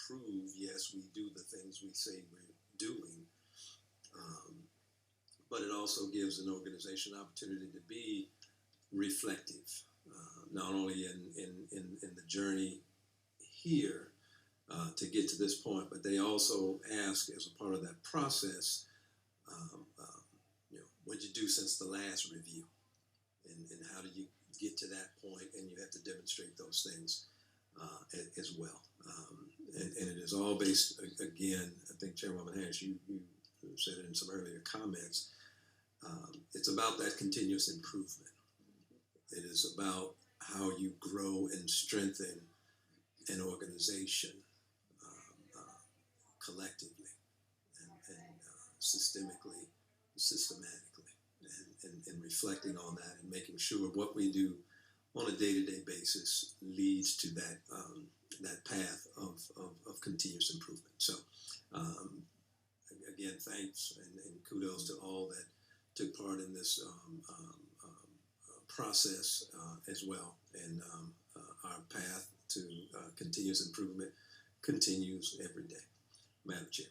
prove, yes, we do the things we say we're doing, but it also gives an organization an opportunity to be reflective, not only in the journey here to get to this point, but they also ask, as a part of that process, what'd you do since the last review, and how did you get to that point, and you have to demonstrate those things as well. And it is all based, again, I think Chairwoman Harris, you said it in some earlier comments, it's about that continuous improvement. It is about how you grow and strengthen an organization collectively. systemically, systematically, and reflecting on that and making sure what we do on a day-to-day basis leads to that path of continuous improvement. So again, thanks and kudos to all that took part in this process as well. And our path to continuous improvement continues every day. Madam Chair.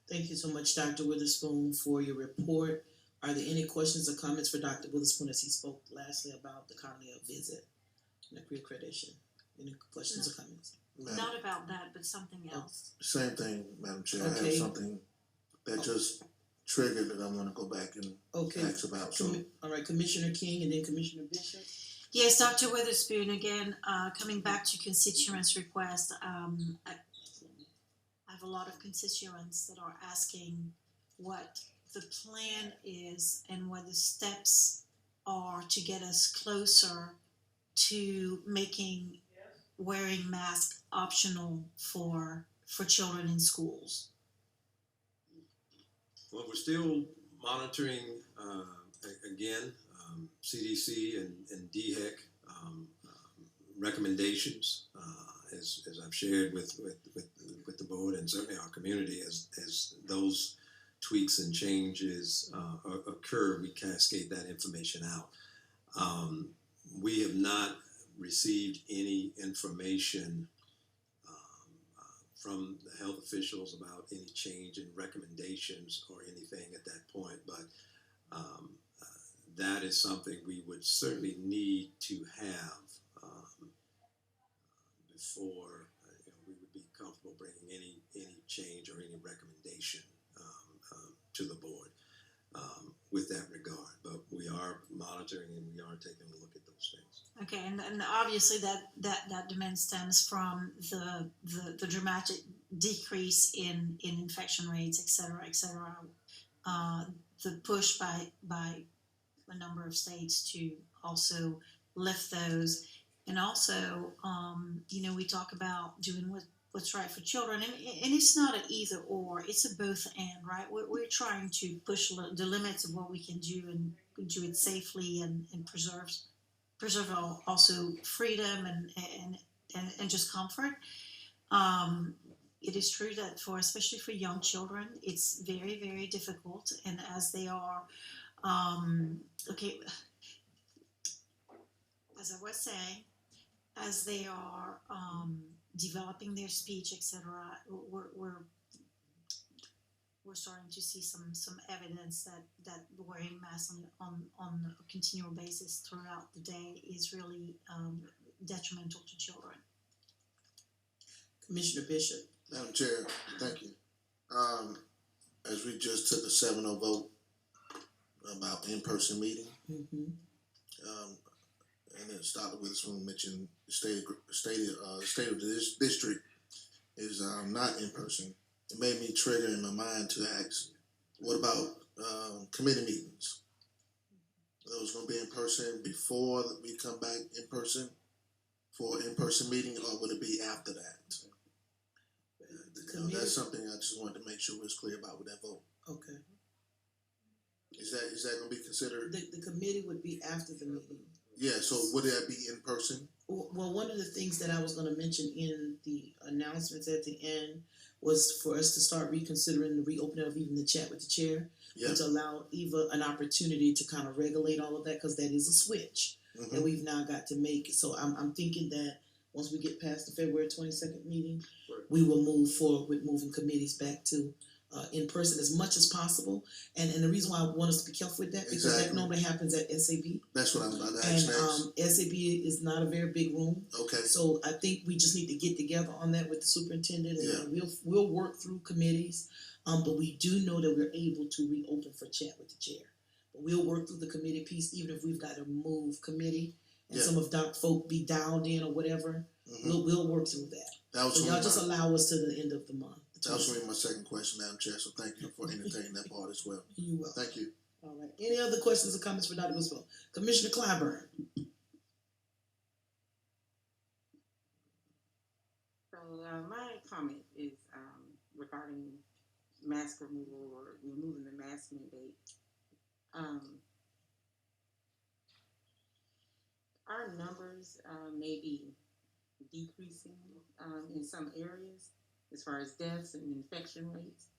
Thank you so much, Dr. Witherspoon, for your report. Are there any questions or comments for Dr. Witherspoon as he spoke lastly about the Cornell visit and the pre-accreditation? Any questions or comments?
Not about that, but something else.
Same thing, Madam Chair. I have
Okay.
something that just triggered that I want to go back and ask about. So,
All right, Commissioner King and then Commissioner Bishop.
Yes, Dr. Witherspoon, again, coming back to constituents' request, I have a lot of constituents that are asking what the plan is and what the steps are to get us closer to making wearing masks optional for children in schools.
Well, we're still monitoring again CDC and DHEC recommendations as I've shared with the board and certainly our community as those tweaks and changes occur, we cascade that information out. We have not received any information from the health officials about any change in recommendations or anything at that point, but that is something we would certainly need to have before we would be comfortable bringing any change or any recommendation to the board with that regard. But we are monitoring and we are taking a look at those things.
Okay, and obviously that demand stems from the dramatic decrease in infection rates, et cetera, the push by a number of states to also lift those, and also we talk about doing what's right for children, and it's not an either or, it's a both and, right? We're trying to push the limits of what we can do and do it safely and preserve also freedom and just comfort. It is true that especially for young children, it's very, very difficult, and as they are as I was saying, as they are developing their speech, etc., we're starting to see some evidence that wearing masks on a continual basis throughout the day is really detrimental to children.
Commissioner Bishop.
Madam Chair, thank you. As we just took a 7-0 vote about in-person meeting, and then Dr. Witherspoon mentioned the state of this district is not in person. It made me trigger in my mind to ask, what about committee meetings? Are those going to be in person before we come back in person for in-person meeting, or would it be after that? That's something I just wanted to make sure was clear about with that vote.
Okay.
Is that going to be considered?
The committee would be after the meeting.
Yeah, so would that be in person?
Well, one of the things that I was going to mention in the announcements at the end was for us to start reconsidering the reopening of even the chat with the chair,
Yeah.
to allow Eva an opportunity to kind of regulate all of that, because that is a switch that we've now got to make. So I'm thinking that once we get past the February 22nd meeting, we will move forward with moving committees back to in person as much as possible. And the reason why I want us to be careful with that, because that normally happens at SAB.
That's what I'm about to ask next.
And SAB is not a very big room.
Okay.
So I think we just need to get together on that with the superintendent, and we'll work through committees. But we do know that we're able to reopen for chat with the chair. But we'll work through the committee piece, even if we've got to move committee and some of Doc folk be dialed in or whatever. We'll work through that. So y'all just allow us to the end of the month.
That was going to be my second question, Madam Chair, so thank you for entertaining that part as well.
You're welcome.
Thank you.
All right. Any other questions or comments for Dr. Witherspoon? Commissioner Clyburn.
So my comment is regarding mask removal or removing the mask mandate. Our numbers may be decreasing in some areas as far as deaths and infection rates.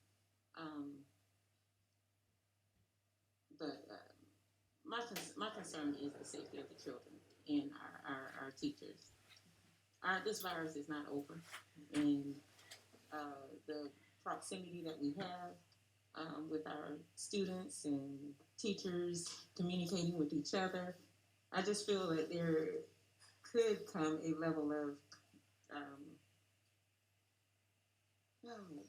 But my concern is the safety of the children and our teachers. This virus is not over, and the proximity that we have with our students and teachers communicating with each other, I just feel that there could come a level of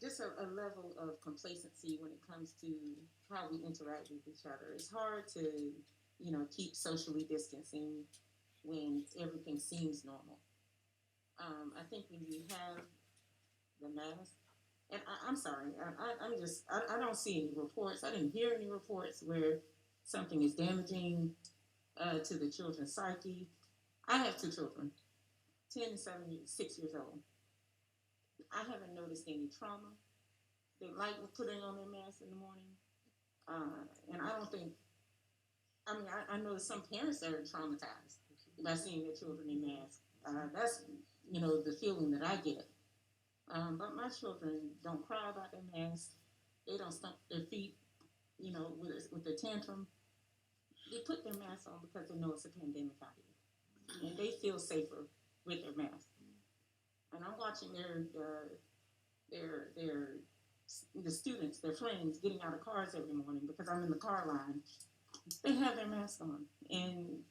just a level of complacency when it comes to how we interact with each other. It's hard to, keep socially distancing when everything seems normal. I think when you have the mask, and I'm sorry, I don't see any reports. I didn't hear any reports where something is damaging to the children's psyche. I have 2 children, 10 and 6 years old. I haven't noticed any trauma. They like putting on their mask in the morning. And I don't think, I know some parents that are traumatized by seeing their children in masks. That's, the feeling that I get. But my children don't cry about their masks. They don't stomp their feet, with a tantrum. They put their masks on because they know it's a pandemic out here. And they feel safer with their masks. And I'm watching the students, their friends, getting out of cars every morning because I'm in the car line. They have their mask on, and